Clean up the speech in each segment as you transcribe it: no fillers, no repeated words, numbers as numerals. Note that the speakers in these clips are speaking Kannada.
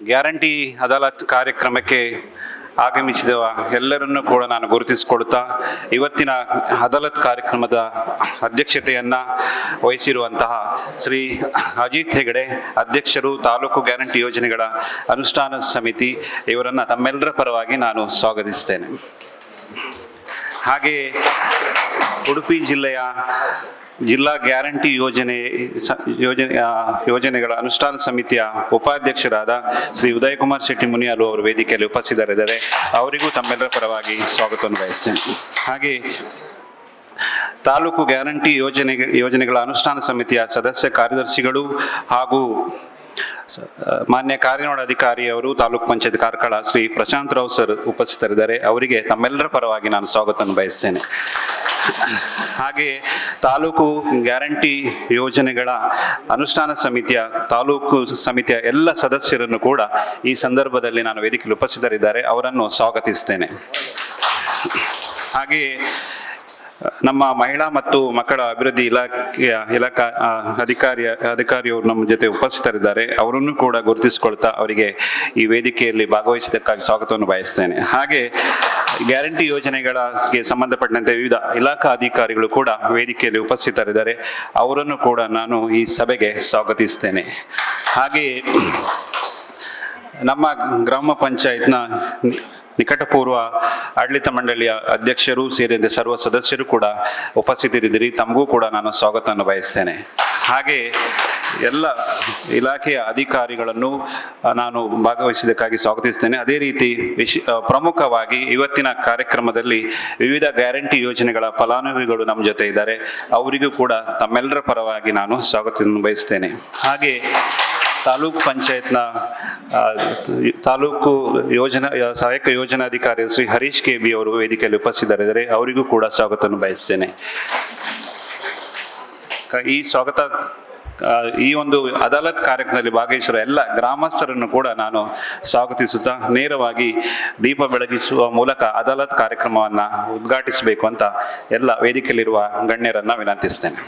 ಗ್ಯಾರಂಟಿ ಅದಾಲತ್ ಕಾರ್ಯಕ್ರಮಕ್ಕೆ ಆಗಮಿಸಿದ ಎಲ್ಲರನ್ನೂ ಕೂಡ ನಾನು ಗುರುತಿಸಿಕೊಡುತ್ತಾ ಇವತ್ತಿನ ಅದಾಲತ್ ಕಾರ್ಯಕ್ರಮದ ಅಧ್ಯಕ್ಷತೆಯನ್ನು ವಹಿಸಿರುವಂತಹ ಶ್ರೀ ಅಜಿತ್ ಹೆಗಡೆ ಅಧ್ಯಕ್ಷರು, ತಾಲೂಕು ಗ್ಯಾರಂಟಿ ಯೋಜನೆಗಳ ಅನುಷ್ಠಾನ ಸಮಿತಿ, ಇವರನ್ನು ತಮ್ಮೆಲ್ಲರ ಪರವಾಗಿ ನಾನು ಸ್ವಾಗತಿಸ್ತೇನೆ. ಹಾಗೆಯೇ ಉಡುಪಿ ಜಿಲ್ಲೆಯ ಜಿಲ್ಲಾ ಗ್ಯಾರಂಟಿ ಯೋಜನೆಗಳ ಅನುಷ್ಠಾನ ಸಮಿತಿಯ ಉಪಾಧ್ಯಕ್ಷರಾದ ಶ್ರೀ ಉದಯಕುಮಾರ್ ಶೆಟ್ಟಿ ಮುನಿಯಾಲು ಅವರು ವೇದಿಕೆಯಲ್ಲಿ ಉಪಸ್ಥಿತರಿದ್ದಾರೆ. ಅವರಿಗೂ ತಮ್ಮೆಲ್ಲರ ಪರವಾಗಿ ಸ್ವಾಗತವನ್ನು ಬಯಸ್ತೇನೆ. ಹಾಗೆ ತಾಲೂಕು ಗ್ಯಾರಂಟಿ ಯೋಜನೆಗಳ ಅನುಷ್ಠಾನ ಸಮಿತಿಯ ಸದಸ್ಯ ಕಾರ್ಯದರ್ಶಿಗಳು ಹಾಗೂ ಮಾನ್ಯ ಕಾರ್ಯನಿರ್ವಹಣಾಧಿಕಾರಿಯವರು ತಾಲೂಕು ಪಂಚಾಯತ್ ಕಾರ್ಕಳ ಶ್ರೀ ಪ್ರಶಾಂತ್ ರಾವ್ ಸರ್ ಉಪಸ್ಥಿತರಿದ್ದಾರೆ. ಅವರಿಗೆ ತಮ್ಮೆಲ್ಲರ ಪರವಾಗಿ ನಾನು ಸ್ವಾಗತವನ್ನು ಬಯಸ್ತೇನೆ. ಹಾಗೆ ತಾಲೂಕು ಗ್ಯಾರಂಟಿ ಯೋಜನೆಗಳ ಅನುಷ್ಠಾನ ಸಮಿತಿಯ ತಾಲೂಕು ಸಮಿತಿಯ ಎಲ್ಲ ಸದಸ್ಯರನ್ನು ಕೂಡ ಈ ಸಂದರ್ಭದಲ್ಲಿ ನಾನು ವೇದಿಕೆಯಲ್ಲಿ ಉಪಸ್ಥಿತರಿದ್ದಾರೆ, ಅವರನ್ನು ಸ್ವಾಗತಿಸ್ತೇನೆ. ಹಾಗೆಯೇ ನಮ್ಮ ಮಹಿಳಾ ಮತ್ತು ಮಕ್ಕಳ ಅಭಿವೃದ್ಧಿ ಇಲಾಖಾ ಅಧಿಕಾರಿಯವರು ನಮ್ಮ ಜೊತೆ ಉಪಸ್ಥಿತರಿದ್ದಾರೆ. ಅವರನ್ನು ಕೂಡ ಗುರುತಿಸಿಕೊಳ್ತಾ ಅವರಿಗೆ ಈ ವೇದಿಕೆಯಲ್ಲಿ ಭಾಗವಹಿಸಿದ್ದಕ್ಕಾಗಿ ಸ್ವಾಗತವನ್ನು ಬಯಸ್ತೇನೆ. ಹಾಗೆ ಗ್ಯಾರಂಟಿ ಯೋಜನೆಗಳಿಗೆ ಸಂಬಂಧಪಟ್ಟಂತೆ ವಿವಿಧ ಇಲಾಖಾ ಅಧಿಕಾರಿಗಳು ಕೂಡ ವೇದಿಕೆಯಲ್ಲಿ ಉಪಸ್ಥಿತರಿದ್ದಾರೆ. ಅವರನ್ನು ಕೂಡ ನಾನು ಈ ಸಭೆಗೆ ಸ್ವಾಗತಿಸ್ತೇನೆ. ಹಾಗೆಯೇ ನಮ್ಮ ಗ್ರಾಮ ಪಂಚಾಯತ್ನ ನಿಕಟಪೂರ್ವ ಆಡಳಿತ ಮಂಡಳಿಯ ಅಧ್ಯಕ್ಷರು ಸೇರಿದಂತೆ ಸರ್ವ ಸದಸ್ಯರು ಕೂಡ ಉಪಸ್ಥಿತರಿದ್ದೀರಿ. ತಮಗೂ ಕೂಡ ನಾನು ಸ್ವಾಗತವನ್ನು ಬಯಸ್ತೇನೆ. ಹಾಗೆ ಎಲ್ಲ ಇಲಾಖೆಯ ಅಧಿಕಾರಿಗಳನ್ನು ನಾನು ಭಾಗವಹಿಸಿದ್ದಕ್ಕಾಗಿ ಸ್ವಾಗತಿಸ್ತೇನೆ. ಅದೇ ರೀತಿ ಪ್ರಮುಖವಾಗಿ ಇವತ್ತಿನ ಕಾರ್ಯಕ್ರಮದಲ್ಲಿ ವಿವಿಧ ಗ್ಯಾರಂಟಿ ಯೋಜನೆಗಳ ಫಲಾನುಭವಿಗಳು ನಮ್ಮ ಜೊತೆ ಇದ್ದಾರೆ. ಅವರಿಗೂ ಕೂಡ ತಮ್ಮೆಲ್ಲರ ಪರವಾಗಿ ನಾನು ಸ್ವಾಗತವನ್ನು ಬಯಸ್ತೇನೆ. ಹಾಗೆ ತಾಲೂಕು ಪಂಚಾಯತ್ನ ತಾಲೂಕು ಸಹಾಯಕ ಯೋಜನಾಧಿಕಾರಿ ಶ್ರೀ ಹರೀಶ್ ಕೆಬಿ ಅವರು ವೇದಿಕೆಯಲ್ಲಿ ಉಪಸ್ಥಿತರಿದ್ದಾರೆ. ಅವರಿಗೂ ಕೂಡ ಸ್ವಾಗತವನ್ನು ಬಯಸ್ತೇನೆ. ಈ ಒಂದು ಅದಾಲತ್ ಕಾರ್ಯಕ್ರಮದಲ್ಲಿ ಭಾಗವಹಿಸಿರುವ ಎಲ್ಲ ಗ್ರಾಮಸ್ಥರನ್ನು ಕೂಡ ನಾನು ಸ್ವಾಗತಿಸುತ್ತಾ ನೇರವಾಗಿ ದೀಪ ಬೆಳಗಿಸುವ ಮೂಲಕ ಅದಾಲತ್ ಕಾರ್ಯಕ್ರಮವನ್ನು ಉದ್ಘಾಟಿಸಬೇಕು ಅಂತ ಎಲ್ಲ ವೇದಿಕೆಯಲ್ಲಿರುವ ಗಣ್ಯರನ್ನ ವಿನಂತಿಸ್ತೇನೆ.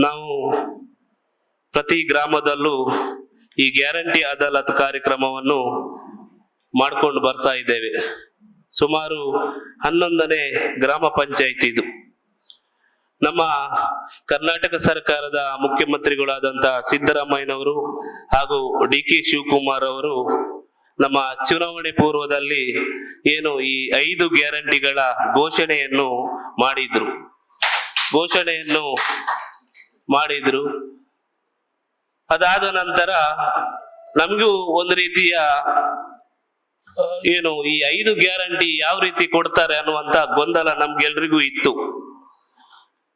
ನಾವು ಪ್ರತಿ ಗ್ರಾಮದಲ್ಲೂ ಈ ಗ್ಯಾರಂಟಿ ಅದಾಲತ್ ಕಾರ್ಯಕ್ರಮವನ್ನು ಮಾಡಿಕೊಂಡು ಬರ್ತಾ ಇದ್ದೇವೆ. ಸುಮಾರು 11ನೇ ಗ್ರಾಮ ಪಂಚಾಯಿತಿ ಇದು. ನಮ್ಮ ಕರ್ನಾಟಕ ಸರ್ಕಾರದ ಮುಖ್ಯಮಂತ್ರಿಗಳಾದಂಥ ಸಿದ್ದರಾಮಯ್ಯನವರು ಹಾಗೂ ಡಿ.ಕೆ. ಶಿವಕುಮಾರ್ ಅವರು ನಮ್ಮ ಚುನಾವಣೆ ಪೂರ್ವದಲ್ಲಿ ಏನು ಈ 5 ಗ್ಯಾರಂಟಿಗಳ ಘೋಷಣೆಯನ್ನು ಮಾಡಿದ್ರು. ಅದಾದ ನಂತರ ನಮಗೂ ಒಂದು ರೀತಿಯ ಏನು ಈ 5 ಗ್ಯಾರಂಟಿ ಯಾವ ರೀತಿ ಕೊಡ್ತಾರೆ ಅನ್ನುವಂತ ಗೊಂದಲ ನಮ್ಗೆಲ್ರಿಗೂ ಇತ್ತು.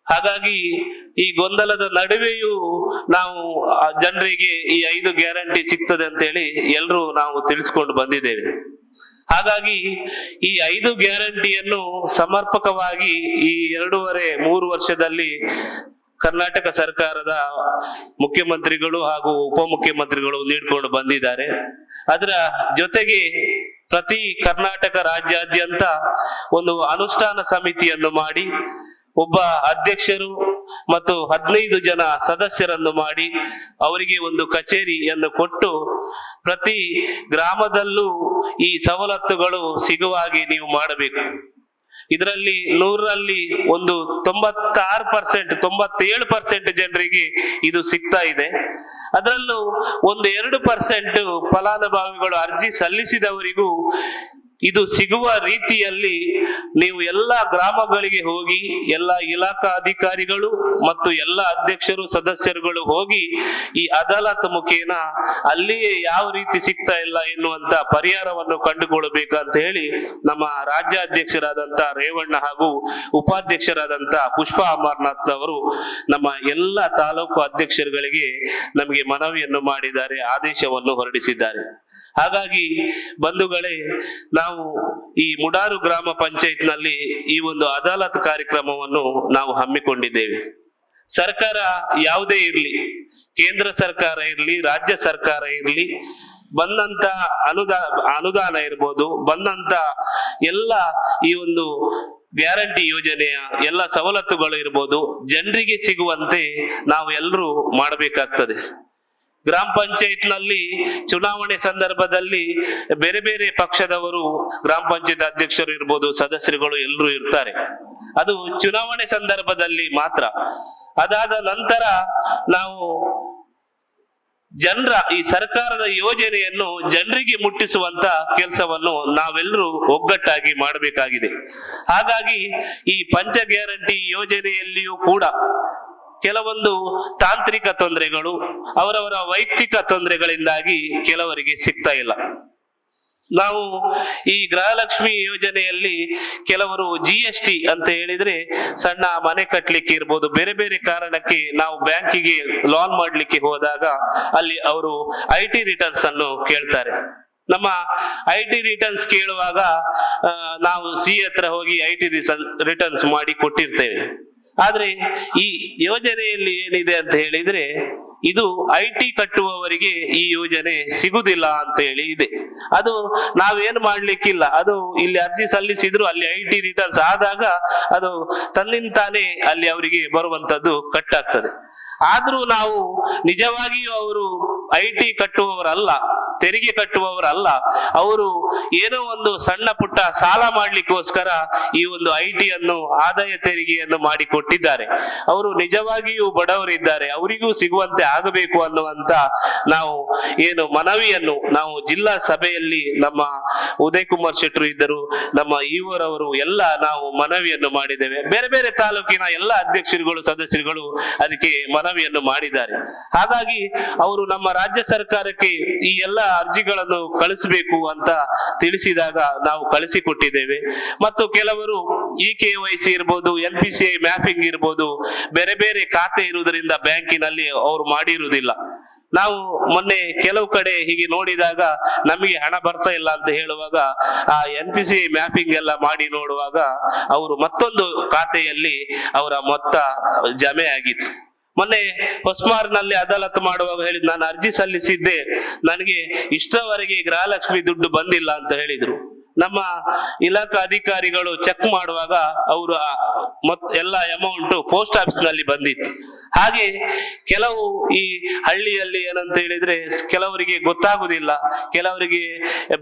ಹಾಗಾಗಿ ಈ ಗೊಂದಲದ ನಡುವೆಯೂ ನಾವು ಜನರಿಗೆ ಈ 5 ಗ್ಯಾರಂಟಿ ಸಿಗ್ತದೆ ಅಂತ ಹೇಳಿ ಎಲ್ಲರೂ ನಾವು ತಿಳಿಸ್ಕೊಂಡು ಬಂದಿದ್ದೇವೆ. ಹಾಗಾಗಿ ಈ 5 ಗ್ಯಾರಂಟಿಯನ್ನು ಸಮರ್ಪಕವಾಗಿ ಈ 2.5-3 ವರ್ಷದಲ್ಲಿ ಕರ್ನಾಟಕ ಸರ್ಕಾರದ ಮುಖ್ಯಮಂತ್ರಿಗಳು ಹಾಗೂ ಉಪಮುಖ್ಯಮಂತ್ರಿಗಳು ನೀಡಿಕೊಂಡು ಬಂದಿದ್ದಾರೆ. ಅದರ ಜೊತೆಗೆ ಪ್ರತಿ ಕರ್ನಾಟಕ ರಾಜ್ಯಾದ್ಯಂತ ಒಂದು ಅನುಷ್ಠಾನ ಸಮಿತಿಯನ್ನು ಮಾಡಿ ಒಬ್ಬ ಅಧ್ಯಕ್ಷರು ಮತ್ತು 15 ಜನ ಸದಸ್ಯರನ್ನು ಮಾಡಿ ಅವರಿಗೆ ಒಂದು ಕಚೇರಿಯನ್ನು ಕೊಟ್ಟು ಪ್ರತಿ ಗ್ರಾಮದಲ್ಲೂ ಈ ಸವಲತ್ತುಗಳು ಸಿಗುವ ಹಾಗೆ ನೀವು ಮಾಡಬೇಕು. ಇದರಲ್ಲಿ 100ರಲ್ಲಿ ಒಂದು 96%, 97% ಜನರಿಗೆ ಇದು ಸಿಗ್ತಾ ಇದೆ. ಅದರಲ್ಲೂ ಒಂದು 2% ಫಲಾನುಭವಿಗಳು ಅರ್ಜಿ ಸಲ್ಲಿಸಿದವರಿಗೂ ಇದು ಸಿಗುವ ರೀತಿಯಲ್ಲಿ ನೀವು ಎಲ್ಲ ಗ್ರಾಮಗಳಿಗೆ ಹೋಗಿ ಎಲ್ಲ ಇಲಾಖಾ ಅಧಿಕಾರಿಗಳು ಮತ್ತು ಎಲ್ಲ ಅಧ್ಯಕ್ಷರು ಸದಸ್ಯರುಗಳು ಹೋಗಿ ಈ ಅದಾಲತ್ ಮುಖೇನ ಅಲ್ಲಿಯೇ ಯಾವ ರೀತಿ ಸಿಗ್ತಾ ಇಲ್ಲ ಎನ್ನುವಂತ ಪರಿಹಾರವನ್ನು ಕಂಡುಕೊಳ್ಳಬೇಕಂತ ಹೇಳಿ ನಮ್ಮ ರಾಜ್ಯಾಧ್ಯಕ್ಷರಾದಂತ ರೇವಣ್ಣ ಹಾಗೂ ಉಪಾಧ್ಯಕ್ಷರಾದಂತ ಪುಷ್ಪಾ ಅಮರನಾಥ್ ಅವರು ನಮ್ಮ ಎಲ್ಲ ತಾಲೂಕು ಅಧ್ಯಕ್ಷರುಗಳಿಗೆ ನಮಗೆ ಮನವಿಯನ್ನು ಮಾಡಿದ್ದಾರೆ, ಆದೇಶವನ್ನು ಹೊರಡಿಸಿದ್ದಾರೆ. ಹಾಗಾಗಿ ಬಂಧುಗಳೇ, ನಾವು ಈ ಮುಡಾರು ಗ್ರಾಮ ಪಂಚಾಯತ್ ನಲ್ಲಿ ಈ ಒಂದು ಅದಾಲತ್ ಕಾರ್ಯಕ್ರಮವನ್ನು ನಾವು ಹಮ್ಮಿಕೊಂಡಿದ್ದೇವೆ. ಸರ್ಕಾರ ಯಾವುದೇ ಇರಲಿ, ಕೇಂದ್ರ ಸರ್ಕಾರ ಇರಲಿ, ರಾಜ್ಯ ಸರ್ಕಾರ ಇರಲಿ, ಬಂದಂತ ಅನುದಾನ ಇರ್ಬೋದು, ಬಂದಂತ ಎಲ್ಲ ಈ ಒಂದು ಗ್ಯಾರಂಟಿ ಯೋಜನೆಯ ಎಲ್ಲ ಸವಲತ್ತುಗಳು ಇರ್ಬೋದು, ಜನರಿಗೆ ಸಿಗುವಂತೆ ನಾವು ಎಲ್ಲರೂ ಮಾಡಬೇಕಾಗ್ತದೆ. ಗ್ರಾಮ ಪಂಚಾಯತ್ ನಲ್ಲಿ ಚುನಾವಣೆ ಸಂದರ್ಭದಲ್ಲಿ ಬೇರೆ ಬೇರೆ ಪಕ್ಷದವರು ಗ್ರಾಮ ಪಂಚಾಯತ್ ಅಧ್ಯಕ್ಷರು ಇರ್ಬೋದು, ಸದಸ್ಯರುಗಳು ಎಲ್ಲರೂ ಇರ್ತಾರೆ. ಅದು ಚುನಾವಣೆ ಸಂದರ್ಭದಲ್ಲಿ ಮಾತ್ರ. ಅದಾದ ನಂತರ ನಾವು ಜನರ ಈ ಸರ್ಕಾರದ ಯೋಜನೆಯನ್ನು ಜನರಿಗೆ ಮುಟ್ಟಿಸುವಂತ ಕೆಲಸವನ್ನು ನಾವೆಲ್ಲರೂ ಒಗ್ಗಟ್ಟಾಗಿ ಮಾಡಬೇಕಾಗಿದೆ. ಹಾಗಾಗಿ ಈ ಪಂಚ ಗ್ಯಾರಂಟಿ ಯೋಜನೆಯಲ್ಲಿಯೂ ಕೂಡ ಕೆಲವೊಂದು ತಾಂತ್ರಿಕ ತೊಂದರೆಗಳು, ಅವರವರ ವೈಯಕ್ತಿಕ ತೊಂದರೆಗಳಿಂದಾಗಿ ಕೆಲವರಿಗೆ ಸಿಗ್ತಾ ಇಲ್ಲ. ನಾವು ಈ ಗೃಹಲಕ್ಷ್ಮಿ ಯೋಜನೆಯಲ್ಲಿ ಕೆಲವರು GST ಅಂತ ಹೇಳಿದ್ರೆ ಸಣ್ಣ ಮನೆ ಕಟ್ಟಲಿಕ್ಕೆ ಇರ್ಬೋದು, ಬೇರೆ ಬೇರೆ ಕಾರಣಕ್ಕೆ ನಾವು ಬ್ಯಾಂಕಿಗೆ ಲೋನ್ ಮಾಡ್ಲಿಕ್ಕೆ ಹೋದಾಗ ಅಲ್ಲಿ ಅವರು IT ರಿಟರ್ನ್ಸ್ ಅನ್ನು ಕೇಳ್ತಾರೆ. ನಮ್ಮ IT ರಿಟರ್ನ್ಸ್ ಕೇಳುವಾಗ ನಾವು CA ಹತ್ರ ಹೋಗಿ IT ರಿಟರ್ನ್ಸ್ ಮಾಡಿ ಕೊಟ್ಟಿರ್ತೇವೆ. ಆದ್ರೆ ಈ ಯೋಜನೆಯಲ್ಲಿ ಏನಿದೆ ಅಂತ ಹೇಳಿದ್ರೆ, ಇದು IT ಕಟ್ಟುವವರಿಗೆ ಈ ಯೋಜನೆ ಸಿಗುದಿಲ್ಲ ಅಂತ ಹೇಳಿ ಇದೆ. ಅದು ನಾವೇನು ಮಾಡ್ಲಿಕ್ಕಿಲ್ಲ, ಅದು ಇಲ್ಲಿ ಅರ್ಜಿ ಸಲ್ಲಿಸಿದ್ರು ಅಲ್ಲಿ IT ರಿಟರ್ನ್ಸ್ ಆದಾಗ ಅದು ತನ್ನಿಂತಾನೇ ಅಲ್ಲಿ ಅವರಿಗೆ ಬರುವಂತದ್ದು ಕಟ್ಟಾಗ್ತದೆ. ಆದ್ರೂ ನಾವು ನಿಜವಾಗಿಯೂ ಅವರು IT ಕಟ್ಟುವವರಲ್ಲ, ತೆರಿಗೆ ಕಟ್ಟುವವರಲ್ಲ, ಅವರು ಏನೋ ಒಂದು ಸಣ್ಣ ಪುಟ್ಟ ಸಾಲ ಮಾಡ್ಲಿಕ್ಕೋಸ್ಕರ ಈ ಒಂದು IT ಅನ್ನು, ಆದಾಯ ತೆರಿಗೆಯನ್ನು ಮಾಡಿ ಕೊಟ್ಟಿದ್ದಾರೆ. ಅವರು ನಿಜವಾಗಿಯೂ ಬಡವರಿದ್ದಾರೆ, ಅವರಿಗೂ ಸಿಗುವಂತೆ ಆಗಬೇಕು ಅನ್ನುವಂತ ನಾವು ಏನು ಮನವಿಯನ್ನು ನಾವು ಜಿಲ್ಲಾ ಸಭೆಯಲ್ಲಿ ನಮ್ಮ ಉದಯ್ ಕುಮಾರ್ ಶೆಟ್ರು ಇದ್ದರು, ನಮ್ಮ ಈವರವರು ಎಲ್ಲ ನಾವು ಮನವಿಯನ್ನು ಮಾಡಿದ್ದೇವೆ. ಬೇರೆ ಬೇರೆ ತಾಲೂಕಿನ ಎಲ್ಲ ಅಧ್ಯಕ್ಷರುಗಳು ಸದಸ್ಯರುಗಳು ಅದಕ್ಕೆ ಮನವಿಯನ್ನು ಮಾಡಿದ್ದಾರೆ. ಹಾಗಾಗಿ ಅವರು ನಮ್ಮ ರಾಜ್ಯ ಸರ್ಕಾರಕ್ಕೆ ಈ ಎಲ್ಲ ಅರ್ಜಿಗಳನ್ನು ಕಳಿಸಬೇಕು ಅಂತ ತಿಳಿಸಿದಾಗ ನಾವು ಕಳಿಸಿಕೊಟ್ಟಿದ್ದೇವೆ. ಮತ್ತು ಕೆಲವರು KYC ಇರ್ಬೋದು, NPCI ಮ್ಯಾಪಿಂಗ್ ಇರ್ಬೋದು, ಬೇರೆ ಬೇರೆ ಖಾತೆ ಇರುವುದರಿಂದ ಬ್ಯಾಂಕಿನಲ್ಲಿ ಅವರು ಮಾಡಿರುವುದಿಲ್ಲ. ನಾವು ಮೊನ್ನೆ ಕೆಲವು ಕಡೆ ಹೀಗೆ ನೋಡಿದಾಗ ನಮಗೆ ಹಣ ಬರ್ತಾ ಇಲ್ಲ ಅಂತ ಹೇಳುವಾಗ ಆ NPCI ಮ್ಯಾಪಿಂಗ್ ಎಲ್ಲ ಮಾಡಿ ನೋಡುವಾಗ ಅವರು ಮತ್ತೊಂದು ಖಾತೆಯಲ್ಲಿ ಅವರ ಮೊತ್ತ ಜಮೆ ಆಗಿತ್ತು. ಮೊನ್ನೆ ಹೊಸಮಾರ್ನಲ್ಲಿ ಅದಾಲತ್ ಮಾಡುವಾಗ ಹೇಳಿದ್, ನಾನು ಅರ್ಜಿ ಸಲ್ಲಿಸಿದ್ದೆ, ನನಗೆ ಇಷ್ಟವರೆಗೆ ಗೃಹಲಕ್ಷ್ಮಿ ದುಡ್ಡು ಬಂದಿಲ್ಲ ಅಂತ ಹೇಳಿದ್ರು. ನಮ್ಮ ಇಲಾಖಾ ಅಧಿಕಾರಿಗಳು ಚೆಕ್ ಮಾಡುವಾಗ ಅವರು ಎಲ್ಲ ಅಮೌಂಟ್ ಪೋಸ್ಟ್ ಆಫೀಸ್ ನಲ್ಲಿ ಬಂದಿತ್ತು. ಹಾಗೆ ಕೆಲವು ಈ ಹಳ್ಳಿಯಲ್ಲಿ ಏನಂತ ಹೇಳಿದ್ರೆ ಕೆಲವರಿಗೆ ಗೊತ್ತಾಗುದಿಲ್ಲ, ಕೆಲವರಿಗೆ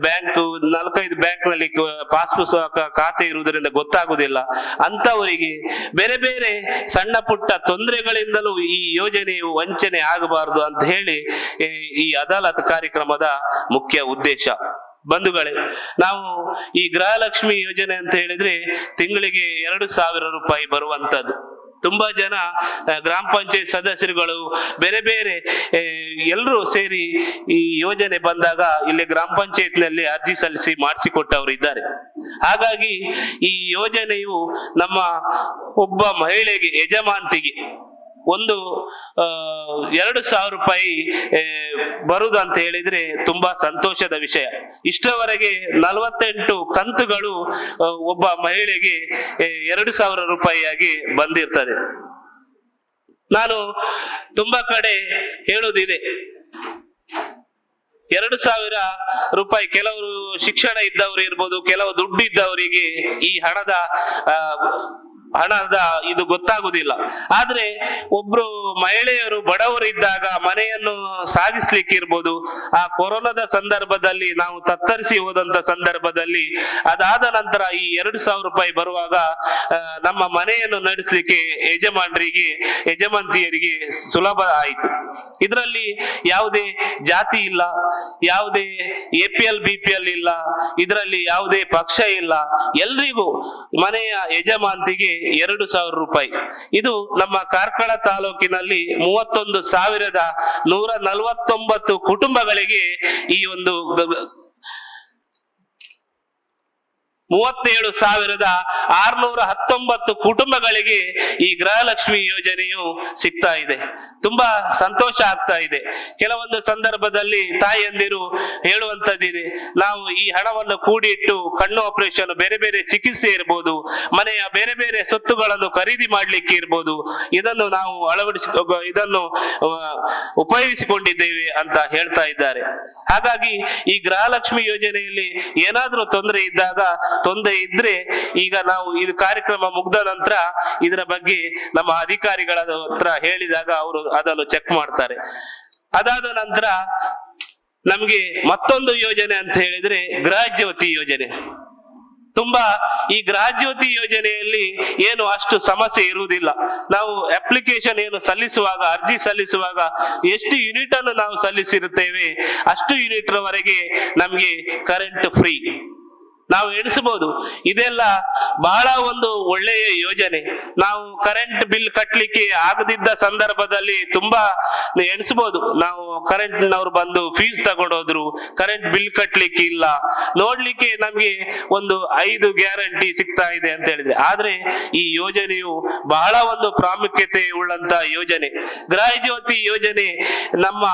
ಬ್ಯಾಂಕ್ 4-5 ಬ್ಯಾಂಕ್ ನಲ್ಲಿ ಪಾಸ್ ಪುಸ್ತಕ ಖಾತೆ ಇರುವುದರಿಂದ ಗೊತ್ತಾಗುದಿಲ್ಲ. ಅಂತವರಿಗೆ ಬೇರೆ ಬೇರೆ ಸಣ್ಣ ಪುಟ್ಟ ತೊಂದರೆಗಳಿಂದಲೂ ಈ ಯೋಜನೆಯು ವಂಚನೆ ಆಗಬಾರದು ಅಂತ ಹೇಳಿ ಈ ಅದಾಲತ್ ಕಾರ್ಯಕ್ರಮದ ಮುಖ್ಯ ಉದ್ದೇಶ. ಬಂಧುಗಳೇ, ನಾವು ಈ ಗೃಹಲಕ್ಷ್ಮಿ ಯೋಜನೆ ಅಂತ ಹೇಳಿದ್ರೆ ತಿಂಗಳಿಗೆ 2,000 ರೂಪಾಯಿ ಬರುವಂತದ್ದು. ತುಂಬಾ ಜನ ಗ್ರಾಮ ಪಂಚಾಯತ್ ಸದಸ್ಯರುಗಳು ಬೇರೆ ಬೇರೆ ಎಲ್ಲರೂ ಸೇರಿ ಈ ಯೋಜನೆ ಬಂದಾಗ ಇಲ್ಲಿ ಗ್ರಾಮ ಪಂಚಾಯತ್ ನಲ್ಲಿ ಅರ್ಜಿ ಸಲ್ಲಿಸಿ ಮಾಡಿಸಿಕೊಟ್ಟವರು ಇದ್ದಾರೆ. ಹಾಗಾಗಿ ಈ ಯೋಜನೆಯು ನಮ್ಮ ಒಬ್ಬ ಮಹಿಳೆಗೆ, ಯಜಮಾಂತಿಗೆ ಒಂದು 2,000 ರೂಪಾಯಿ ಬರುದಂತ ಹೇಳಿದ್ರೆ ತುಂಬಾ ಸಂತೋಷದ ವಿಷಯ. ಇಷ್ಟವರೆಗೆ 48 ಕಂತುಗಳು ಒಬ್ಬ ಮಹಿಳೆಗೆ 2,000 ರೂಪಾಯಿಯಾಗಿ ಬಂದಿರ್ತದೆ. ನಾನು ತುಂಬಾ ಕಡೆ ಹೇಳುವುದಿದೆ, 2,000 ರೂಪಾಯಿ ಕೆಲವರು ಶಿಕ್ಷಣ ಇದ್ದವರು ಇರ್ಬೋದು, ಕೆಲವು ದುಡ್ಡು ಇದ್ದವರಿಗೆ ಈ ಹಣದ ಹಣದ ಇದು ಗೊತ್ತಾಗುದಿಲ್ಲ. ಆದ್ರೆ ಒಬ್ರು ಮಹಿಳೆಯರು ಬಡವರಿದ್ದಾಗ ಮನೆಯನ್ನು ಸಾಗಿಸ್ಲಿಕ್ಕೆ ಇರ್ಬೋದು, ಆ ಕೊರೋನಾದ ಸಂದರ್ಭದಲ್ಲಿ ನಾವು ತತ್ತರಿಸಿ ಹೋದಂತ ಸಂದರ್ಭದಲ್ಲಿ ಅದಾದ ನಂತರ ಈ 2,000 ರೂಪಾಯಿ ಬರುವಾಗ ನಮ್ಮ ಮನೆಯನ್ನು ನಡೆಸಲಿಕ್ಕೆ ಯಜಮಾಂತಿಯರಿಗೆ ಸುಲಭ ಆಯಿತು. ಇದರಲ್ಲಿ ಯಾವುದೇ ಜಾತಿ ಇಲ್ಲ, ಯಾವುದೇ APL BPL ಇಲ್ಲ, ಇದರಲ್ಲಿ ಯಾವುದೇ ಪಕ್ಷ ಇಲ್ಲ. ಎಲ್ರಿಗೂ ಮನೆಯ ಯಜಮಾಂತಿಗೆ 2,000 ರೂಪಾಯಿ. ಇದು ನಮ್ಮ ಕಾರ್ಕಳ ತಾಲೂಕಿನಲ್ಲಿ 31,149 ಕುಟುಂಬಗಳಿಗೆ ಈ ಒಂದು 37,619 ಕುಟುಂಬಗಳಿಗೆ ಈ ಗೃಹಲಕ್ಷ್ಮಿ ಯೋಜನೆಯು ಸಿಗ್ತಾ ಇದೆ. ತುಂಬಾ ಸಂತೋಷ ಆಗ್ತಾ ಇದೆ. ಕೆಲವೊಂದು ಸಂದರ್ಭದಲ್ಲಿ ತಾಯಿಯಂದಿರು ಹೇಳುವಂತದ್ದಿದೆ, ನಾವು ಈ ಹಣವನ್ನು ಕೂಡಿಟ್ಟು ಕಣ್ಣು ಆಪರೇಷನ್, ಬೇರೆ ಬೇರೆ ಚಿಕಿತ್ಸೆ ಇರ್ಬೋದು, ಮನೆಯ ಬೇರೆ ಬೇರೆ ಸೊತ್ತುಗಳನ್ನು ಖರೀದಿ ಮಾಡ್ಲಿಕ್ಕೆ ಇರ್ಬೋದು, ಇದನ್ನು ನಾವು ಇದನ್ನು ಉಪಯೋಗಿಸಿಕೊಂಡಿದ್ದೇವೆ ಅಂತ ಹೇಳ್ತಾ ಇದ್ದಾರೆ. ಹಾಗಾಗಿ ಈ ಗೃಹಲಕ್ಷ್ಮಿ ಯೋಜನೆಯಲ್ಲಿ ಏನಾದ್ರೂ ತೊಂದರೆ ಇದ್ರೆ ಈಗ ನಾವು ಇದು ಕಾರ್ಯಕ್ರಮ ಮುಗ್ದ ನಂತರ ಇದರ ಬಗ್ಗೆ ನಮ್ಮ ಅಧಿಕಾರಿಗಳ ಹತ್ರ ಹೇಳಿದಾಗ ಅವರು ಅದನ್ನು ಚೆಕ್ ಮಾಡ್ತಾರೆ. ಅದಾದ ನಂತರ ನಮ್ಗೆ ಮತ್ತೊಂದು ಯೋಜನೆ ಅಂತ ಹೇಳಿದ್ರೆ ಗೃಹ ಜ್ಯೋತಿ ಯೋಜನೆ. ಈ ಗೃಹ ಜ್ಯೋತಿ ಯೋಜನೆಯಲ್ಲಿ ಏನು ಅಷ್ಟು ಸಮಸ್ಯೆ ಇರುವುದಿಲ್ಲ. ನಾವು ಅಪ್ಲಿಕೇಶನ್ ಏನು ಸಲ್ಲಿಸುವಾಗ, ಅರ್ಜಿ ಸಲ್ಲಿಸುವಾಗ ಎಷ್ಟು ಯೂನಿಟ್ ಅನ್ನು ನಾವು ಸಲ್ಲಿಸಿರುತ್ತೇವೆ ಅಷ್ಟು ಯೂನಿಟ್ ವರೆಗೆ ನಮ್ಗೆ ಕರೆಂಟ್ ಫ್ರೀ ನಾವು ಎಣಿಸಬಹುದು. ಇದೆಲ್ಲ ಬಹಳ ಒಂದು ಒಳ್ಳೆಯ ಯೋಜನೆ. ನಾವು ಕರೆಂಟ್ ಬಿಲ್ ಕಟ್ಲಿಕ್ಕೆ ಆಗದಿದ್ದ ಸಂದರ್ಭದಲ್ಲಿ ತುಂಬಾ ಎಣಿಸಬಹುದು, ನಾವು ಕರೆಂಟ್ ನವರು ಬಂದು ಫೀಸ್ ತಗೊಂಡೋದ್ರು, ಕರೆಂಟ್ ಬಿಲ್ ಕಟ್ಲಿಕ್ಕೆ ಇಲ್ಲ, ನೋಡ್ಲಿಕ್ಕೆ ನಮ್ಗೆ ಒಂದು 5 ಗ್ಯಾರಂಟಿ ಸಿಗ್ತಾ ಇದೆ ಅಂತ ಹೇಳಿದ್ರೆ. ಆದ್ರೆ ಈ ಯೋಜನೆಯು ಬಹಳ ಒಂದು ಪ್ರಾಮುಖ್ಯತೆ ಉಳ್ಳಂತ ಯೋಜನೆ. ಗೃಹ ಜ್ಯೋತಿ ಯೋಜನೆ ನಮ್ಮ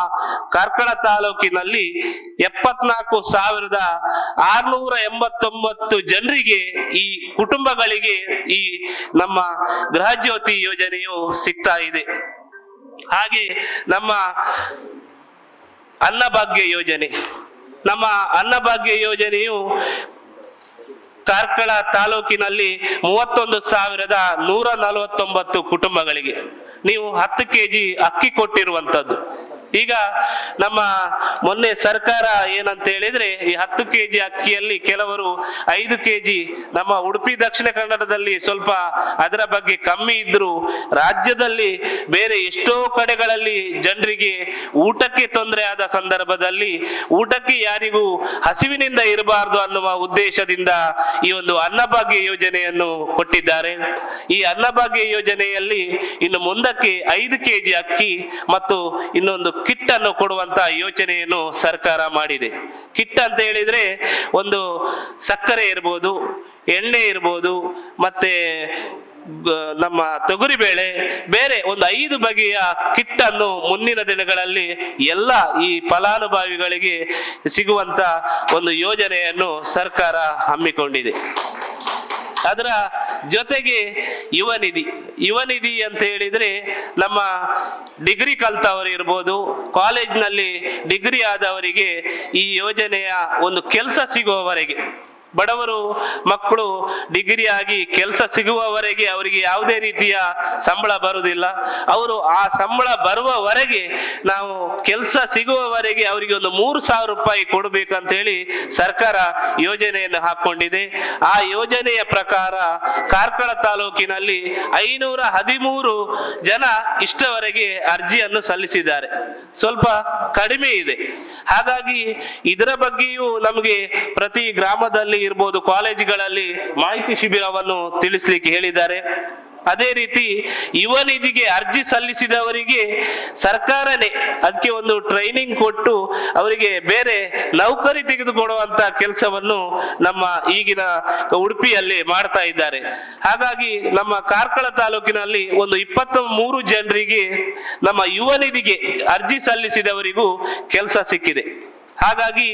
ಕಾರ್ಕಳ ತಾಲೂಕಿನಲ್ಲಿ 74,689 ಜನರಿಗೆ, ಈ ಕುಟುಂಬಗಳಿಗೆ ಈ ನಮ್ಮ ಗೃಹ ಜ್ಯೋತಿ ಯೋಜನೆಯು ಸಿಗ್ತಾ ಇದೆ. ಹಾಗೆ ನಮ್ಮ ಅನ್ನಭಾಗ್ಯ ಯೋಜನೆಯು ಕಾರ್ಕಳ ತಾಲೂಕಿನಲ್ಲಿ 31,149 ಕುಟುಂಬಗಳಿಗೆ ನೀವು 10 kg ಅಕ್ಕಿ ಕೊಟ್ಟಿರುವಂತದ್ದು. ಈಗ ನಮ್ಮ ಮೊನ್ನೆ ಸರ್ಕಾರ ಏನಂತ ಹೇಳಿದ್ರೆ, ಈ 10 kg ಅಕ್ಕಿಯಲ್ಲಿ ಕೆಲವರು 5 kg, ನಮ್ಮ ಉಡುಪಿ ದಕ್ಷಿಣ ಕನ್ನಡದಲ್ಲಿ ಸ್ವಲ್ಪ ಅದರ ಬಗ್ಗೆ ಕಮ್ಮಿ ಇದ್ರು, ರಾಜ್ಯದಲ್ಲಿ ಬೇರೆ ಎಷ್ಟೋ ಕಡೆಗಳಲ್ಲಿ ಜನರಿಗೆ ಊಟಕ್ಕೆ ತೊಂದರೆ ಆದ ಸಂದರ್ಭದಲ್ಲಿ ಊಟಕ್ಕೆ ಯಾರಿಗೂ ಹಸಿವಿನಿಂದ ಇರಬಾರದು ಅನ್ನುವ ಉದ್ದೇಶದಿಂದ ಈ ಒಂದು ಅನ್ನಭಾಗ್ಯ ಯೋಜನೆಯನ್ನು ಕೊಟ್ಟಿದ್ದಾರೆ. ಈ ಅನ್ನಭಾಗ್ಯ ಯೋಜನೆಯಲ್ಲಿ ಇನ್ನು ಮುಂದಕ್ಕೆ 5 kg ಅಕ್ಕಿ ಮತ್ತು ಇನ್ನೊಂದು ಕಿಟ್ ಅನ್ನು ಕೊಡುವಂತ ಯೋಜನೆಯನ್ನು ಸರ್ಕಾರ ಮಾಡಿದೆ. ಕಿಟ್ ಅಂತ ಹೇಳಿದ್ರೆ ಒಂದು ಸಕ್ಕರೆ ಇರ್ಬೋದು, ಎಣ್ಣೆ ಇರ್ಬೋದು, ಮತ್ತೆ ನಮ್ಮ ತೊಗರಿಬೇಳೆ, ಬೇರೆ ಒಂದು 5 ಬಗೆಯ ಕಿಟ್ ಅನ್ನು ಮುಂದಿನ ದಿನಗಳಲ್ಲಿ ಎಲ್ಲ ಈ ಫಲಾನುಭವಿಗಳಿಗೆ ಸಿಗುವಂತ ಒಂದು ಯೋಜನೆಯನ್ನು ಸರ್ಕಾರ ಹಮ್ಮಿಕೊಂಡಿದೆ. ಅದರ ಜೊತೆಗೆ ಯುವ ನಿಧಿ ಅಂತ ಹೇಳಿದ್ರೆ, ನಮ್ಮ ಡಿಗ್ರಿ ಕಲ್ತವರು ಇರ್ಬೋದು, ಕಾಲೇಜ್ನಲ್ಲಿ ಡಿಗ್ರಿ ಆದವರಿಗೆ ಈ ಯೋಜನೆಯ ಒಂದು ಕೆಲಸ ಸಿಗುವವರೆಗೆ, ಬಡವರು ಮಕ್ಕಳು ಡಿಗ್ರಿ ಆಗಿ ಕೆಲಸ ಸಿಗುವವರೆಗೆ ಅವರಿಗೆ ಯಾವುದೇ ರೀತಿಯ ಸಂಬಳ ಬರುವುದಿಲ್ಲ. ಅವರು ಆ ಸಂಬಳ ಬರುವವರೆಗೆ, ನಾವು ಕೆಲಸ ಸಿಗುವವರೆಗೆ ಅವರಿಗೆ ಒಂದು 3,000 ರೂಪಾಯಿ ಕೊಡಬೇಕಂತ ಹೇಳಿ ಸರ್ಕಾರ ಯೋಜನೆಯನ್ನು ಹಾಕೊಂಡಿದೆ. ಆ ಯೋಜನೆಯ ಪ್ರಕಾರ ಕಾರ್ಕಳ ತಾಲೂಕಿನಲ್ಲಿ 513 ಜನ ಇಷ್ಟವರೆಗೆ ಅರ್ಜಿಯನ್ನು ಸಲ್ಲಿಸಿದ್ದಾರೆ. ಸ್ವಲ್ಪ ಕಡಿಮೆ ಇದೆ. ಹಾಗಾಗಿ ಇದರ ಬಗ್ಗೆಯೂ ನಮಗೆ ಪ್ರತಿ ಗ್ರಾಮದಲ್ಲಿ ಇರ್ಬೋದು, ಕಾಲೇಜುಗಳಲ್ಲಿ ಮಾಹಿತಿ ಶಿಬಿರವನ್ನು ತಿಳಿಸ್ಲಿಕ್ಕೆ ಹೇಳಿದ್ದಾರೆ. ಅದೇ ರೀತಿ ಯುವ ನಿಧಿಗೆ ಅರ್ಜಿ ಸಲ್ಲಿಸಿದವರಿಗೆ ಸರ್ಕಾರನೇ ಅದಕ್ಕೆ ಒಂದು ಟ್ರೈನಿಂಗ್ ಕೊಟ್ಟು ಅವರಿಗೆ ಬೇರೆ ನೌಕರಿ ತೆಗೆದುಕೊಡುವಂತ ಕೆಲಸವನ್ನು ನಮ್ಮ ಈಗಿನ ಉಡುಪಿಯಲ್ಲಿ ಮಾಡ್ತಾ ಇದ್ದಾರೆ. ಹಾಗಾಗಿ ನಮ್ಮ ಕಾರ್ಕಳ ತಾಲೂಕಿನಲ್ಲಿ ಒಂದು 23 ಜನರಿಗೆ ನಮ್ಮ ಯುವ ನಿಧಿಗೆ ಅರ್ಜಿ ಸಲ್ಲಿಸಿದವರಿಗೂ ಕೆಲಸ ಸಿಕ್ಕಿದೆ. ಹಾಗಾಗಿ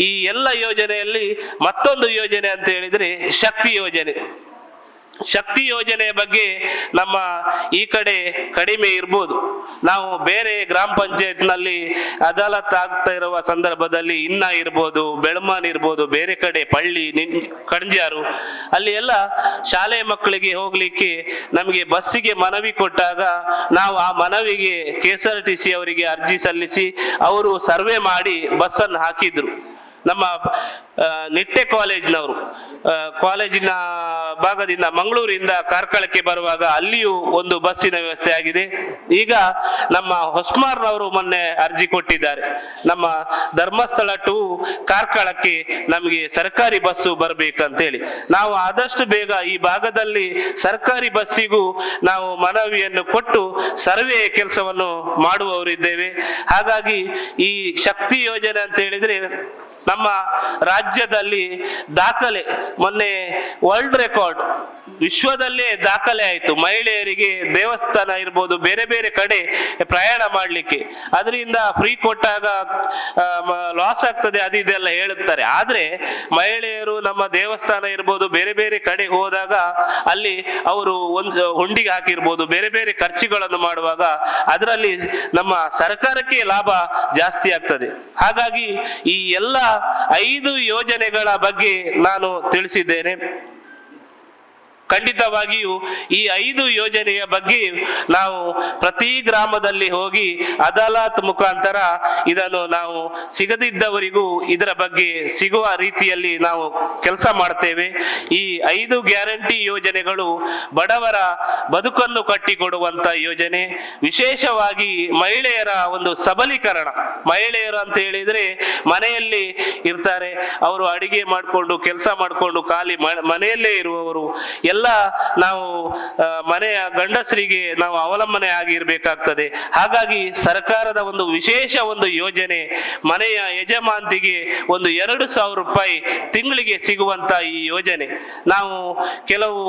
ಈ ಎಲ್ಲ ಯೋಜನೆಯಲ್ಲಿ ಮತ್ತೊಂದು ಯೋಜನೆ ಅಂತ ಹೇಳಿದ್ರೆ ಶಕ್ತಿ ಯೋಜನೆ. ಶಕ್ತಿ ಯೋಜನೆಯ ಬಗ್ಗೆ ನಮ್ಮ ಈ ಕಡೆ ಕಡಿಮೆ ಇರ್ಬೋದು. ನಾವು ಬೇರೆ ಗ್ರಾಮ ಪಂಚಾಯತ್ನಲ್ಲಿ ಅದಾಲತ್ ಆಗ್ತಾ ಇರುವ ಸಂದರ್ಭದಲ್ಲಿ ಇನ್ನ ಇರ್ಬೋದು, ಬೆಳಮಾನ್ ಇರ್ಬೋದು, ಬೇರೆ ಕಡೆ ಪಳ್ಳಿ, ಕಣಜಾರು, ಅಲ್ಲಿ ಎಲ್ಲ ಶಾಲೆ ಮಕ್ಕಳಿಗೆ ಹೋಗ್ಲಿಕ್ಕೆ ನಮಗೆ ಬಸ್ಸಿಗೆ ಮನವಿ ಕೊಟ್ಟಾಗ ನಾವು ಆ ಮನವಿಗೆ KSRTC ಅವರಿಗೆ ಅರ್ಜಿ ಸಲ್ಲಿಸಿ ಅವರು ಸರ್ವೆ ಮಾಡಿ ಬಸ್ಸನ್ನು ಹಾಕಿದ್ರು. ನಮ್ಮ ನಿಟ್ಟೆ ಕಾಲೇಜಿನ ಭಾಗದಿಂದ ಮಂಗಳೂರಿಂದ ಕಾರ್ಕಳಕ್ಕೆ ಬರುವಾಗ ಅಲ್ಲಿಯೂ ಒಂದು ಬಸ್ಸಿನ ವ್ಯವಸ್ಥೆ ಆಗಿದೆ. ಈಗ ನಮ್ಮ ಹೊಸ್ಮಾರ್ನವರು ಮೊನ್ನೆ ಅರ್ಜಿ ಕೊಟ್ಟಿದ್ದಾರೆ, ನಮ್ಮ ಧರ್ಮಸ್ಥಳ ಟು ಕಾರ್ಕಳಕ್ಕೆ ನಮಗೆ ಸರ್ಕಾರಿ ಬಸ್ಸು ಬರ್ಬೇಕಂತೇಳಿ. ನಾವು ಆದಷ್ಟು ಬೇಗ ಈ ಭಾಗದಲ್ಲಿ ಸರ್ಕಾರಿ ಬಸ್ಸಿಗೂ ನಾವು ಮನವಿಯನ್ನು ಕೊಟ್ಟು ಸರ್ವೆ ಕೆಲಸವನ್ನು ಮಾಡುವವರಿದ್ದೇವೆ. ಹಾಗಾಗಿ ಈ ಶಕ್ತಿ ಯೋಜನೆ ಅಂತ ಹೇಳಿದ್ರೆ ನಮ್ಮ ರಾಜ್ಯದಲ್ಲಿ ದಾಖಲೆ, ಮೊನ್ನೆ ವರ್ಲ್ಡ್ ರೆಕಾರ್ಡ್ ವಿಶ್ವದಲ್ಲೇ ದಾಖಲೆ ಆಯಿತು. ಮಹಿಳೆಯರಿಗೆ ದೇವಸ್ಥಾನ ಇರ್ಬೋದು, ಬೇರೆ ಬೇರೆ ಕಡೆ ಪ್ರಯಾಣ ಮಾಡಲಿಕ್ಕೆ ಅದರಿಂದ ಫ್ರೀ ಕೊಟ್ಟಾಗ ಲಾಸ್ ಆಗ್ತದೆ, ಅದು ಇದೆಲ್ಲ ಹೇಳುತ್ತಾರೆ. ಆದ್ರೆ ಮಹಿಳೆಯರು ನಮ್ಮ ದೇವಸ್ಥಾನ ಇರ್ಬೋದು, ಬೇರೆ ಬೇರೆ ಕಡೆ ಹೋದಾಗ ಅಲ್ಲಿ ಅವರು ಒಂದು ಹುಂಡಿಗೆ ಹಾಕಿರ್ಬೋದು, ಬೇರೆ ಬೇರೆ ಖರ್ಚುಗಳನ್ನು ಮಾಡುವಾಗ ಅದರಲ್ಲಿ ನಮ್ಮ ಸರ್ಕಾರಕ್ಕೆ ಲಾಭ ಜಾಸ್ತಿ ಆಗ್ತದೆ. ಹಾಗಾಗಿ ಈ ಎಲ್ಲ 5 ಯೋಜನೆಗಳ ಬಗ್ಗೆ ನಾನು ತಿಳಿಸಿದ್ದೇನೆ. ಖಂಡಿತವಾಗಿಯೂ ಈ 5 ಯೋಜನೆಯ ಬಗ್ಗೆ ನಾವು ಪ್ರತಿ ಗ್ರಾಮದಲ್ಲಿ ಹೋಗಿ ಅದಾಲತ್ ಮುಖಾಂತರ ಇದನ್ನು ನಾವು ಸಿಗದಿದ್ದವರಿಗೂ ಇದರ ಬಗ್ಗೆ ಸಿಗುವ ರೀತಿಯಲ್ಲಿ ನಾವು ಕೆಲಸ ಮಾಡ್ತೇವೆ. ಈ 5 ಗ್ಯಾರಂಟಿ ಯೋಜನೆಗಳು ಬಡವರ ಬದುಕನ್ನು ಕಟ್ಟಿಕೊಡುವಂತ ಯೋಜನೆ. ವಿಶೇಷವಾಗಿ ಮಹಿಳೆಯರ ಒಂದು ಸಬಲೀಕರಣ. ಮಹಿಳೆಯರು ಅಂತ ಹೇಳಿದ್ರೆ ಮನೆಯಲ್ಲಿ ಇರ್ತಾರೆ, ಅವರು ಅಡಿಗೆ ಮಾಡಿಕೊಂಡು ಕೆಲಸ ಮಾಡಿಕೊಂಡು ಖಾಲಿ ಮನೆಯಲ್ಲೇ ಇರುವವರು. ಎಲ್ಲ ನಾವು ಮನೆಯ ಗಂಡಸರಿಗೆ ನಾವು ಅವಲಂಬನೆ ಆಗಿರ್ಬೇಕಾಗ್ತದೆ. ಹಾಗಾಗಿ ಸರ್ಕಾರದ ಒಂದು ವಿಶೇಷ ಒಂದು ಯೋಜನೆ, ಮನೆಯ ಯಜಮಾಂತಿಗೆ ಒಂದು 2,000 ರೂಪಾಯಿ ತಿಂಗಳಿಗೆ ಸಿಗುವಂತ ಈ ಯೋಜನೆ. ನಾವು ಕೆಲವು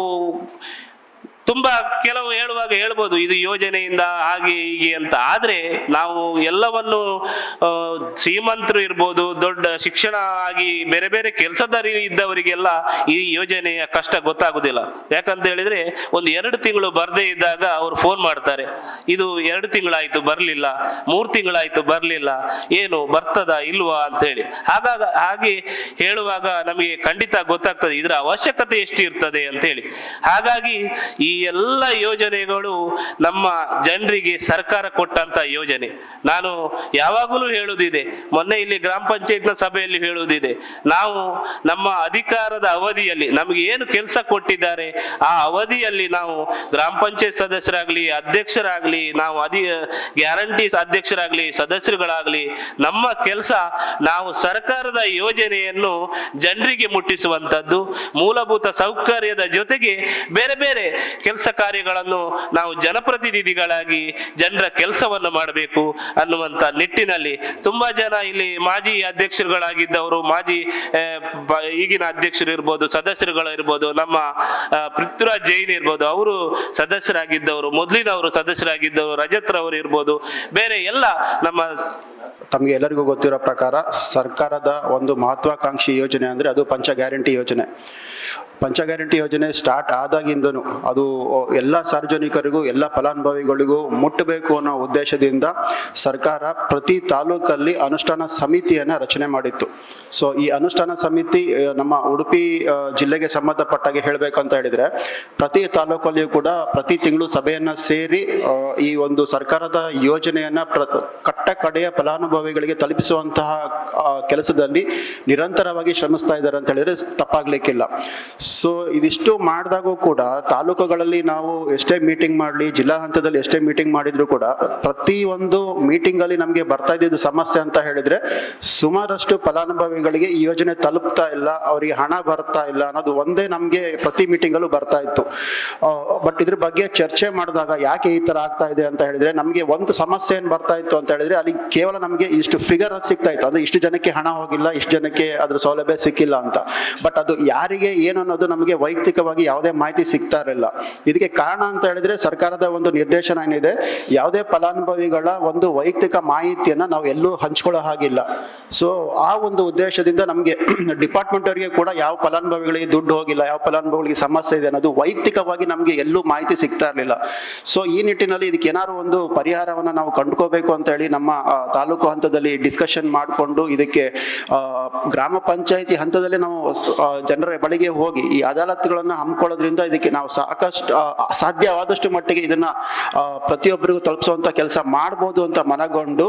ಹೇಳುವಾಗ ಹೇಳ್ಬೋದು ಇದು ಯೋಜನೆಯಿಂದ ಹಾಗೆ ಹೀಗೆ ಅಂತ. ಆದ್ರೆ ನಾವು ಎಲ್ಲವನ್ನು ಶ್ರೀಮಂತರು ಇರ್ಬೋದು, ದೊಡ್ಡ ಶಿಕ್ಷಣ ಆಗಿ ಬೇರೆ ಬೇರೆ ಕೆಲಸದಾರಿ ಇದ್ದವರಿಗೆಲ್ಲ ಈ ಯೋಜನೆಯ ಕಷ್ಟ ಗೊತ್ತಾಗುದಿಲ್ಲ. ಯಾಕಂತ ಹೇಳಿದ್ರೆ ಒಂದು 2 ತಿಂಗಳು ಬರ್ದೇ ಇದ್ದಾಗ ಅವ್ರು ಫೋನ್ ಮಾಡ್ತಾರೆ, ಇದು 2 ತಿಂಗಳಾಯ್ತು ಬರ್ಲಿಲ್ಲ, 3 ತಿಂಗಳಾಯ್ತು ಬರ್ಲಿಲ್ಲ, ಏನು ಬರ್ತದ ಇಲ್ವಾ ಅಂತ ಹೇಳಿ. ಹಾಗೆ ಹೇಳುವಾಗ ನಮಗೆ ಖಂಡಿತ ಗೊತ್ತಾಗ್ತದೆ ಇದರ ಅವಶ್ಯಕತೆ ಎಷ್ಟು ಇರ್ತದೆ ಅಂತ ಹೇಳಿ. ಹಾಗಾಗಿ ಈ ಎಲ್ಲ ಯೋಜನೆಗಳು ನಮ್ಮ ಜನರಿಗೆ ಸರ್ಕಾರ ಕೊಟ್ಟಂತ ಯೋಜನೆ. ನಾನು ಯಾವಾಗಲೂ ಹೇಳುವುದಿದೆ, ಮೊನ್ನೆ ಇಲ್ಲಿ ಗ್ರಾಮ ಪಂಚಾಯತ್ನ ಸಭೆಯಲ್ಲಿ ಹೇಳುವುದಿದೆ, ನಾವು ನಮ್ಮ ಅಧಿಕಾರದ ಅವಧಿಯಲ್ಲಿ ನಮಗೆ ಏನು ಕೆಲಸ ಕೊಟ್ಟಿದ್ದಾರೆ ಆ ಅವಧಿಯಲ್ಲಿ ನಾವು ಗ್ರಾಮ ಪಂಚಾಯತ್ ಸದಸ್ಯರಾಗ್ಲಿ, ಅಧ್ಯಕ್ಷರಾಗ್ಲಿ, ನಾವು ಗ್ಯಾರಂಟಿ ಅಧ್ಯಕ್ಷರಾಗ್ಲಿ, ಸದಸ್ಯರುಗಳಾಗ್ಲಿ, ನಮ್ಮ ಕೆಲಸ ನಾವು ಸರ್ಕಾರದ ಯೋಜನೆಯನ್ನು ಜನರಿಗೆ ಮುಟ್ಟಿಸುವಂತದ್ದು, ಮೂಲಭೂತ ಸೌಕರ್ಯದ ಜೊತೆಗೆ ಬೇರೆ ಬೇರೆ ಕೆಲಸ ಕಾರ್ಯಗಳನ್ನು ನಾವು ಜನಪ್ರತಿನಿಧಿಗಳಾಗಿ ಜನರ ಕೆಲಸವನ್ನು ಮಾಡಬೇಕು ಅನ್ನುವಂತ ನಿಟ್ಟಿನಲ್ಲಿ ತುಂಬಾ ಜನ ಇಲ್ಲಿ ಮಾಜಿ ಅಧ್ಯಕ್ಷರುಗಳಾಗಿದ್ದವರು, ಈಗಿನ ಅಧ್ಯಕ್ಷರು ಇರ್ಬೋದು, ಸದಸ್ಯರುಗಳು ಇರ್ಬೋದು, ನಮ್ಮ ಪೃಥ್ವಿರಾಜ್ ಜೈನ್ ಇರ್ಬೋದು, ಅವರು ಸದಸ್ಯರಾಗಿದ್ದವರು, ಮೊದಲಿನವರು ಸದಸ್ಯರಾಗಿದ್ದವರು, ರಜತ್ ರವರು ಇರ್ಬೋದು, ಬೇರೆ ಎಲ್ಲ ನಮ್ಮ ತಮಗೆ ಎಲ್ಲರಿಗೂ ಗೊತ್ತಿರೋ ಪ್ರಕಾರ ಸರ್ಕಾರದ ಒಂದು ಮಹತ್ವಾಕಾಂಕ್ಷಿ ಯೋಜನೆ ಅಂದರೆ ಅದು ಪಂಚ ಗ್ಯಾರಂಟಿ ಯೋಜನೆ. ಪಂಚ ಗ್ಯಾರಂಟಿ ಯೋಜನೆ ಸ್ಟಾರ್ಟ್ ಆದಾಗಿಂದನೂ ಅದು ಎಲ್ಲ ಸಾರ್ವಜನಿಕರಿಗೂ, ಎಲ್ಲ ಫಲಾನುಭವಿಗಳಿಗೂ ಮುಟ್ಟಬೇಕು ಅನ್ನೋ ಉದ್ದೇಶದಿಂದ ಸರ್ಕಾರ ಪ್ರತಿ ತಾಲೂಕಲ್ಲಿ ಅನುಷ್ಠಾನ ಸಮಿತಿಯನ್ನು ರಚನೆ ಮಾಡಿತ್ತು. ಸೊ ಈ ಅನುಷ್ಠಾನ ಸಮಿತಿ ನಮ್ಮ ಉಡುಪಿ ಜಿಲ್ಲೆಗೆ ಸಂಬಂಧಪಟ್ಟಾಗೆ ಹೇಳಬೇಕಂತ ಹೇಳಿದರೆ ಪ್ರತಿ ತಾಲೂಕಲ್ಲಿಯೂ ಕೂಡ ಪ್ರತಿ ತಿಂಗಳು ಸಭೆಯನ್ನು ಸೇರಿ ಈ ಒಂದು ಸರ್ಕಾರದ ಯೋಜನೆಯನ್ನು ಕಟ್ಟ ಕಡೆಯ ಫಲಾನುಭವಿಗಳಿಗೆ ತಲುಪಿಸುವಂತಹ ಕೆಲಸದಲ್ಲಿ ನಿರಂತರವಾಗಿ ಶ್ರಮಿಸ್ತಾ ಇದ್ದಾರೆ ಅಂತ ಹೇಳಿದ್ರೆ ತಪ್ಪಾಗ್ಲಿಕ್ಕಿಲ್ಲ. ಸೊ ಇದಿಷ್ಟು ಮಾಡಿದಾಗೂ ಕೂಡ ತಾಲೂಕುಗಳಲ್ಲಿ ನಾವು ಎಷ್ಟೇ ಮೀಟಿಂಗ್ ಮಾಡಲಿ, ಜಿಲ್ಲಾ ಹಂತದಲ್ಲಿ ಎಷ್ಟೇ ಮೀಟಿಂಗ್ ಮಾಡಿದ್ರು ಕೂಡ ಪ್ರತಿ ಒಂದು ಮೀಟಿಂಗ್ ಅಲ್ಲಿ ನಮಗೆ ಬರ್ತಾ ಇದ್ದಿದ್ದು ಸಮಸ್ಯೆ ಅಂತ ಹೇಳಿದ್ರೆ ಸುಮಾರಷ್ಟು ಫಲಾನುಭವಿಗಳಿಗೆ ಈ ಯೋಜನೆ ತಲುಪ್ತಾ ಇಲ್ಲ, ಅವರಿಗೆ ಹಣ ಬರ್ತಾ ಇಲ್ಲ ಅನ್ನೋದು ಒಂದೇ ನಮಗೆ ಪ್ರತಿ ಮೀಟಿಂಗ್ ಅಲ್ಲೂ ಬರ್ತಾ ಇತ್ತು. ಬಟ್ ಇದ್ರ ಬಗ್ಗೆ ಚರ್ಚೆ ಮಾಡಿದಾಗ ಯಾಕೆ ಈ ತರ ಆಗ್ತಾ ಇದೆ ಅಂತ ಹೇಳಿದ್ರೆ ನಮಗೆ ಒಂದು ಸಮಸ್ಯೆ ಏನ್ ಬರ್ತಾ ಇತ್ತು ಅಂತ ಹೇಳಿದ್ರೆ ಅಲ್ಲಿ ಕೇವಲ ನಮಗೆ ಇಷ್ಟು ಫಿಗರ್ ಸಿಗ್ತಾ ಇತ್ತು, ಅಂದ್ರೆ ಇಷ್ಟು ಜನಕ್ಕೆ ಹಣ ಹೋಗಿಲ್ಲ, ಇಷ್ಟು ಜನಕ್ಕೆ ಅದ್ರ ಸೌಲಭ್ಯ ಸಿಕ್ಕಿಲ್ಲ ಅಂತ. ಬಟ್ ಅದು ಯಾರಿಗೆ ಏನು ಅನ್ನೋ ಅನ್ನೋದು ನಮಗೆ ವೈಯಕ್ತಿಕವಾಗಿ ಯಾವುದೇ ಮಾಹಿತಿ ಸಿಗ್ತಾ ಇರಲಿಲ್ಲ. ಇದಕ್ಕೆ ಕಾರಣ ಅಂತ ಹೇಳಿದ್ರೆ ಸರ್ಕಾರದ ಒಂದು ನಿರ್ದೇಶನ ಏನಿದೆ, ಯಾವುದೇ ಫಲಾನುಭವಿಗಳ ಒಂದು ವೈಯಕ್ತಿಕ ಮಾಹಿತಿಯನ್ನು ನಾವು ಎಲ್ಲೂ ಹಂಚ್ಕೊಳ್ಳೋ ಹಾಗಿಲ್ಲ. ಸೊ ಆ ಒಂದು ಉದ್ದೇಶದಿಂದ ನಮಗೆ ಡಿಪಾರ್ಟ್ಮೆಂಟ್ ಅವರಿಗೆ ಕೂಡ ಯಾವ ಫಲಾನುಭವಿಗಳಿಗೆ ದುಡ್ಡು ಹೋಗಿಲ್ಲ, ಯಾವ ಫಲಾನುಭವಿಗಳಿಗೆ ಸಮಸ್ಯೆ ಇದೆ ಅನ್ನೋದು ವೈಯಕ್ತಿಕವಾಗಿ ನಮಗೆ ಎಲ್ಲೂ ಮಾಹಿತಿ ಸಿಗ್ತಾ ಇರಲಿಲ್ಲ. ಸೊ ಈ ನಿಟ್ಟಿನಲ್ಲಿ ಇದಕ್ಕೆ ಏನಾದ್ರು ಒಂದು ಪರಿಹಾರವನ್ನು ನಾವು ಕಂಡುಕೋಬೇಕು ಅಂತ ಹೇಳಿ ನಮ್ಮ ತಾಲೂಕು ಹಂತದಲ್ಲಿ ಡಿಸ್ಕಷನ್ ಮಾಡಿಕೊಂಡು ಇದಕ್ಕೆ ಗ್ರಾಮ ಪಂಚಾಯಿತಿ ಹಂತದಲ್ಲಿ ನಾವು ಜನರ ಬಳಿಗೆ ಹೋಗಿ ಈ ಅದಾಲತ್ಗಳನ್ನು ಹಮ್ಮಿಕೊಳ್ಳೋದ್ರಿಂದ ಇದಕ್ಕೆ ನಾವು ಸಾಕಷ್ಟು ಸಾಧ್ಯವಾದಷ್ಟು ಮಟ್ಟಿಗೆ ಇದನ್ನ ಪ್ರತಿಯೊಬ್ಬರಿಗೂ ತಲುಪಿಸುವಂತ ಕೆಲಸ ಮಾಡ್ಬೋದು ಅಂತ ಮನಗೊಂಡು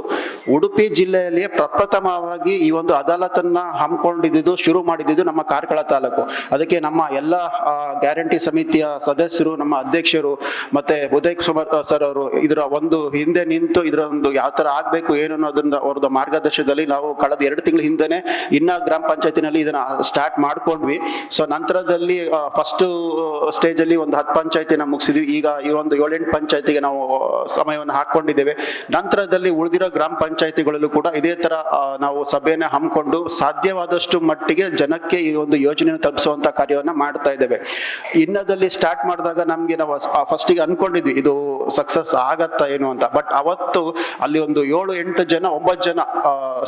ಉಡುಪಿ ಜಿಲ್ಲೆಯಲ್ಲಿಯೇ ಪ್ರಪ್ರಥಮವಾಗಿ ಈ ಒಂದು ಅದಾಲತನ್ನ ಹಮ್ಮಿಕೊಂಡಿದ್ದು ಶುರು ಮಾಡಿದ್ದು ನಮ್ಮ ಕಾರ್ಕಳ ತಾಲೂಕು. ಅದಕ್ಕೆ ನಮ್ಮ ಎಲ್ಲ ಗ್ಯಾರಂಟಿ ಸಮಿತಿಯ ಸದಸ್ಯರು, ನಮ್ಮ ಅಧ್ಯಕ್ಷರು ಮತ್ತೆ ಉದಯ್ ಕುಮಾರ್ ಸರ್ ಅವರು ಇದರ ಒಂದು ಹಿಂದೆ ನಿಂತು ಇದರ ಒಂದು ಯಾವ ತರ ಆಗ್ಬೇಕು ಏನು ಅನ್ನೋದನ್ನ ಅವ್ರದ್ದು ಮಾರ್ಗದರ್ಶನದಲ್ಲಿ ನಾವು ಕಳೆದ 2 ತಿಂಗಳ ಹಿಂದೆನೆ ಇನ್ನ ಗ್ರಾಮ ಪಂಚಾಯತಿನಲ್ಲಿ ಇದನ್ನ ಸ್ಟಾರ್ಟ್ ಮಾಡ್ಕೊಂಡ್ವಿ. ಸೊ ನಂತರದಲ್ಲಿ ಫಸ್ಟ್ ಸ್ಟೇಜ್ ಅಲ್ಲಿ ಒಂದು 10 ಪಂಚಾಯತಿನ ಮುಗಿಸಿದ್ವಿ. ಈಗ ಈ ಒಂದು 7-8 ಪಂಚಾಯತಿಗೆ ನಾವು ಸಮಯವನ್ನು ಹಾಕೊಂಡಿದ್ದೇವೆ. ನಂತರದಲ್ಲಿ ಉಳಿದಿರೋ ಗ್ರಾಮ ಪಂಚಾಯತಿಗಳಲ್ಲೂ ಕೂಡ ಇದೇ ತರ ನಾವು ಸಭೆಯನ್ನ ಹಮ್ಮಿಕೊಂಡು ಸಾಧ್ಯವಾದಷ್ಟು ಮಟ್ಟಿಗೆ ಜನಕ್ಕೆ ಈ ಒಂದು ಯೋಜನೆಯನ್ನು ತಲುಪಿಸುವಂತ ಕಾರ್ಯವನ್ನ ಮಾಡ್ತಾ ಇದ್ದೇವೆ. ಇನ್ನದಲ್ಲಿ ಸ್ಟಾರ್ಟ್ ಮಾಡಿದಾಗ ನಮ್ಗೆ ನಾವು ಫಸ್ಟಿಗೆ ಅನ್ಕೊಂಡಿದ್ವಿ ಇದು ಸಕ್ಸಸ್ ಆಗತ್ತಾ ಏನು ಅಂತ. ಬಟ್ ಅವತ್ತು ಅಲ್ಲಿ ಒಂದು 7-8 ಜನ 9 ಜನ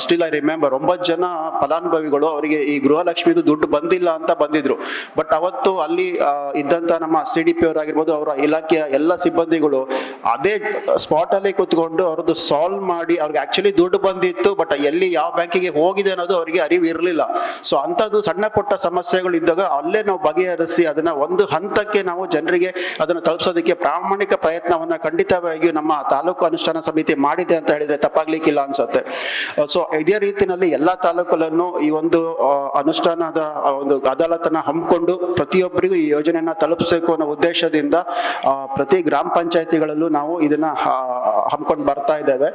ಸ್ಟಿಲ್ ಐ ರಿಮೆಂಬರ್ 9 ಜನ ಫಲಾನುಭವಿಗಳು ಅವರಿಗೆ ಈ ಗೃಹಲಕ್ಷ್ಮಿದು ದುಡ್ಡು ಬಂದಿಲ್ಲ ಅಂತ ಬಂದಿದ್ರು. ಬಟ್ ಅವತ್ತು ಅಲ್ಲಿ ಇದ್ದಂತ ನಮ್ಮ CDP ಅವರಾಗಿರ್ಬೋದು, ಅವರ ಇಲಾಖೆಯ ಎಲ್ಲ ಸಿಬ್ಬಂದಿಗಳು ಅದೇ ಸ್ಪಾಟ್ ಅಲ್ಲಿ ಕೂತ್ಕೊಂಡು ಅವ್ರದ್ದು ಸಾಲ್ವ್ ಮಾಡಿ ಅವ್ರಿಗೆ ಆಕ್ಚುಲಿ ದುಡ್ಡು ಬಂದಿತ್ತು, ಬಟ್ ಎಲ್ಲಿ ಯಾವ ಬ್ಯಾಂಕಿಗೆ ಹೋಗಿದೆ ಅನ್ನೋದು ಅವರಿಗೆ ಅರಿವು ಇರಲಿಲ್ಲ. ಸೊ ಅಂಥದ್ದು ಸಣ್ಣ ಪುಟ್ಟ ಸಮಸ್ಯೆಗಳು ಇದ್ದಾಗ ಅಲ್ಲೇ ನಾವು ಬಗೆಹರಿಸಿ ಅದನ್ನ ಒಂದು ಹಂತಕ್ಕೆ ನಾವು ಜನರಿಗೆ ಅದನ್ನು ತಲುಪಿಸೋದಕ್ಕೆ ಪ್ರಾಮಾಣಿಕ ಪ್ರಯತ್ನವನ್ನ ಖಂಡಿತವಾಗಿಯೂ ನಮ್ಮ ತಾಲೂಕು ಅನುಷ್ಠಾನ ಸಮಿತಿ ಮಾಡಿದೆ ಅಂತ ಹೇಳಿದ್ರೆ ತಪ್ಪಾಗ್ಲಿಕ್ಕಿಲ್ಲ ಅನ್ಸುತ್ತೆ. ಸೊ ಇದೇ ರೀತಿಯಲ್ಲಿ ಎಲ್ಲಾ ತಾಲೂಕುಗಳನ್ನು ಈ ಒಂದು ಅನುಷ್ಠಾನದ ಒಂದು ಅದಾಲತನ್ನ ಹಮ್ಮಿಕೊಂಡು ಪ್ರತಿಯೊಬ್ಬರಿಗೂ ಈ ಯೋಜನೆಯನ್ನ ತಲುಪಿಸಬೇಕು ಅನ್ನೋ ಉದ್ದೇಶದಿಂದ ಪ್ರತಿ ಗ್ರಾಮ ಪಂಚಾಯತಿಗಳಲ್ಲೂ ನಾವು ಇದನ್ನ ಹಮ್ಮಿಕೊಂಡು ಬರ್ತಾ ಇದ್ದೇವೆ.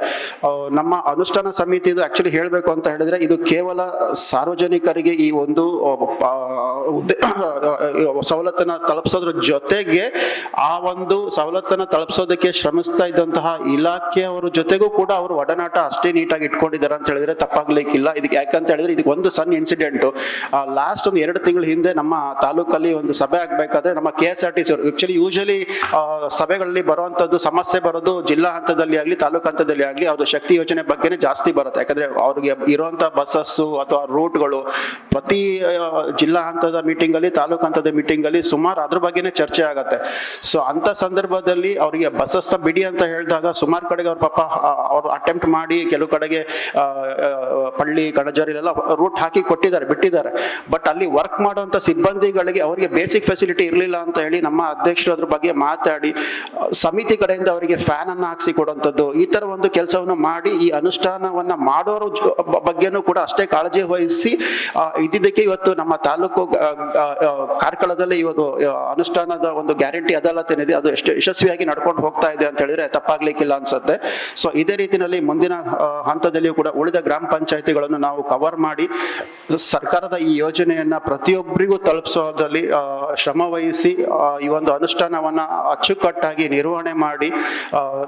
ನಮ್ಮ ಅನುಷ್ಠಾನ ಸಮಿತಿ ಇದು ಆಕ್ಚುಲಿ ಹೇಳ್ಬೇಕು ಅಂತ ಹೇಳಿದ್ರೆ ಇದು ಕೇವಲ ಸಾರ್ವಜನಿಕರಿಗೆ ಈ ಒಂದು ಸವಲತ್ತನ್ನ ತಲುಪಿಸೋದ್ರ ಜೊತೆಗೆ ಆ ಒಂದು ಸವಲತ್ತನ್ನ ತಲುಪಿಸೋದಕ್ಕೆ ಶ್ರಮಿಸ್ತಾ ಇದ್ದಂತಹ ಇಲಾಖೆಯವರ ಜೊತೆಗೂ ಕೂಡ ಅವರು ಒಡನಾಟ ಅಷ್ಟೇ ನೀಟಾಗಿ ಇಟ್ಕೊಂಡಿದ್ದಾರೆ ಅಂತ ಹೇಳಿದ್ರೆ ತಪ್ಪಾಗ್ಲಿಕ್ಕಿಲ್ಲ. ಇದಕ್ಕೆ ಯಾಕಂತ ಹೇಳಿದ್ರೆ ಇದಕ್ಕೆ ಒಂದು ಸಣ್ಣ ಇನ್ಸಿಡೆಂಟ್ ಲಾಸ್ಟ್ ಒಂದು 2 ತಿಂಗಳ ಹಿಂದೆ ನಮ್ಮ ತಾಲೂಕಲ್ಲಿ ಒಂದು ಸಭೆ ಆಗ್ಬೇಕಾದ್ರೆ ನಮ್ಮ KSRTC ಅವರು ಆಕ್ಚುಲಿ ಯೂಶಲಿ ಸಭೆಗಳಲ್ಲಿ ಬರುವಂತದ್ದು ಸಮಸ್ಯೆ ಬರೋದು ಜಿಲ್ಲಾ ಹಂತದಲ್ಲಿ ಆಗ್ಲಿ ತಾಲೂಕು ಹಂತದಲ್ಲಿ ಆಗ್ಲಿ ಅದು ಶಕ್ತಿ ಯೋಜನೆ ಬಗ್ಗೆನೇ ಜಾಸ್ತಿ ಬರುತ್ತೆ. ಯಾಕಂದ್ರೆ ಅವ್ರಿಗೆ ಇರುವಂತ ಬಸ್ಸಸ್ಸು ಅಥವಾ ರೂಟ್ಗಳು ಪ್ರತಿ ಜಿಲ್ಲಾ ಹಂತದ ಮೀಟಿಂಗ್ ಅಲ್ಲಿ ತಾಲೂಕು ಹಂತದ ಮೀಟಿಂಗ್ ಅಲ್ಲಿ ಸುಮಾರು ಅದ್ರ ಬಗ್ಗೆನೇ ಚರ್ಚೆ ಆಗತ್ತೆ. ಸೊ ಅಂತ ಸಂದರ್ಭದಲ್ಲಿ ಅವರಿಗೆ ಬಸ್ಸಸ್ ಬಿಡಿ ಅಂತ ಹೇಳಿದಾಗ ಸುಮಾರು ಕಡೆಗೆ ಅವ್ರ ಪಾಪ ಅವ್ರು ಅಟೆಂಪ್ಟ್ ಮಾಡಿ ಕೆಲವು ಕಡೆಗೆ ಪಳ್ಳಿ ಕಣಜಾರಿಲೆಲ್ಲ ರೂಟ್ ಹಾಕಿ ಕೊಟ್ಟಿದ್ದಾರೆ, ಬಿಟ್ಟಿದ್ದಾರೆ. ಬಟ್ ಅಲ್ಲಿ ವರ್ಕ್ ಮಾಡುವಂತ ಸಿಬ್ಬಂದಿಗಳಿಗೆ ಅವರಿಗೆ ಬೇಸಿಕ್ ಫೆಸಿಲಿಟಿ ಇರಲಿಲ್ಲ ಅಂತ ಹೇಳಿ ನಮ್ಮ ಅಧ್ಯಕ್ಷರು ಅದ್ರ ಬಗ್ಗೆ ಮಾತಾಡಿ ಸಮಿತಿ ಕಡೆಯಿಂದ ಅವರಿಗೆ ಫ್ಯಾನ್ ಅನ್ನು ಹಾಕ್ಸಿ ಕೊಡುವಂಥದ್ದು ಈ ತರ ಒಂದು ಕೆಲಸವನ್ನು ಮಾಡಿ ಈ ಅನುಷ್ಠಾನವನ್ನ ಮಾಡೋರ ಬಗ್ಗೆನೂ ಕೂಡ ಅಷ್ಟೇ ಕಾಳಜಿ ವಹಿಸಿ ಇದ್ದಿದ್ದಕ್ಕೆ ಇವತ್ತು ನಮ್ಮ ತಾಲೂಕು ಕಾರ್ಕಳದಲ್ಲಿ ಇವತ್ತು ಅನುಷ್ಠಾನದ ಒಂದು ಗ್ಯಾರಂಟಿ ಅದಾಲತ್ ಏನಿದೆ ಅದು ಎಷ್ಟು ಯಶಸ್ವಿಯಾಗಿ ನಡ್ಕೊಂಡು ಹೋಗ್ತಾ ಇದೆ ಅಂತ ಹೇಳಿದ್ರೆ ತಪ್ಪಾಗ್ಲಿಕ್ಕಿಲ್ಲ ಅನ್ಸುತ್ತೆ. ಸೊ ಇದೇ ರೀತಿಯಲ್ಲಿ ಮುಂದಿನ ಹಂತದಲ್ಲಿಯೂ ಕೂಡ ಉಳಿದ ಗ್ರಾಮ ಪಂಚಾಯತಿಗಳನ್ನು ನಾವು ಕವರ್ ಮಾಡಿ ಸರ್ಕಾರದ ಈ ಯೋಜನೆಯನ್ನ ಪ್ರತಿಯೊಬ್ಬರಿಗೂ ತಲುಪಿಸೋದ್ರಲ್ಲಿ ಶ್ರಮ ವಹಿಸಿ ಈ ಒಂದು ಅನುಷ್ಠಾನವನ್ನ ಅಚ್ಚುಕಟ್ಟಾಗಿ ನಿರ್ವಹಣೆ ಮಾಡಿ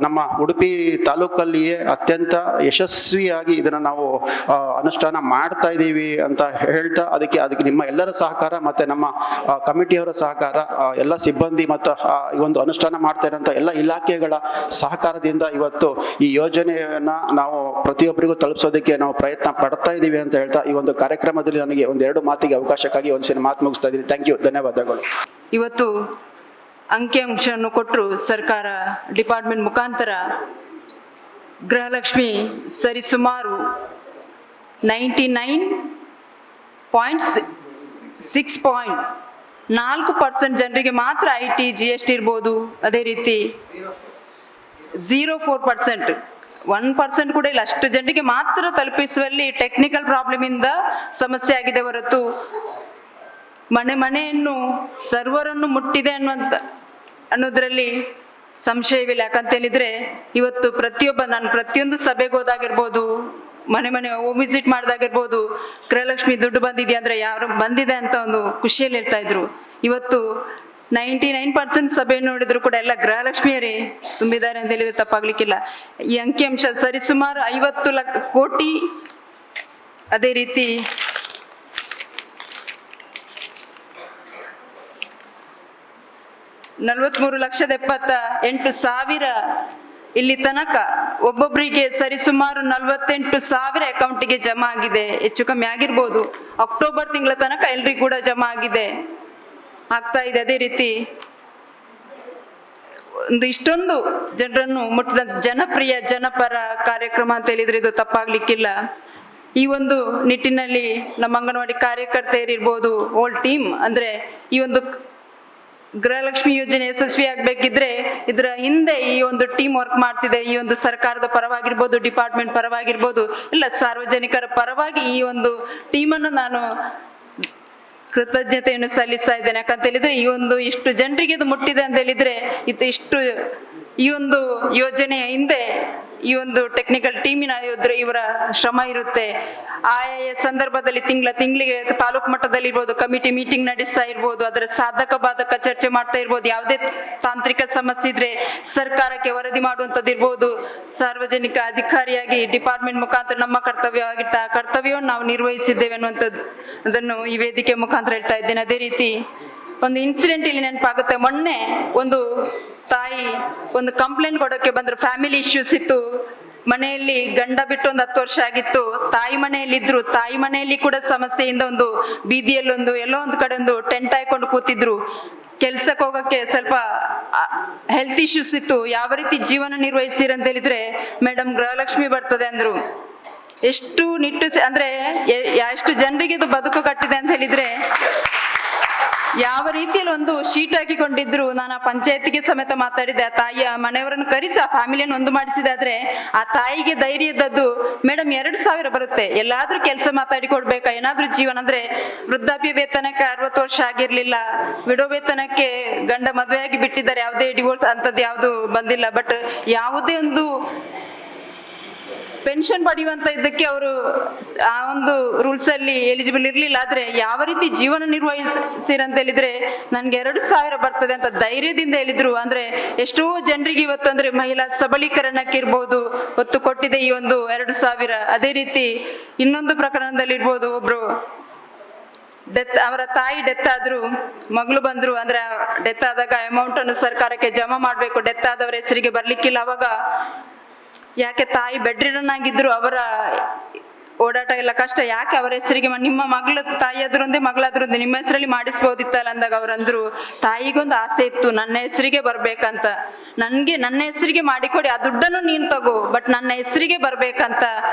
ನಮ್ಮ ಉಡುಪಿ ತಾಲೂಕಲ್ಲಿಯೇ ಅತ್ಯಂತ ಯಶಸ್ವಿಯಾಗಿ ಇದನ್ನ ನಾವು ಅನುಷ್ಠಾನ ಮಾಡ್ತಾ ಇದ್ದೀವಿ ಅಂತ ಹೇಳ್ತಾ ಅದಕ್ಕೆ ನಿಮ್ಮ ಎಲ್ಲರ ಸಹಕಾರ ಮತ್ತೆ ನಮ್ಮ ಕಮಿಟಿಯವರ ಸಹಕಾರ ಎಲ್ಲ ಸಿಬ್ಬಂದಿ ಮತ್ತು ಈ ಒಂದು ಅನುಷ್ಠಾನ ಮಾಡ್ತಾ ಇರೋಂಥ ಎಲ್ಲ ಇಲಾಖೆಗಳ ಸಹಕಾರದಿಂದ ಇವತ್ತು ಈ ಯೋಜನೆಯನ್ನ ನಾವು ಪ್ರತಿಯೊಬ್ಬರಿಗೂ ತಲುಪಿಸೋದಕ್ಕೆ ನಾವು ಪ್ರಯತ್ನ ಪಡ್ತಾ ಇದ್ದೀವಿ ಅಂತ ಹೇಳ್ತಾ ಈ ಒಂದು ಕಾರ್ಯಕ್ರಮದಲ್ಲಿ ನನಗೆ 2 ಮಾತಿಗೆ ಅವಕಾಶಕ್ಕಾಗಿ ಒಂದ್ಸಲ ಮಾತು ಮುಗಿಸ್ತಾ ಇದ್ದೀನಿ. ಥ್ಯಾಂಕ್ ಯು, ಧನ್ಯವಾದಗಳು. ಇವತ್ತು ಅಂಕಿಅಂಶವನ್ನು ಕೊಟ್ಟರು ಸರ್ಕಾರ ಡಿಪಾರ್ಟ್ಮೆಂಟ್ ಮುಖಾಂತರ ಗೃಹಲಕ್ಷ್ಮಿ ಸರಿಸುಮಾರು 99.6% ಜನರಿಗೆ ಮಾತ್ರ IT GST ಇರ್ಬೋದು. ಅದೇ ರೀತಿ 0.4% 1% ಕೂಡ ಇಲ್ಲ, ಅಷ್ಟು ಜನರಿಗೆ ಮಾತ್ರ ತಲುಪಿಸುವಲ್ಲಿ ಟೆಕ್ನಿಕಲ್ ಪ್ರಾಬ್ಲಮ್ ಇಂದ ಸಮಸ್ಯೆ ಆಗಿದೆ ಹೊರತು ಮನೆಯನ್ನು ಸರ್ವರನ್ನು ಮುಟ್ಟಿದೆ ಅನ್ನೋದ್ರಲ್ಲಿ ಸಂಶಯವಿಲ್ಲ. ಯಾಕಂತ ಹೇಳಿದ್ರೆ ಇವತ್ತು ನಾನು ಪ್ರತಿಯೊಂದು ಸಭೆಗೆ ಹೋದಾಗಿರ್ಬೋದು, ಮನೆ ಹೋಮ್ ವಿಸಿಟ್ ಮಾಡಿದಾಗಿರ್ಬೋದು, ಗೃಹಲಕ್ಷ್ಮಿ ದುಡ್ಡು ಬಂದಿದೆಯಾ ಅಂದ್ರೆ ಯಾರು ಬಂದಿದೆ ಅಂತ ಒಂದು ಖುಷಿಯಲ್ಲಿ ಇರ್ತಾ ಇದ್ರು. ಇವತ್ತು 99% ಸಭೆ ನೋಡಿದ್ರು ಕೂಡ ಎಲ್ಲ ಗೃಹಲಕ್ಷ್ಮಿಯರೇ ತುಂಬಿದ್ದಾರೆ ಅಂತ ಹೇಳಿದ್ರೆ ತಪ್ಪಾಗ್ಲಿಕ್ಕಿಲ್ಲ. ಈ ಅಂಕಿಅಂಶ ಸರಿಸುಮಾರು 50 ಕೋಟಿ. ಅದೇ ರೀತಿ 43,78,000 ಇಲ್ಲಿ ತನಕ ಒಬ್ಬೊಬ್ಬರಿಗೆ ಸರಿಸುಮಾರು 48,000 ಅಕೌಂಟಿಗೆ ಜಮಾ ಆಗಿದೆ. ಹೆಚ್ಚು ಕಮ್ಮಿ ಆಗಿರ್ಬೋದು. ಅಕ್ಟೋಬರ್ ತಿಂಗಳ ತನಕ ಎಲ್ರಿಗೂ ಕೂಡ ಜಮಾ ಆಗ್ತಾ ಇದೆ. ಅದೇ ರೀತಿ ಒಂದು ಇಷ್ಟೊಂದು ಜನರನ್ನು ಮುಟ್ಟಿದ ಜನಪ್ರಿಯ ಜನಪರ ಕಾರ್ಯಕ್ರಮ ಅಂತ ಹೇಳಿದ್ರೆ ಇದು ತಪ್ಪಾಗ್ಲಿಕ್ಕಿಲ್ಲ. ಈ ಒಂದು ನಿಟ್ಟಿನಲ್ಲಿ ನಮ್ಮ ಅಂಗನವಾಡಿ ಕಾರ್ಯಕರ್ತೆಯರಿರ್ಬೋದು, ಹೋಲ್ ಟೀಮ್ ಅಂದ್ರೆ ಈ ಒಂದು ಗೃಹಲಕ್ಷ್ಮಿ ಯೋಜನೆ ಯಶಸ್ವಿ ಆಗ್ಬೇಕಿದ್ರೆ ಇದರ ಹಿಂದೆ ಈ ಒಂದು ಟೀಮ್ ವರ್ಕ್ ಮಾಡ್ತಿದೆ. ಈ ಒಂದು ಸರ್ಕಾರದ ಪರವಾಗಿರ್ಬೋದು, ಡಿಪಾರ್ಟ್ಮೆಂಟ್ ಪರವಾಗಿರ್ಬೋದು, ಇಲ್ಲ ಸಾರ್ವಜನಿಕರ ಪರವಾಗಿ ಈ ಒಂದು ಟೀಮನ್ನು ನಾನು ಕೃತಜ್ಞತೆಯನ್ನು ಸಲ್ಲಿಸ್ತಾ ಇದ್ದೇನೆ. ಯಾಕಂತ ಹೇಳಿದ್ರೆ ಈ ಒಂದು ಇಷ್ಟು ಜನರಿಗೆ ಇದು ಮುಟ್ಟಿದೆ ಅಂತ ಹೇಳಿದ್ರೆ ಇಷ್ಟು ಈ ಒಂದು ಯೋಜನೆಯ ಹಿಂದೆ ಈ ಒಂದು ಟೆಕ್ನಿಕಲ್ ಟೀಮಿನ ಇವರ ಶ್ರಮ ಇರುತ್ತೆ. ಆಯಾ ಸಂದರ್ಭದಲ್ಲಿ ತಿಂಗಳಿಗೆ ತಾಲೂಕು ಮಟ್ಟದಲ್ಲಿ ಇರ್ಬೋದು, ಕಮಿಟಿ ಮೀಟಿಂಗ್ ನಡೆಸ್ತಾ ಇರ್ಬೋದು, ಅದರ ಸಾಧಕ ಬಾಧಕ ಚರ್ಚೆ ಮಾಡ್ತಾ ಇರ್ಬೋದು. ಯಾವುದೇ ತಾಂತ್ರಿಕ ಸಮಸ್ಯೆ ಇದ್ರೆ ಸರ್ಕಾರಕ್ಕೆ ವರದಿ ಮಾಡುವಂಥದ್ದು ಇರ್ಬೋದು. ಸಾರ್ವಜನಿಕ ಅಧಿಕಾರಿಯಾಗಿ ಡಿಪಾರ್ಟ್ಮೆಂಟ್ ಮುಖಾಂತರ ನಮ್ಮ ಕರ್ತವ್ಯವಾಗಿರ್ತಾ ಕರ್ತವ್ಯವನ್ನು ನಾವು ನಿರ್ವಹಿಸಿದ್ದೇವೆ ಅನ್ನುವಂಥದ್ದು ಅದನ್ನು ಈ ವೇದಿಕೆ ಮುಖಾಂತರ ಹೇಳ್ತಾ ಇದ್ದೇನೆ. ಅದೇ ರೀತಿ ಒಂದು ಇನ್ಸಿಡೆಂಟ್ ಇಲ್ಲಿ ನೆನಪಾಗುತ್ತೆ. ಮೊನ್ನೆ ಒಂದು ತಾಯಿ ಒಂದು ಕಂಪ್ಲೇಂಟ್ ಕೊಡೋಕೆ ಬಂದ್ರು. ಫ್ಯಾಮಿಲಿ ಇಶ್ಯೂಸ್ ಇತ್ತು. ಮನೆಯಲ್ಲಿ ಗಂಡ ಬಿಟ್ಟು ಒಂದು 10 ವರ್ಷ ಆಗಿತ್ತು. ತಾಯಿ ಮನೆಯಲ್ಲಿ ಇದ್ರು. ತಾಯಿ ಮನೆಯಲ್ಲಿ ಕೂಡ ಸಮಸ್ಯೆಯಿಂದ ಒಂದು ಬೀದಿಯಲ್ಲಿ ಎಲ್ಲೋ ಒಂದು ಕಡೆ ಒಂದು ಟೆಂಟ್ ಹಾಕೊಂಡು ಕೂತಿದ್ರು. ಕೆಲ್ಸಕ್ಕೆ ಹೋಗಕ್ಕೆ ಸ್ವಲ್ಪ ಹೆಲ್ತ್ ಇಶ್ಯೂಸ್ ಇತ್ತು. ಯಾವ ರೀತಿ ಜೀವನ ನಿರ್ವಹಿಸ್ತೀರ ಅಂತ ಹೇಳಿದ್ರೆ, ಮೇಡಮ್ ಗೃಹಲಕ್ಷ್ಮಿ ಬರ್ತದೆ ಅಂದ್ರು. ಎಷ್ಟು ನಿಟ್ಟುಸಿ ಅಂದ್ರೆ ಎಷ್ಟು ಜನರಿಗೆ ಇದು ಬದುಕು ಕಟ್ಟಿದೆ ಅಂತ ಹೇಳಿದ್ರೆ, ಯಾವ ರೀತಿಯಲ್ಲಿ ಒಂದು ಶೀಟ್ ಹಾಕಿಕೊಂಡಿದ್ರು. ನಾನು ಆ ಪಂಚಾಯತಿಗೆ ಸಮೇತ ಮಾತಾಡಿದೆ. ಆ ತಾಯಿಯ ಮನೆಯವರನ್ನು ಕರೆಸಿ ಆ ಫ್ಯಾಮಿಲಿಯನ್ನು ಒಂದು ಮಾಡಿಸಿದಾದ್ರೆ ಆ ತಾಯಿಗೆ ಧೈರ್ಯ ಇದ್ದದ್ದು, ಮೇಡಮ್ 2,000 ಬರುತ್ತೆ, ಎಲ್ಲಾದ್ರೂ ಕೆಲಸ ಮಾತಾಡಿ ಕೊಡ್ಬೇಕಾ, ಏನಾದ್ರೂ ಜೀವನ ಅಂದ್ರೆ ವೃದ್ಧಾಪ್ಯ ವೇತನಕ್ಕೆ 60 ವರ್ಷ ಆಗಿರ್ಲಿಲ್ಲ, ವಿಡೋ ವೇತನಕ್ಕೆ ಗಂಡ ಮದುವೆಯಾಗಿ ಬಿಟ್ಟಿದ್ದಾರೆ, ಯಾವುದೇ ಡಿವೋರ್ಸ್ ಅಂತದ್ದು ಯಾವುದು ಬಂದಿಲ್ಲ. ಬಟ್ ಯಾವುದೇ ಒಂದು ಪೆನ್ಷನ್ ಪಡೆಯುವಂತ ಇದಕ್ಕೆ ಅವರು ಆ ಒಂದು ರೂಲ್ಸ್ ಅಲ್ಲಿ ಎಲಿಜಿಬಲ್ ಇರ್ಲಿಲ್ಲ. ಆದ್ರೆ ಯಾವ ರೀತಿ ಜೀವನ ನಿರ್ವಹಿಸ್ತೀರಂತ ಹೇಳಿದ್ರೆ ನನ್ಗೆ 2,000 ಬರ್ತದೆ ಅಂತ ಧೈರ್ಯದಿಂದ ಹೇಳಿದ್ರು. ಅಂದ್ರೆ ಎಷ್ಟೋ ಜನರಿಗೆ ಇವತ್ತು ಅಂದ್ರೆ ಮಹಿಳಾ ಸಬಲೀಕರಣಕ್ಕೆ ಇರ್ಬೋದು ಒತ್ತು ಕೊಟ್ಟಿದೆ ಈ ಒಂದು 2,000. ಅದೇ ರೀತಿ ಇನ್ನೊಂದು ಪ್ರಕರಣದಲ್ಲಿ ಇರ್ಬೋದು, ಒಬ್ರು ಅವರ ತಾಯಿ ಡೆತ್ ಆದ್ರು, ಮಗಳು ಬಂದ್ರು. ಅಂದ್ರೆ ಡೆತ್ ಆದಾಗ ಅಮೌಂಟ್ ಅನ್ನು ಸರ್ಕಾರಕ್ಕೆ ಜಮಾ ಮಾಡ್ಬೇಕು, ಡೆತ್ ಆದವರ ಹೆಸರಿಗೆ ಬರ್ಲಿಕ್ಕಿಲ್ಲ. ಅವಾಗ ಯಾಕೆ ತಾಯಿ ಬೆಡ್ ರಿಡನ್ ಆಗಿದ್ರು, ಅವರ ಓಡಾಟ ಎಲ್ಲ ಕಷ್ಟ, ಯಾಕೆ ಅವರ ಹೆಸರಿಗೆ ನಿಮ್ಮ ಮಗಳ ತಾಯಿ ಆದ್ರೊಂದೇ ಮಗಳಾದ್ರೊಂದೇ ನಿಮ್ಮ ಹೆಸರಲ್ಲಿ ಮಾಡಿಸ್ಬೋದಿತ್ತಲ್ಲ ಅಂದಾಗ ಅವರಂದ್ರು, ತಾಯಿಗೊಂದು ಆಸೆ ಇತ್ತು ನನ್ನ ಹೆಸರಿಗೆ ಬರ್ಬೇಕಂತ, ನನ್ನ ಹೆಸರಿಗೆ ಮಾಡಿಕೊಡಿ, ಆ ದುಡ್ಡನ್ನು ನೀನ್ ತಗೋ, ಬಟ್ ನನ್ನ ಹೆಸರಿಗೆ ಬರ್ಬೇಕಂತ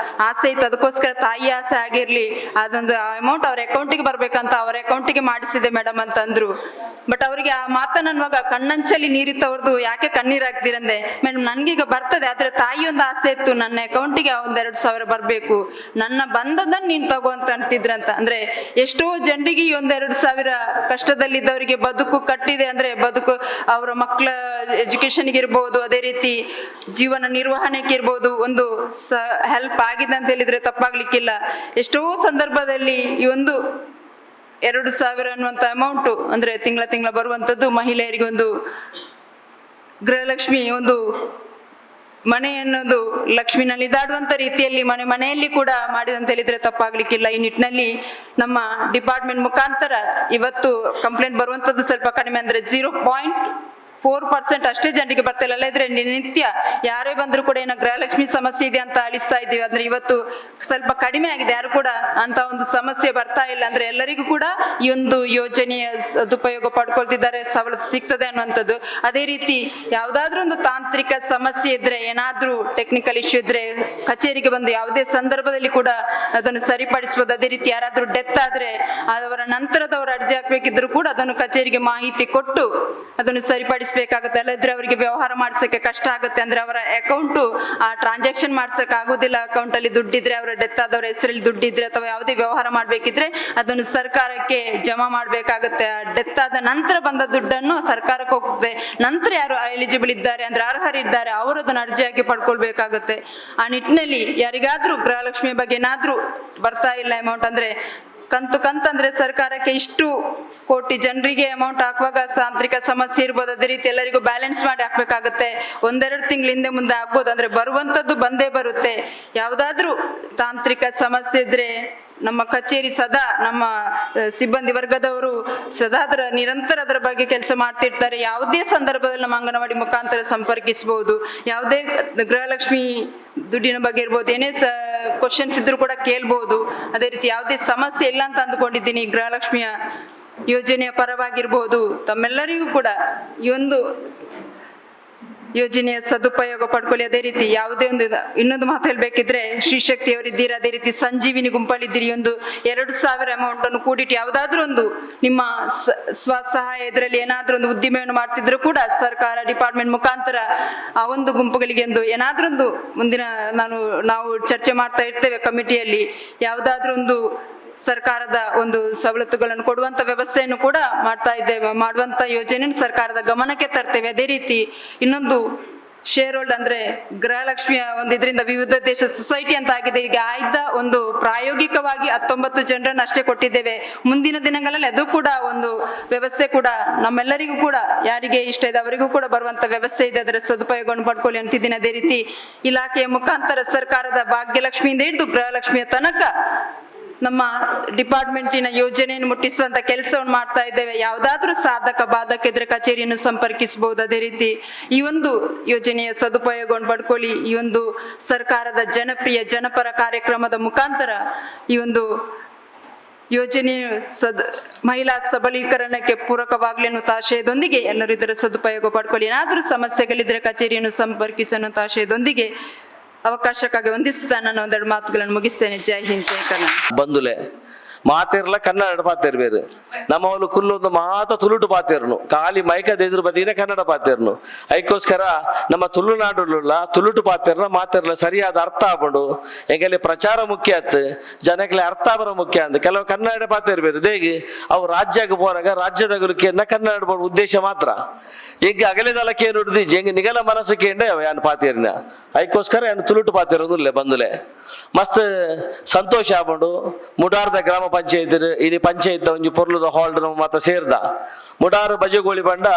ಆಸೆ ಇತ್ತು. ಅದಕ್ಕೋಸ್ಕರ ತಾಯಿ ಆಸೆ ಆಗಿರ್ಲಿ, ಅದೊಂದು ಅಮೌಂಟ್ ಅವ್ರ ಅಕೌಂಟಿಗೆ ಬರ್ಬೇಕಂತ ಅವರ ಅಕೌಂಟಿಗೆ ಮಾಡಿಸಿದೆ ಮೇಡಮ್ ಅಂತ ಅಂದ್ರು. ಬಟ್ ಅವ್ರಿಗೆ ಆ ಮಾತನ್ನುವಾಗ ಕಣ್ಣಂಚಲ್ಲಿ ನೀರಿತ್ತವ್ರದ್ದು, ಯಾಕೆ ಕಣ್ಣೀರ್ ಹಾಕ್ತಿರಂದೆ, ಮೇಡಮ್ ನನ್ಗೀಗ ಬರ್ತದೆ, ಆದ್ರೆ ತಾಯಿ ಒಂದು ಆಸೆ ಇತ್ತು ನನ್ನ ಅಕೌಂಟಿಗೆ 2,000 ಬರ್ಬೇಕು, ನನ್ನ ಬಂದದನ್ನ ನೀನ್ ತಗೋ ಅಂತ ಅಂತಿದ್ರಂತ. ಅಂದ್ರೆ ಎಷ್ಟೋ ಜನರಿಗೆ ಈ 2,000 ಕಷ್ಟದಲ್ಲಿದ್ದವರಿಗೆ ಬದುಕು ಕಟ್ಟಿದೆ. ಅಂದ್ರೆ ಬದುಕು ಅವರ ಮಕ್ಕಳ ಎಜುಕೇಶನ್ ಇರ್ಬೋದು, ಅದೇ ರೀತಿ ಜೀವನ ನಿರ್ವಹಣೆಗೆ ಇರ್ಬೋದು, ಒಂದು ಹೆಲ್ಪ್ ಆಗಿದೆ ಅಂತ ಹೇಳಿದ್ರೆ ತಪ್ಪಾಗ್ಲಿಕ್ಕಿಲ್ಲ. ಎಷ್ಟೋ ಸಂದರ್ಭದಲ್ಲಿ ಈ ಒಂದು 2,000 ಅನ್ನುವಂತ ಅಮೌಂಟು ಅಂದ್ರೆ ತಿಂಗಳ ಬರುವಂತದ್ದು ಮಹಿಳೆಯರಿಗೆ ಒಂದು ಗೃಹಲಕ್ಷ್ಮಿ ಒಂದು ಮನೆ ಅನ್ನೋದು ಲಕ್ಷ್ಮಿನಲ್ಲಿ ದಾಡುವಂತ ರೀತಿಯಲ್ಲಿ ಮನೆಯಲ್ಲಿ ಕೂಡ ಮಾಡಿದಂತ ಹೇಳಿದ್ರೆ ತಪ್ಪಾಗ್ಲಿಕ್ಕಿಲ್ಲ. ಈ ನಿಟ್ಟಿನಲ್ಲಿ ನಮ್ಮ ಡಿಪಾರ್ಟ್ಮೆಂಟ್ ಮುಖಾಂತರ ಇವತ್ತು ಕಂಪ್ಲೇಂಟ್ ಬರುವಂತದ್ದು ಸ್ವಲ್ಪ ಕಡಿಮೆ, ಅಂದ್ರೆ 0.4% ಅಷ್ಟೇ ಜನರಿಗೆ ಬರ್ತಾ ಇಲ್ಲ. ಇದ್ರೆ ನಿತ್ಯ ಯಾರೇ ಬಂದ್ರು ಕೂಡ ಏನೋ ಗೃಹಲಕ್ಷ್ಮಿ ಸಮಸ್ಯೆ ಇದೆ ಅಂತ ಅಳಿಸ್ತಾ ಇದ್ದೀವಿ. ಅಂದ್ರೆ ಇವತ್ತು ಸ್ವಲ್ಪ ಕಡಿಮೆ ಆಗಿದೆ, ಯಾರು ಕೂಡ ಅಂತ ಒಂದು ಸಮಸ್ಯೆ ಬರ್ತಾ ಇಲ್ಲ. ಅಂದ್ರೆ ಎಲ್ಲರಿಗೂ ಕೂಡ ಈ ಒಂದು ಯೋಜನೆಯ ಸದುಪಯೋಗ ಪಡ್ಕೊಳ್ತಿದ್ದಾರೆ, ಸವಲತ್ತು ಸಿಗ್ತದೆ ಅನ್ನುವಂಥದ್ದು. ಅದೇ ರೀತಿ ಯಾವ್ದಾದ್ರು ಒಂದು ತಾಂತ್ರಿಕ ಸಮಸ್ಯೆ ಇದ್ರೆ, ಏನಾದ್ರೂ ಟೆಕ್ನಿಕಲ್ ಇಶ್ಯೂ ಇದ್ರೆ ಕಚೇರಿಗೆ ಬಂದು ಯಾವುದೇ ಸಂದರ್ಭದಲ್ಲಿ ಕೂಡ ಅದನ್ನು ಸರಿಪಡಿಸಬಹುದು. ಅದೇ ರೀತಿ ಯಾರಾದ್ರೂ ಡೆತ್ ಆದ್ರೆ ಅವರ ನಂತರದವರು ಅರ್ಜಿ ಹಾಕ್ಬೇಕಿದ್ರು ಕೂಡ ಅದನ್ನು ಕಚೇರಿಗೆ ಮಾಹಿತಿ ಕೊಟ್ಟು ಅದನ್ನು ಸರಿಪಡಿಸಬೇಕಾಗುತ್ತೆ. ಅಲ್ಲದ್ರೆ ಅವರಿಗೆ ವ್ಯವಹಾರ ಮಾಡ್ಸಕ್ಕೆ ಕಷ್ಟ ಆಗುತ್ತೆ. ಅಂದ್ರೆ ಅವರ ಅಕೌಂಟು ಆ ಟ್ರಾನ್ಸಾಕ್ಷನ್ ಮಾಡ್ಸಕ್ ಆಗೋದಿಲ್ಲ. ಅಕೌಂಟ್ ಅಲ್ಲಿ ದುಡ್ಡಿದ್ರೆ, ಅವರ ಡೆತ್ ಆದವರ ಹೆಸರಲ್ಲಿ ದುಡ್ಡಿದ್ರೆ ಅಥವಾ ಯಾವುದೇ ವ್ಯವಹಾರ ಮಾಡ್ಬೇಕಿದ್ರೆ ಅದನ್ನು ಸರ್ಕಾರಕ್ಕೆ ಜಮಾ ಮಾಡ್ಬೇಕಾಗುತ್ತೆ. ಡೆತ್ ಆದ ನಂತರ ಬಂದ ದುಡ್ಡನ್ನು ಸರ್ಕಾರಕ್ಕೆ ಹೋಗ್ತದೆ. ನಂತರ ಯಾರು ಎಲಿಜಿಬಲ್ ಇದ್ದಾರೆ ಅಂದ್ರೆ ಅರ್ಹರಿದ್ದಾರೆ ಅವರು ಅದನ್ನು ಅರ್ಜಿಯಾಗಿ ಪಡ್ಕೊಳ್ಬೇಕಾಗುತ್ತೆ. ಆ ನಿಟ್ಟಿನಲ್ಲಿ ಯಾರಿಗಾದ್ರೂ ಗೃಹಲಕ್ಷ್ಮಿ ಬಗ್ಗೆ ಏನಾದ್ರೂ ಬರ್ತಾ ಇಲ್ಲ ಅಮೌಂಟ್ ಅಂದ್ರೆ ಕಂತಂದ್ರೆ ಸರ್ಕಾರಕ್ಕೆ ಇಷ್ಟು ಕೋಟಿ ಜನರಿಗೆ ಅಮೌಂಟ್ ಹಾಕುವಾಗ ತಾಂತ್ರಿಕ ಸಮಸ್ಯೆ ಇರ್ಬೋದು, ಅದೇ ರೀತಿ ಎಲ್ಲರಿಗೂ ಬ್ಯಾಲೆನ್ಸ್ ಮಾಡಿ ಹಾಕ್ಬೇಕಾಗುತ್ತೆ. 1-2 ತಿಂಗಳ ಹಿಂದೆ ಮುಂದೆ ಆಗ್ಬೋದು. ಅಂದ್ರೆ ಬರುವಂತದ್ದು ಬಂದೇ ಬರುತ್ತೆ. ಯಾವ್ದಾದ್ರು ತಾಂತ್ರಿಕ ಸಮಸ್ಯೆ ಇದ್ರೆ ನಮ್ಮ ಕಚೇರಿ ಸದಾ ನಮ್ಮ ಸಿಬ್ಬಂದಿ ವರ್ಗದವರು ಸದಾ ನಿರಂತರ ಅದರ ಬಗ್ಗೆ ಕೆಲಸ ಮಾಡ್ತಿರ್ತಾರೆ. ಯಾವುದೇ ಸಂದರ್ಭದಲ್ಲಿ ನಮ್ಮ ಅಂಗನವಾಡಿ ಮುಖಾಂತರ ಸಂಪರ್ಕಿಸಬಹುದು. ಯಾವುದೇ ಗೃಹಲಕ್ಷ್ಮಿ ದುಡ್ಡಿನ ಬಗ್ಗೆ ಇರ್ಬೋದು, ಏನೇ ಕ್ವಶನ್ಸ್ ಇದ್ರೂ ಕೂಡ ಕೇಳ್ಬೋದು. ಅದೇ ರೀತಿ ಯಾವುದೇ ಸಮಸ್ಯೆ ಇಲ್ಲ ಅಂತ ಅಂದ್ಕೊಂಡಿದ್ದೀನಿ. ಗೃಹಲಕ್ಷ್ಮಿಯ ಯೋಜನೆಯ ಪರವಾಗಿರ್ಬೋದು. ತಮ್ಮೆಲ್ಲರಿಗೂ ಕೂಡ ಈ ಒಂದು ಯೋಜನೆಯ ಸದುಪಯೋಗ ಪಡ್ಕೊಳ್ಳಿ. ಅದೇ ರೀತಿ ಯಾವುದೇ ಒಂದು ಇನ್ನೊಂದು ಮಾತು ಹೇಳ್ಬೇಕಿದ್ರೆ, ಶ್ರೀಶಕ್ತಿ ಅವರಿದ್ದೀರಿ, ಅದೇ ರೀತಿ ಸಂಜೀವಿನಿ ಗುಂಪಲ್ಲಿದ್ದೀರಿ. ಒಂದು 2,000 ಅಮೌಂಟ್ ಅನ್ನು ಕೂಡಿಟ್ಟು ಯಾವುದಾದ್ರೂ ಒಂದು ನಿಮ್ಮ ಸ್ವಸಹಾಯ ಇದರಲ್ಲಿ ಏನಾದ್ರೂ ಒಂದು ಉದ್ದಿಮೆಯನ್ನು ಮಾಡ್ತಿದ್ರು ಕೂಡ ಸರ್ಕಾರ ಡಿಪಾರ್ಟ್ಮೆಂಟ್ ಮುಖಾಂತರ ಆ ಒಂದು ಗುಂಪುಗಳಿಗೆ ಒಂದು ಏನಾದ್ರೂ ಒಂದು ಮುಂದಿನ ನಾವು ಚರ್ಚೆ ಮಾಡ್ತಾ ಇರ್ತೇವೆ ಕಮಿಟಿಯಲ್ಲಿ, ಯಾವುದಾದ್ರೂ ಒಂದು ಸರ್ಕಾರದ ಒಂದು ಸವಲತ್ತುಗಳನ್ನು ಕೊಡುವಂತ ವ್ಯವಸ್ಥೆಯನ್ನು ಕೂಡ ಮಾಡ್ತಾ ಇದ್ದೇವೆ. ಮಾಡುವಂತ ಯೋಜನೆಯನ್ನು ಸರ್ಕಾರದ ಗಮನಕ್ಕೆ ತರ್ತೇವೆ. ಅದೇ ರೀತಿ ಇನ್ನೊಂದು ಶೇರ್ ಹೋಲ್ಡ್ ಅಂದ್ರೆ ಗೃಹಲಕ್ಷ್ಮಿಯ ಒಂದು ಇದರಿಂದ ವಿವಿಧ ದೇಶ ಸೊಸೈಟಿ ಅಂತ ಆಗಿದೆ. ಈಗ ಆಯ್ದ ಒಂದು ಪ್ರಾಯೋಗಿಕವಾಗಿ 19 ಜನರನ್ನು ಅಷ್ಟೇ ಕೊಟ್ಟಿದ್ದೇವೆ. ಮುಂದಿನ ದಿನಗಳಲ್ಲಿ ಅದು ಕೂಡ ಒಂದು ವ್ಯವಸ್ಥೆ ಕೂಡ ನಮ್ಮೆಲ್ಲರಿಗೂ ಕೂಡ ಯಾರಿಗೆ ಇಷ್ಟ ಇದೆ ಅವರಿಗೂ ಕೂಡ ಬರುವಂತ ವ್ಯವಸ್ಥೆ ಇದೆ. ಅದರ ಸದುಪಯೋಗವನ್ನು ಪಡ್ಕೊಳ್ಳಿ ಅಂತಿದ್ದೀನಿ. ಅದೇ ರೀತಿ ಇಲಾಖೆಯ ಮುಖಾಂತರ ಸರ್ಕಾರದ ಭಾಗ್ಯಲಕ್ಷ್ಮಿಯಿಂದ ಹಿಡಿದು ಗೃಹಲಕ್ಷ್ಮಿಯ ತನಕ ನಮ್ಮ ಡಿಪಾರ್ಟ್ಮೆಂಟಿನ ಯೋಜನೆಯನ್ನು ಮುಟ್ಟಿಸುವಂತ ಕೆಲಸವನ್ನು ಮಾಡ್ತಾ ಇದ್ದೇವೆ. ಯಾವುದಾದ್ರೂ ಸಾಧಕ ಬಾಧಕ ಇದ್ರೆ ಕಚೇರಿಯನ್ನು ಸಂಪರ್ಕಿಸಬಹುದು. ಅದೇ ರೀತಿ ಈ ಒಂದು ಯೋಜನೆಯ ಸದುಪಯೋಗವನ್ನು ಪಡ್ಕೊಳ್ಳಿ. ಈ ಒಂದು ಸರ್ಕಾರದ ಜನಪ್ರಿಯ ಜನಪರ ಕಾರ್ಯಕ್ರಮದ ಮುಖಾಂತರ ಈ ಒಂದು ಯೋಜನೆಯು ಮಹಿಳಾ ಸಬಲೀಕರಣಕ್ಕೆ ಪೂರಕವಾಗಲಿ ಅನ್ನೋ ಆಶಯದೊಂದಿಗೆ ಎಲ್ಲರೂ ಇದರ ಸದುಪಯೋಗ ಪಡ್ಕೊಳ್ಳಿ. ಏನಾದರೂ ಸಮಸ್ಯೆಗಳಿದ್ರೆ ಕಚೇರಿಯನ್ನು ಸಂಪರ್ಕಿಸೋ ಆಶಯದೊಂದಿಗೆ ಅವಕಾಶಕ್ಕಾಗಿ ವಂದಿಸುತ್ತಾ ನಾನು ಒಂದೆರಡು ಮಾತುಗಳನ್ನು ಮುಗಿಸ್ತೇನೆ. ಜೈ ಹಿಂದ್, ಜೈ ಕರ್ನಾಟಕ. ಬಂದುಲೆ ಮಾತಿರ್ಲ ಕನ್ನಡ ಪಾತಿರ್ಬೇರು ನಮ್ಮವಳು ಕುಲ್ಲೊಂದು ಮಾತ ತುಳುಟು ಪಾತಿರ್ನು ಖಾಲಿ ಮೈಕದ ಎದುರು ಬದಿನೇ ಕನ್ನಡ ಪಾತಿರ್ನು. ಅದಕ್ಕೋಸ್ಕರ ನಮ್ಮ ತುಳುನಾಡುಲ್ಲ ತುಳುಟು ಪಾತಿರ್ನ ಮಾತಿರ್ಲ ಸರಿಯಾದ ಅರ್ಥ ಆಗ್ಬೋದು. ಹೆಂಗಲ್ಲಿ ಪ್ರಚಾರ ಮುಖ್ಯ ಆತ್, ಜನಕ್ಕೆ ಅರ್ಥ ಬರೋ ಮುಖ್ಯ ಅಂದ್ ಕೆಲವು ಕನ್ನಡ ಪಾತಿರ್ಬೇರು ದೇಗಿ ಅವು ರಾಜ್ಯಕ್ಕೆ ಹೋದಾಗ ರಾಜ್ಯದ ಗುರುಕಿಯನ್ನ ಕನ್ನಡ ಬೋಡು ಉದ್ದೇಶ ಮಾತ್ರ. ಈಗ ಅಗಲೆದಲಕ್ಕೆ ಏನು ಹಿಡಿದು ಹೆಂಗೆ ನಿಗಲ ಮನಸ್ಸಿಗೆ ಯಾನ್ ಪಾತಿರ್ನ. ಅದಕ್ಕೋಸ್ಕರ ಏನು ತುಳುಟು ಪಾತಿರೋದಿಲ್ಲ ಬಂದುಲೆ ಮಸ್ತ್ ಸಂತೋಷ ಆಗ್ಬೋದು. ಮುಡಾರ್ದ ಗ್ರಾಮ ಪಂಚಾಯತ್ ಇನಿ ಪಂಚಾಯತ್ ಒಂಜಿ ಪೊರ್ಲುದ ಹಾಲ್ ಮಾತ ಸೇರ್ದ ಮುಡಾರು ಬಜೆಗೋಳಿ ಬಂಡ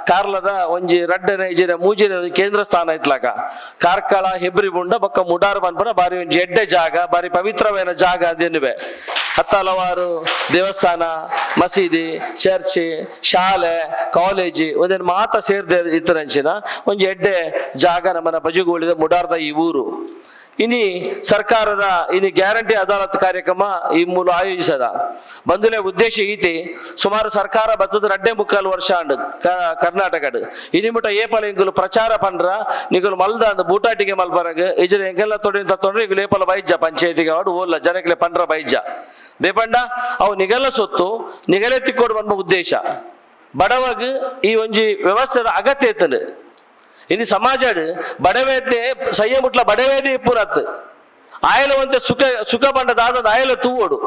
ಕಾರ್ಲದ ಒಂಜಿ ರಡ್ಡನ ಇಜಿನ ಮೂಜಿನ ಕೇಂದ್ರ ಸ್ಥಾನ ಇತ್ಲಾಕ ಕಾರ್ಕಳ ಹೆಬ್ರಿ ಬುಂಡ ಬೊಕ್ಕ ಮುಡಾರು ಬಂದ್ಪನ ಬಾರಿ ಒಂಜಿ ಎಡ್ಡೆ ಜಾಗ ಬಾರಿ ಪವಿತ್ರವಾದ ಜಾಗ ಅದೇನುವೆ. ಹಲವಾರು ದೇವಸ್ಥಾನ, ಮಸೀದಿ, ಚರ್ಚ್, ಶಾಲೆ, ಕಾಲೇಜಿ ಒಂದೇನು ಮಾತ ಸೇರ್ದೆ ಇತ್ತರಂಚಿನ ಒಂಜಿ ಎಡ್ಡೆ ಜಾಗ ನಮ್ಮನ ಬಜೆಗೋಳಿದ ಮುಡಾರ್ದ ಈ ಊರು. ಇನಿ ಸರ್ಕಾರದ ಇನಿ ಗ್ಯಾರಂಟಿ ಅದಾಲತ್ ಕಾರ್ಯಕ್ರಮ ಈ ಮೂಲ ಆಯೋಜಿಸದ ಬಂದುಲೆ ಉದ್ದೇಶ ಈತಿ ಸುಮಾರು ಸರ್ಕಾರ ಬತ್ತದ 2.25 ವರ್ಷ ಅಂಡ್ ಕರ್ನಾಟಕಡ್ ಇನಿ ಮುಟ ಏಪಲ ಇಂಗುಲು ಪ್ರಚಾರ ಪಂಡ್ರ ನಿಗುಲು ಮಲ್ದ ಅಂದ್ ಬೂಟಾಟಿಗೆ ಮಲ್ಬರಗ ಇಜರ ಎಂಗೆಲ್ಲ ತೊಡೆಂತ ತೊಂದ್ರೆ ಇಗುಲು ಏಪಲ ಬೈಜ ಪಂಚಾಯತಿಗೆ ಆಡು ಓಲ್ಲ ಜನಕ್ಕೆ ಪಂಡ್ರ ಬೈಜ ದೇಪಂಡ ಅವು ನಿಗಲ ಸೊತ್ತು ನಿಗಲೆತ್ತಿಕೊಡು ಬನ್ಮ ಉದ್ದೇಶ ಬಡವಗ್ ಈ ಒಂಜಿ ವ್ಯವಸ್ಥೆದ ಅಗತ್ಯ ಇತ್ತಂಡು. ಇನ್ನು ಸಮಾಜ ಬಡವೇದ್ನೆ ಸಯ್ಯ ಮುಟ್ಲ ಬಡವೇದಿ ಪುರತ್ ಆಯಲ ಒಂತೆ ಸುಖ ಬಂಡದಾದ ಆಯಲ ತೂವೋಡು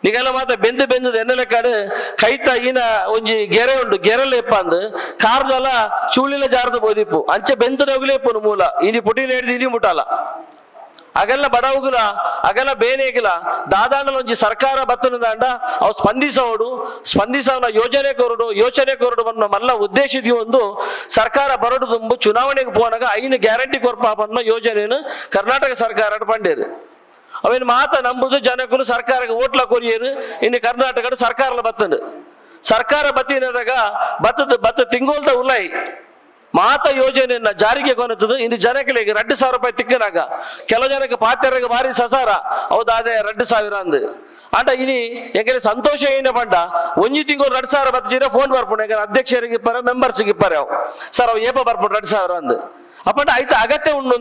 ನಿಗಲ ಮಾತ ಬೆಂದು ಎನ್ನಲೆ ಕಾಡು ಕೈತ ಈನ ಒಂಜಿ ಗೆರೆ ಉಂಡು ಗೆರೆಲ್ಲ ಎಪ್ಪ ಅಂದ್ ಕಾರ್ದಲ್ಲ ಚೂಳಿಲ ಜಾರದು ಬೋದಿಪ್ಪು ಅಂಚೆ ಬೆಂದು ನಗುಲೇಪ್ಪನು ಮೂಲ ಇನಿ ಪುಟಿನ ಹಿಡಿದು ಇನಿ ಮುಟ್ಟಲ್ಲ ಅಗೆಲ್ಲ ಬಡವುಗುಲ ಅಗೆಲ್ಲ ಬೇನೆಗಿಲ ದಾದಾಂಡಲ ಒಂಜಿ ಸರ್ಕಾರ ಬತ್ತನದಾಂಡ ಅವು ಸ್ಪಂದಿಸವನ ಯೋಚನೆ ಕೊರಡು ಬನ್ನ ಮಲ್ಲ ಉದ್ದೇಶದಿ ಒಂದು ಸರ್ಕಾರ ಬರಡು ತುಂಬು ಚುನಾವಣೆಗೆ ಪೋನಾಗ ಐನು ಗ್ಯಾರಂಟಿ ಕೊರ್ಪಾಪನ್ನ ಯೋಜನೆಯನ್ನು ಕರ್ನಾಟಕ ಸರ್ಕಾರ ಪಂಡೇರು ಅವೇನು ಮಾತ ನಂಬುದು ಜನಕ್ಕೂ ಸರ್ಕಾರಕ್ಕೆ ಓಟ್ಲ ಕೊರಿಯರು ಇನ್ನು ಕರ್ನಾಟಕದ ಸರ್ಕಾರ ಬತ್ತಂಡು ಸರ್ಕಾರ ಬತ್ತಿನದಾಗ ಬತ್ತ ತಿಂಗೋಲ್ದ ಉಲ್ಲಾಯಿ ಮಾತ ಯೋಜನೆಯನ್ನ ಜಾರಿಗೆ ಕೊನತದು ಇನ್ನು ಜನಕ್ಕೆ 2,000 ರೂಪಾಯಿ ತಿಕ್ಕನಾಗ ಕೆಲವು ಜನಕ್ಕೆ ಪಾತ್ಯರಿಗೆ ಭಾರಿ ಸಸಾರ ಹೌದಾದೆ 2,000 ಅಂದ್ ಅಂಡ ಇನಿ ಎಂಗೆ ಸಂತೋಷ ಏನ ಪಂಡ ಒಂಜಿ ತಿಂಗಳು 2,000 ಬತ್ತಿರ ಫೋನ್ ಬರ್ಪುಣ ಅಧ್ಯಕ್ಷರಿಗೆ ಇಪ್ಪರ ಮೆಂಬರ್ಸ್ಗೆ ಇಪ್ಪರ ಅವು ಸರ್ ಅವು ಏಪ ಬರ್ಪುಣ 2,000 ಅಂದ್ ಅಪ್ಪಂಡ ಆಯ್ತು ಅಗತ್ಯ ಉಂಡು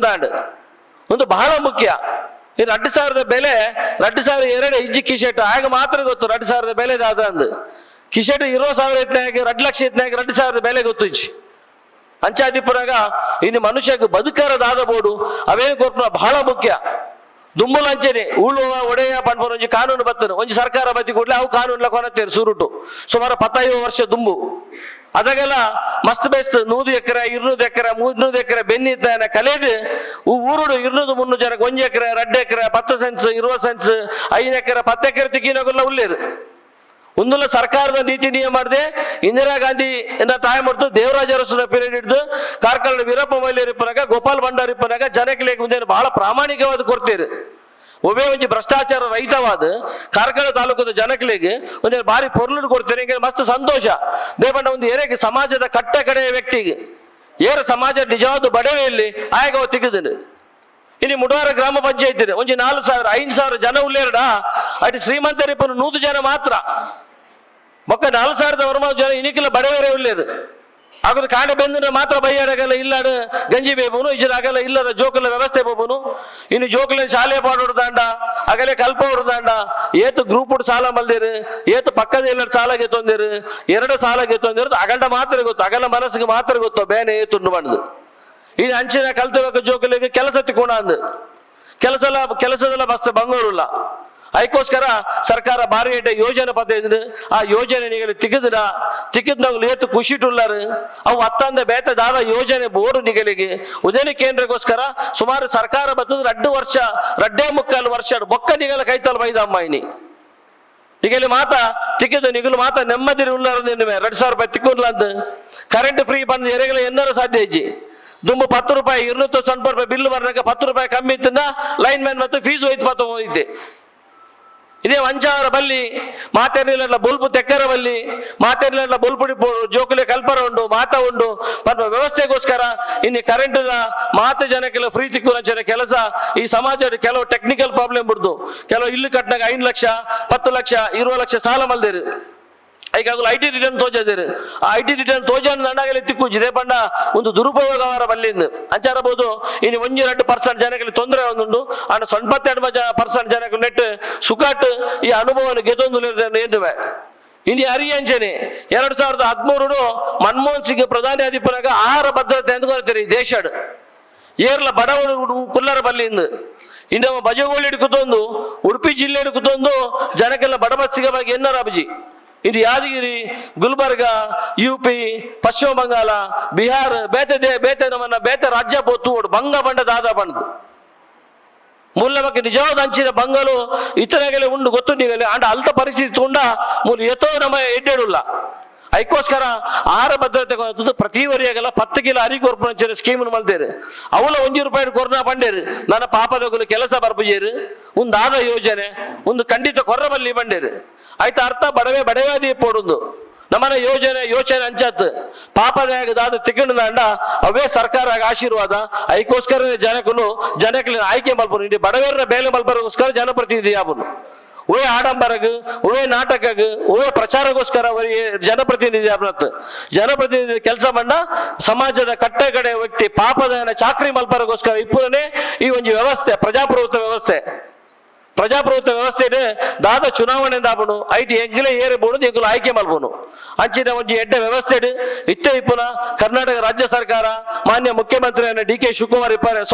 ಒಂದು ಬಹಳ ಮುಖ್ಯ. ಈ 2,000 ಬೆಲೆ 2,002 ಇಜ್ಜಿ ಕಿಶೆಟ್ ಆಗ ಮಾತ್ರ ಗೊತ್ತು 2,000 ಬೆಲೆ ದಾದ ಅಂದ್ ಕಿಶೆಟ್ 20,000 ಇತ್ನಾಗ 2 ಲಕ್ಷ ಇತ್ನಾಗ 2,000 ಬೆಲೆ ಗೊತ್ತು ಇಜ್ಜಿ ಅಂಚಾದಿಪ್ಪನಾಗ ಇನ್ನು ಮನುಷ್ಯಕ್ಕೆ ಬದುಕರದಾದ ಬೋಡು ಅವೇನು ಕೊರ್ಪುನ ಬಹಳ ಮುಖ್ಯ. ದುಮ್ಮುಲಂಚನೆ ಉಳುವ ಒಡೆಯ ಪಂಡ್ಪನ ಒಂಜಿ ಕಾನೂನು ಬತ್ತನು ಒಂಜಿ ಸರ್ಕಾರ ಬತ್ತಿ ಕೊಡ್ಲಿ ಅವು ಕಾನೂನ್ಲ ಕೊನತ್ತೇರು ಸುರುಟು ಸುಮಾರು 15 ವರ್ಷ ದುಂಬು ಅದಾಗೆಲ್ಲ ಮಸ್ತ್ ಬೆಸ್ಟ್ 100 ಎಕರೆ 200 ಎಕರೆ 300 ಎಕರೆ ಬೆನ್ನಿದ್ದಾನ ಕಲೆದು ಊರುಡು 200-300 ಜನಕ್ಕೆ 1 ಎಕರೆ 2 ಎಕರೆ 10 ಸೆನ್ಸ್ 20 ಸೆನ್ಸ್ 5 ಎಕರೆ 10 ಎಕರೆ ತಿಕ್ಕಿನಾಗೆಲ್ಲ ಉಳ್ಳೇರು ಒಂದಲ್ಲ ಸರ್ಕಾರದ ನೀತಿ ನಿಯಮ ಮಾಡಿದೆ. ಇಂದಿರಾ ಗಾಂಧಿ ತಾಯಿ ಮಾಡ್ತು ದೇವರಾಜ ಅರಸನ ಪೀರಿಯಡ್ ಹಿಡಿದು ಕಾರ್ಕಳ ವೀರಪ್ಪ ಮೊಯ್ಲಿಯರಿಪ್ಪನಾಗ ಗೋಪಾಲ್ ಭಂಡಾರಿಪ್ಪನಾಗ ಜನಕ್ಕೆ ಮುಂದೆ ಬಹಳ ಪ್ರಾಮಾಣಿಕವಾದ ಕೊಡ್ತೀರಿ ಒಬ್ಬೇ ಒಂಜಿ ಭ್ರಷ್ಟಾಚಾರ ರಹಿತವಾದ ಕಾರ್ಕಳ ತಾಲೂಕದ ಜನಗಳಿಗೆ ಒಂದು ಭಾರಿ ಪೊರ್ಲು ಕೊಡ್ತೇನೆ ಮಸ್ತ್ ಸಂತೋಷ ದೇವಣ್ಣ ಒಂದು ಏರೆಗೆ ಸಮಾಜದ ಕಟ್ಟ ಕಡೆಯ ವ್ಯಕ್ತಿಗೆ ಏರ ಸಮಾಜ ನಿಜವಾದ ಬಡವೆಯಲ್ಲಿ ಆಗ ಅವು ತೆಗೆದನು ಇನ್ನು ಮುಡವಾರ ಗ್ರಾಮ ಪಂಚಾಯತ್ ಇದೆ ಒಂಜಿ 4,000 5,000 ಜನ ಉಳ್ಳೇರಡ ಅಡಿ ಶ್ರೀಮಂತರಿಪ್ಪನು 100 ಜನ ಮಾತ್ರ ಮೊಕ್ಕ 4,000 ವರ್ಮ ಜನ ಇನಿಕಿಲ್ಲ ಬಡವೇರೇ ಉಳ್ಳೇರು ಆಗದು ಕಾಂಡ ಬೆಂದ್ರೆ ಮಾತ್ರ ಬೈಯಾಡಗಲ್ಲ ಇಲ್ಲಾಡು ಗಂಜಿ ಬೇಬೋನು ಇಜರಾಗಲ್ಲ ಇಲ್ಲದ ಜೋಕಲ ವ್ಯವಸ್ಥೆ ಬೋಬೋನು ಇನ್ನು ಜೋಕಲ ಶಾಲೆ ಪಾಡೋಡ್ದಾಂಡ ಆಗಲೇ ಕಲ್ಪ ಹೊಡ್ದಾಂಡ ಏತು ಗ್ರೂಪ್ ಸಾಲ ಮಲ್ದಿರು ಏತು ಪಕ್ಕದ ಎಲ್ಲರ ಸಾಲಾಗೆ ತೊಂದಿರು 2 ಸಾಲಾಗೆ ತೊಂದಿರೋದು ಅಗಂಡ ಮಾತ್ರ ಗೊತ್ತು ಅಗಲ ಮನಸ್ಸಿಗೆ ಮಾತ್ರ ಗೊತ್ತು ಬೇನೆ ಏತುಂಡು ಮಾಡಿದು ಇನ್ನು ಅಂಚಿನ ಕಲ್ತಬೇಕು ಜೋಕಲಿಗೆ ಕೆಲಸ ತಿಕ್ಕೋಣ ಅಂದು ಕೆಲಸದಲ್ಲ ಬಸ್ ಬಂಗೋರುಲ್ಲ ಅದಕ್ಕೋಸ್ಕರ ಸರ್ಕಾರ ಬಾರಿ ಎಡ್ಡೆ ಯೋಜನೆ ಪದ್ಧತಿ ಆ ಯೋಜನೆ ನಿಗಲಿ ತಿಕ್ಕಿದ್ನಾಗಲು ಏತು ಖುಷಿಟುಳ್ಳಾರು ಅವು ಅತ್ತಂದ ಬೇತ ದಾದ ಯೋಜನೆ ಬೋರ್ಡು ನಿಗಲಿಗೆ ಉದಯನ ಕೇಂದ್ರಕ್ಕೋಸ್ಕರ ಸುಮಾರು ಸರ್ಕಾರ ಬರ್ತದ 2 ವರ್ಷ 2.25 ವರ್ಷ ಬೊಕ್ಕ ನಿಗಲ ಕೈತಲ್ ಬೈದಮ್ಮ ಇನಿ ನಿಗಲಿ ಮಾತ ತಿಕ್ಕಿದ್ದು ನಿಗಲು ಮಾತ ನೆಮ್ಮದಿ ಉಳ್ಳಾರ 2,000 ರೂಪಾಯಿ ತಿಕ್ಕಿಲ್ಲ ಅಂತ ಕರೆಂಟ್ ಫ್ರೀ ಬಂದು ಎರೆಗಳ ಎನ್ನರೂ ಸಾಧ್ಯ ಇಜ್ಜಿ ದುಂಬು 10 ರೂಪಾಯಿ 290 ರೂಪಾಯಿ ಬಿಲ್ ಬರ್ನಾಗ 10 ರೂಪಾಯಿ ಕಮ್ಮಿ ಇತ್ತಿಂದ ಲೈನ್ ಮ್ಯಾನ್ ಮತ್ತು ಫೀಸ್ ಹೋಯ್ತು ಮತ್ತೆ ಹೋಗಿದ್ದೆ ಇದೇ ವಂಚಾವರ ಬಲ್ಲಿ ಮಾತೇರ್ನಿಲ್ಲ ಬೊಲ್ಪು ತೆಕ್ಕರ ಬಲ್ಲಿ ಮಾತೇರ್ನಿಲ್ಲ ಬೊಲ್ಪುಡಿ ಜೋಕುಲೆ ಕಲ್ಪರ ಉಂಡು ಮಾತ ಉಂಡು ಬರುವ ವ್ಯವಸ್ಥೆಗೋಸ್ಕರ ಇನ್ನು ಕರೆಂಟ್ ಮಾತ ಜನಕ್ಕೆಲ್ಲ ಫ್ರೀ ತಿಕ್ಕುವಂಚಿನ ಕೆಲಸ ಈ ಸಮಾಜದ ಕೆಲವು ಟೆಕ್ನಿಕಲ್ ಪ್ರಾಬ್ಲಮ್ ಬಿಡ್ದು ಕೆಲವು ಇಲ್ಲು ಕಟ್ಟಿನಾಗ 5 ಲಕ್ಷ 10 ಲಕ್ಷ 20 ಲಕ್ಷ ಸಾಲ ಮಲ್ದೇರು ಈಗಾಗಲೂ IT ರಿಟರ್ನ್ ತೋಜದಿರು ಆ IT ರಿಟರ್ನ್ ತೋಜನ್ ದಂಡಾಗಲಿ ತಿಕ್ಕುಜಿದೆ ಪಂಡ ಒಂದು ದುರುಪಯೋಗ ಅವರ ಬಲ್ಲಿಂದು ಅಂಚಾರಬಹುದು ಇನ್ನು 1-2% ಜನಗಳಿಗೆ ತೊಂದರೆ ಒಂದುಂಡು ಅನ್ನ 92% ಜನಕ್ಕೆ ನೆಟ್ಟು ಸುಖಾಟ್ ಈ ಅನುಭವವನ್ನು ಗೆದ್ದೊಂದು ಏನುವೆ ಇನ್ನು ಅರಿಯಂಚನೆ 2013 ಮನಮೋಹನ್ ಸಿಂಗ್ ಪ್ರಧಾನಿ ಅಧಿಪನಾಗ ಆಹಾರ ಭದ್ರತೆ ಅಂತ ಗೊತ್ತೀರಿ ಈ ದೇಶಡ್ ಏರ್ಲ ಬಡವರು ಕುಲ್ಲರ ಬಲ್ಲಿಂದು ಇನ್ನು ಬಜಗೋಳಿ ಹಿಡ್ಕುತ್ತೊಂದು ಉಡುಪಿ ಜಿಲ್ಲೆ ಹಿಡ್ಕುತ್ತೊಂದು ಜನಕ್ಕೆಲ್ಲ ಬಡಬಸ್ಸಿಗೆ ಬಗ್ಗೆ ಎನ್ನರ ಅಭಿಜಿ ಇದು ಯಾದಗಿರಿ ಗುಲ್ಬರ್ಗ UP ಪಶ್ಚಿಮ ಬಂಗಾಳ ಬಿಹಾರ ಬೇತೆ ನಮ್ಮನ್ನ ಬೇತೆ ರಾಜ್ಯ ಬೋತು ಬಂಗ ಬಂಡ ದಾದ ಬಂಡದು ಮೂಲ ಬಗ್ಗೆ ನಿಜವಾದ ಅಂಚಿನ ಬಂಗಲು ಇತರೆಗಲೇ ಉಂಡು ಗೊತ್ತು ನೀವಲ್ಲಿ ಅಂಡ ಅಲ್ತ ಪರಿಸ್ಥಿತಿ ತುಂಡ ಮೂಲ ಎತ್ತೋ ನಮ್ಮ ಎಡ್ಡೆಡುಲ್ಲ ಅದಕ್ಕೋಸ್ಕರ ಆಹಾರ ಭದ್ರತೆ ಪ್ರತಿ ವರಿಯಾಗೆಲ್ಲ 10 ಕಿಲೋ ಅರಿ ಕೊರ್ಪುನ ಸ್ಕೀಮ್ ಮಲ್ತೇರು ಅವಳ 1 ರೂಪಾಯಿ ಕೊರೋನಾ ಬಂಡೇರು ನನ್ನ ಪಾಪದಗಳು ಕೆಲಸ ಬರ್ಬುಜೇರು ಒಂದು ಆದ ಯೋಜನೆ ಒಂದು ಖಂಡಿತ ಕೊರ್ರಬಲ್ಲಿ ಬಂಡೇರು ಆಯ್ತು ಅರ್ಥ ಬಡವೇದಿ ಪೋಡುದು ನಮ್ಮನೆ ಯೋಚನೆ ಅಂಚತ್ ಪಾಪದಾಗ ದಾದ ತಿಕ್ಕಂಡ ಅವೇ ಸರ್ಕಾರ ಆಶೀರ್ವಾದ ಅದಕ್ಕೋಸ್ಕರ ಜನಕ್ಕೆ ಆಯ್ಕೆ ಮಲ್ಪರು ಇಡೀ ಬಡವರ ಬೇಲೆ ಮಲ್ಪರಿಗೋಸ್ಕರ ಜನಪ್ರತಿನಿಧಿ ಯಾವನು ಒಳ್ಳೆ ಆಡಂಬರಗ ಒಳ್ಳೆ ನಾಟಕಗ ಒಳ್ಳೆ ಪ್ರಚಾರಗೋಸ್ಕರ ಜನಪ್ರತಿನಿಧಿ ಜನಪ್ರತಿನಿಧಿ ಕೆಲಸ ಮಾಡ ಸಮಾಜದ ಕಟ್ಟ ಕಡೆ ವ್ಯಕ್ತಿ ಪಾಪದ ಚಾಕ್ರಿ ಮಲ್ಪರಿಗೋಸ್ಕರ ಇಪ್ಪನೇ ಈ ಒಂದು ವ್ಯವಸ್ಥೆ ಪ್ರಜಾಪ್ರಭುತ್ವ ವ್ಯವಸ್ಥೆ ದಾದ ಚುನಾವಣೆ ದಾಬನು ಐಟಿ ಎಂಗಿಲೆ ಏರಬಹುದು ಎಂಗುಲು ಆಯ್ಕೆ ಮಲ್ಬೋನು ಅಂಚಿನ ಒಂದು ಎಡ್ಡ ವ್ಯವಸ್ಥೆ ಇತ್ತೆ ಇಪ್ಪುನ ಕರ್ನಾಟಕ ರಾಜ್ಯ ಸರ್ಕಾರ ಮಾನ್ಯ ಮುಖ್ಯಮಂತ್ರಿಯನ್ನ DK ಶಿವಕುಮಾರ್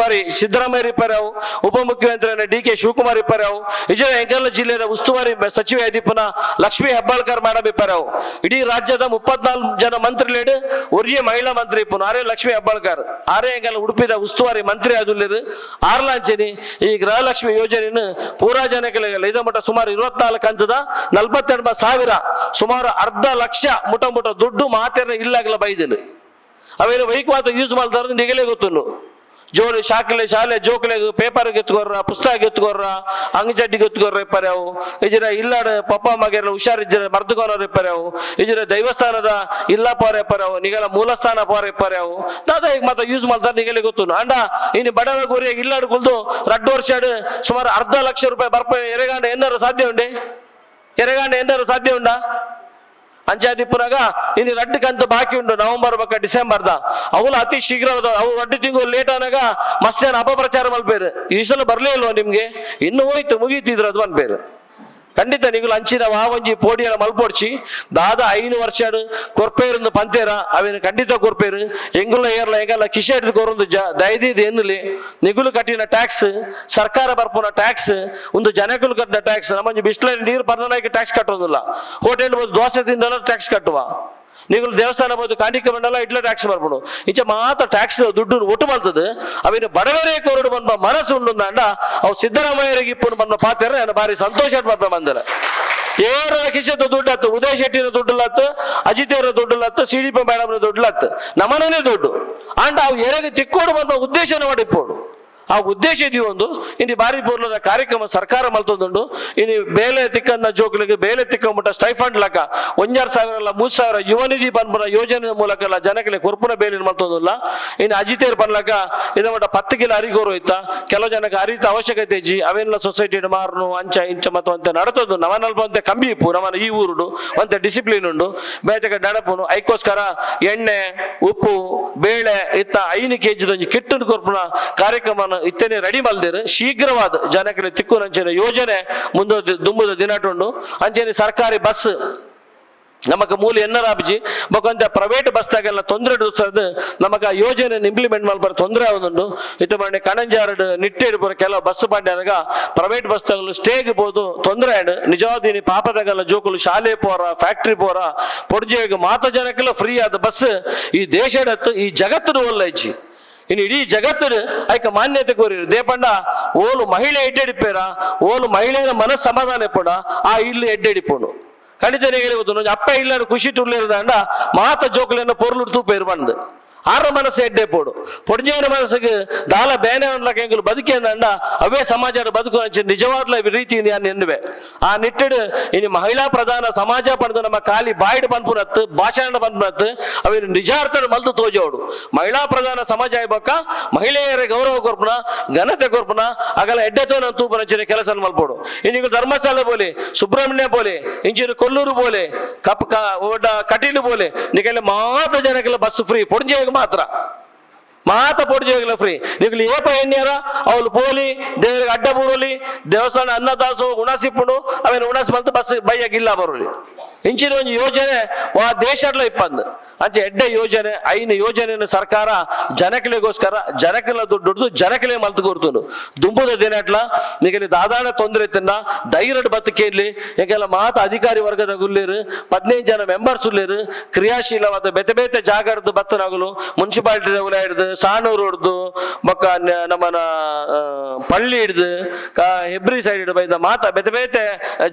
ಸಿದ್ದರಾಮಯ್ಯ ಇಪ್ಪರಾವು ಉಪಮುಖ್ಯಮಂತ್ರಿಯನ್ನ DK ಶಿವಕುಮಾರ್ ಇಪ್ಪರಾವು ವಿಜಯ ಎಂಕಲ ಜಿಲ್ಲೆಯ ಉಸ್ತುವಾರಿ ಸಚಿವ ಅಧಿಪನ ಲಕ್ಷ್ಮೀ ಹೆಬ್ಬಾಳ್ಕರ್ ಮೇಡಮ್ ಇಪ್ಪರಾವು ಇಡೀ ರಾಜ್ಯದ 34 ಜನ ಮಂತ್ರಿಲೇಡು ಒರಿಯ ಮಹಿಳಾ ಮಂತ್ರಿ ಇಪ್ಪನು ಆರೇ ಲಕ್ಷ್ಮೀ ಹೆಬ್ಬಾಳ್ಕರ್ ಆರೇ ಎಂಕಲ ಉಡುಪಿದ ಉಸ್ತುವಾರಿ ಮಂತ್ರಿ ಅದುಲ್ಲಿರು ಆರ್ಲಾಂಚನಿ ಈ ಗೃಹಲಕ್ಷ್ಮಿ ಯೋಜನೆಯನ್ನು ಪೂರಾ ಜನಕ್ಕೆ ಇದ ಮಟ್ಟ ಸುಮಾರು 24 ಹಂತದ 42,000 ಸುಮಾರು 1,00,000 ಮುಟ ದುಡ್ಡು ಮಾತೇನ ಇಲ್ಲಾಗಲ ಬೈದಿನ ಅವೇನು ಬೈಕ್ ಮಾತ್ರ ಯೂಸ್ ಮಾಡ್ತಾರ ನಿಗಲೇ ಗೊತ್ತು ಜೋಡಿ ಶಾಲೆ ಜೋಕಲೆ ಪೇಪರ್ ಎತ್ಕೊರ್ರ ಪುಸ್ತಕ ಎತ್ಕೊರ್ರ ಅಂಗಚಡ್ಡಿ ಎತ್ಕೊರ್ರ ಇಪ್ಪರ್ಯಾವು ಇಜರ ಇಲ್ಲಾಡ ಪಪ್ಪ ಮಗೆಲ್ಲ ಹುಷಾರಿಜ್ಜರ ಮರ್ದುಕೋನವ್ರು ಇಪ್ಪರ್ಯಾವು ಇಜರ ದೈವಸ್ಥಾನದ ಇಲ್ಲ ಪೋರ ಇಪ್ಪರ್ಯಾವು ನಿಗಲ ಮೂಲಸ್ಥಾನ ಪೋರ ಇಪ್ಪರ್ಯಾವು ದಾದ ಈಗ ಮಾತ್ರ ಯೂಸ್ ಮಾಡ್ತಾರೆ ನಿಗಲೇ ಗೊತ್ತು ಅಂಡ ಇನ್ನು ಬಡವ ಗುರಿಯಾಗಿ ಇಲ್ಲಾಡು ಕುಲ್ದು 2 ವರ್ಷ ಸುಮಾರು 1,00,000 ರೂಪಾಯಿ ಬರ್ಪ ಎರೆಗಾಂಡ ಎನ್ನರು ಸಾಧ್ಯ ಉಂಡ ಅಂಚಾದಿಪ್ಪುನಾಗ ಇನ್ನು 2 ಕಂತು ಬಾಕಿ ಉಂಟು ನವೆಂಬರ್ ಬಕ್ಕ ಡಿಸೆಂಬರ್ದ ಅವಳು ಅತಿ ಶೀಘ್ರ ಅವು 2 ತಿಂಗಳು ಲೇಟ್ ಆನಾಗ ಮಸ್ತೇನ ಅಪಪ್ರಚಾರ ಮಲ್ಪೇರು ಈ ಸಲ ಬರ್ಲೇ ಇಲ್ವಾ ನಿಮ್ಗೆ ಇನ್ನು ಹೋಯ್ತು ಮುಗೀತಿದ್ರು ಅದು ಅನ್ಪೇರು ಖಂಡಿತ ನಿಗುಲು ಅಂಚಿನ ವಾವಂಜಿ ಪೋಡಿಯಲ್ಲ ಮಲ್ಪೊಡ್ಚಿ ದಾದ 5 ವರ್ಷ ಕೊರ್ಪೇರು ಪಂತೇರ ಅವೇನು ಖಂಡಿತ ಕೊರ್ಪೇರು ಎಂಗುಲ್ಲ ಏರ್ಲ ಎಂಗಲ್ಲ ಕಿಶೆ ಹಿಡಿದು ಕೊರೊಂದು ದಯದಿದ್ದು ಎನ್ನುಲಿ ನಿಗುಲು ಕಟ್ಟಿನ ಟ್ಯಾಕ್ಸ್ ಸರ್ಕಾರ ಬರ್ಪುನ ಟ್ಯಾಕ್ಸ್ ಒಂದು ಜನಕುಲು ಕಟ್ಟಿನ ಟ್ಯಾಕ್ಸ್ ನಮ್ಮಂಜಿ ಬಿಸ್ಲಲ್ಲಿ ನೀರು ಬರ್ನಾಗಿ ಟ್ಯಾಕ್ಸ್ ಕಟ್ಟೋದಿಲ್ಲ ಹೋಟೆಲ್ ಬಂದು ದೋಸೆ ತಿಂದಲ್ಲ ಟ್ಯಾಕ್ಸ್ ಕಟ್ಟುವ ನೀವು ದೇವಸ್ಥಾನ ಬೋದು ಕಾಣಿಕೆ ಬಂಡಲ್ಲ ಇಟ್ಲ ಟ್ಯಾಕ್ಸ್ ಬರ್ಬೋದು ಇಂಚ ಮಾತ್ರ ಟ್ಯಾಕ್ಸ್ ದುಡ್ಡು ಒಟ್ಟು ಬರ್ತದೆ ಅವೇನು ಬಡವರೇ ಕೋರಡು ಬಂದ ಮನಸ್ಸು ಉಂಡು ಅಂಡ ಅವು ಸಿದ್ದರಾಮಯ್ಯರಿಗೆ ಇಪ್ಪು ಬಂದ ಪಾತ್ರ ಭಾರಿ ಸಂತೋಷ ಬರ್ಪ ಬಂದರ ಏರ ಕಿಶದ ದುಡ್ಡತ್ತು ಉದಯ್ ಶೆಟ್ಟಿನ ದುಡ್ಡಲತ್ತು ಅಜಿತೇರ ದುಡ್ಡಲತ್ತು CDP ಮೇಡಮ್ನ ದುಡ್ಡಲತ್ತು ನಮ್ಮನೇ ದುಡ್ಡು ಅಂಡ ಅವು ಎರೆಗೆ ತಿಕ್ಕೋಡು ಬಂದ ಉದ್ದೇಶನ ಮಾಡಿಪ್ಪೋಡು ಆ ಉದ್ದೇಶ ಇದೀವಿ ಒಂದು ಇನ್ನು ಬಾರಿ ಪೂರ್ಣದ ಕಾರ್ಯಕ್ರಮ ಸರ್ಕಾರ ಮಲ್ತೊಂದುಂಡು ಇನ್ನು ಬೇಲೆ ತಿಕ್ಕನ್ನ ಜೋಕ್ಲಿಗೆ ಬೇಲೆ ತಿಕ್ಕಂಬಿಟ್ಟ ಸ್ಟೈಫಂಡ್ ಲಕ 1,000 3,000 ಯುವ ನಿಧಿ ಬಂದ್ಬಿಡ ಯೋಜನೆ ಮೂಲಕ ಎಲ್ಲ ಜನಕ್ಕೆ ಕೊರ್ಪುನ ಬೇಲಿ ಮಲ್ತೊಂದಿಲ್ಲ ಇನ್ನು ಅಜಿತೇರ್ ಬಂದ್ಲಕ ಇದ ಮಟ್ಟ 10 ಕಿಲೋ ಅರಿಗೋರು ಇತ್ತ ಕೆಲವು ಜನಕ್ಕೆ ಅರಿತ ಅವಶ್ಯಕತೆ ಇಜ್ಜಿ ಅವೆಲ್ಲ ಸೊಸೈಟಿ ಮಾರ್ನು ಅಂಚ ಇಂಚ ಮತ್ತು ಅಂತ ನಡತದ್ದು ನವನಲ್ಪ ಅಂತೆ ಕಂಬಿ ಇಪ್ಪು ನಮ್ಮನ ಈ ಊರುಡು ಅಂತೆ ಡಿಸಿಪ್ಲಿನ್ ಉಂಡು ಬೇತೆಗೆ ನಡಪುನು ಐಕೋಸ್ಕರ ಎಣ್ಣೆ ಉಪ್ಪು ಬೇಳೆ ಇತ್ತ 5 kg ಕಿಟ್ಟನ್ನು ಕೊರ್ಪುನ ಕಾರ್ಯಕ್ರಮ ಇತ್ತೇನೆ ರೆಡಿ ಮಲ್ದಿರು ಶೀಘ್ರವಾದ ಜನಕ್ಕೆ ತಿಕ್ಕುನಂಚಿನ ಯೋಜನೆ ಮುಂದೆ ದುಂಬುದ ದಿನಟುಂಡು ಅಂಚೆನೆ ಸರ್ಕಾರಿ ಬಸ್ ನಮಕ್ ಮೂಲ ಎನ್ನರಾಬ್ಜಿ ಬೊಕೊಂತ ಪ್ರೈವೇಟ್ ಬಸ್ದಾಗೆಲ್ಲ ತೊಂದರೆ ನಮಗ ಯೋಜನೆ ಇಂಪ್ಲಿಮೆಂಟ್ ಮಾಡ್ಬಾರ ತೊಂದರೆ ಆಗುದುಂಡು ಇತ್ತ ಮಾಡಿ ಕಣಂಜಾರಡ್ ನಿಟ್ಟೆಡ್ ಬರೋ ಕೆಲವು ಬಸ್ ಬಂದಾಗ ಪ್ರೈವೇಟ್ ಬಸ್ದಾಗಲು ಸ್ಟೇಗ್ ಬೋದು ತೊಂದರೆ ಆಡು ನಿಜವಾದ ಪಾಪದಾಗೆಲ್ಲ ಜೋಕುಲು ಶಾಲೆ ಪೋರ ಫ್ಯಾಕ್ಟ್ರಿ ಪೋರ ಪೊಡ್ಜಿಗೆ ಮಾತ ಜನಕ್ಕೆಲ್ಲ ಫ್ರೀ ಆದ ಬಸ್ ಈ ದೇಶಡತ್ತು ಈ ಜಗತ್ತಿನ ಒಲ್ಲ ಇಜ್ಜಿ ಇನ್ನು ಇಡೀ ಜಗತ್ತು ಆಯ್ಕೆ ಮಾನ್ಯತೆ ಕೋರಿರು ದೇಪಂಡ ಓಲು ಮಹಿಳೆ ಎಡ್ಡೆಡಿಪೇರ ಓಲು ಮಹಿಳೆಯರ ಮನಸ್ಸು ಸಮಾಧಾನ ಪೋಡ ಆ ಇಲ್ಲಿ ಎಡ್ಡೆಡಿಪೋನು ಖಂಡಿತ ಗೊತ್ತು ಅಪ್ಪ ಇಲ್ಲ ಖುಷಿ ಟುರ್ಲಿರುದಂಡ ಮಾತ ಜೋಕುಲನ್ನು ಪೊರ್ಲು ತೂಪೇರು ಬಂದು ಆರ ಮನಸ್ಸು ಎಡ್ಡೆ ಪೋಡು ಪೊಡ್ಜೇನ ಮನಸ್ಸಿಗೆ ದಾಲ ಬೇನೆ ಅನ್ಲಕ ಹೆಂಗಲು ಬದುಕಿಂದ ಅವೇ ಸಮಾಜದ ಬದುಕು ಅಂಚೆ ನಿಜವಾದ ರೀತಿ ನಾನು ಎನ್ನುವೆ ಆ ನಿಟ್ಟಿಡು ಇನ್ನು ಮಹಿಳಾ ಪ್ರಧಾನ ಸಮಾಜ ಪಡೆದು ನಮ್ಮ ಖಾಲಿ ಬಾಯ್ಡ್ ಬಂದ್ಪುನತ್ತು ಭಾಷಣ ಬಂದ್ಪುನತ್ತು ಅವೇನು ನಿಜಾರ್ಥದ ಮಲ್ತು ತೋಜೋಡು ಮಹಿಳಾ ಪ್ರಧಾನ ಸಮಾಜ ಇಬ್ಬಕ್ಕ ಮಹಿಳೆಯರ ಗೌರವ ಕೊರ್ಪುನ ಘನತೆ ಕೊರ್ಪುನ ಆಗಲ್ಲ ಎಡ್ಡೆತೋನ ತೂಪನ ಅಂಚಿನ ಕೆಲಸ ಮಲ್ಪೋಡು ಇನ್ನು ಧರ್ಮಸ್ಥಳ ಬೋಲೆ ಸುಬ್ರಹ್ಮಣ್ಯ ಬೋಲೆ ಇಂಚಿನ ಕೊಲ್ಲೂರು ಬೋಲೆ ಕಟೀಲು ಬೋಲೆ ನಿಗೆಲ್ಲ ಮಾತ ಜನಕ್ಕೆಲ್ಲ ಬಸ್ ಫ್ರೀ ಪೊಡ್ಜೆ ಮಾತ್ರ ಮಾತ ಪೊಡ್ಜೋಗಿಲ್ಲ ಫ್ರೀ ನೀವು ಏಪ ಎಣ್ಣ್ಯಾರ ಅವಳು ಪೋಲಿ ದೇವರಿಗೆ ಅಡ್ಡ ಬರೋಲಿ ದೇವಸ್ಥಾನ ಅನ್ನದಾಸು ಉಣಸಿಪ್ಪುಡು ಅವೇನು ಉಣಸಿ ಬಂತು ಬಸ್ ಬೈಯಾಗಿಲ್ಲ ಬರೋಲಿ ಇಂಚಿನ ಒಂದು ಯೋಜನೆ ಆ ದೇಶಡ್ಲ ಇಪ್ಪಂದು ಅಂಚೆ ಎಡ್ಡೆ ಯೋಜನೆ 5 ಯೋಜನೆಯನ್ನು ಸರ್ಕಾರ ಜನಕಲೆಗೋಸ್ಕರ ಜನಕ್ಕೆಲ್ಲ ದುಡ್ಡು ದುಡ್ದು ಜನಕಲೆ ಮಲ್ತು ಕೊಡ್ತು ದುಂಬುದ ದಿನಟ್ಲ ನಿಗಲಿ ದಾದಾಣ ತೊಂದರೆ ತಿನ್ನ ಧೈರ್ಯ ಬದುಕೇಲಿ ಈಗೆಲ್ಲ ಮಾತ ಅಧಿಕಾರಿ ವರ್ಗದ ಗುಲ್ಲೇರು 15 ಜನ ಮೆಂಬರ್ಸ್ ಉಳ್ಳೇರು ಕ್ರಿಯಾಶೀಲವಾದ ಬೇತೆ ಬೇತೆ ಜಾಗರದ್ದು ಬತ್ತನಾಗಲು ಮುನ್ಸಿಪಾಲಿಟಿ ಹಿಡ್ದು ಸಾಣೂರು ಹಿಡ್ದು ಬೊಕ್ಕ ನಮ್ಮನ ಪಳ್ಳಿ ಹಿಡ್ದು ಹೆಬ್ರಿ ಸೈಡ್ ಹಿಡ್ದು ಬೈದ ಮಾತ ಬೇತೆ ಬೇತೆ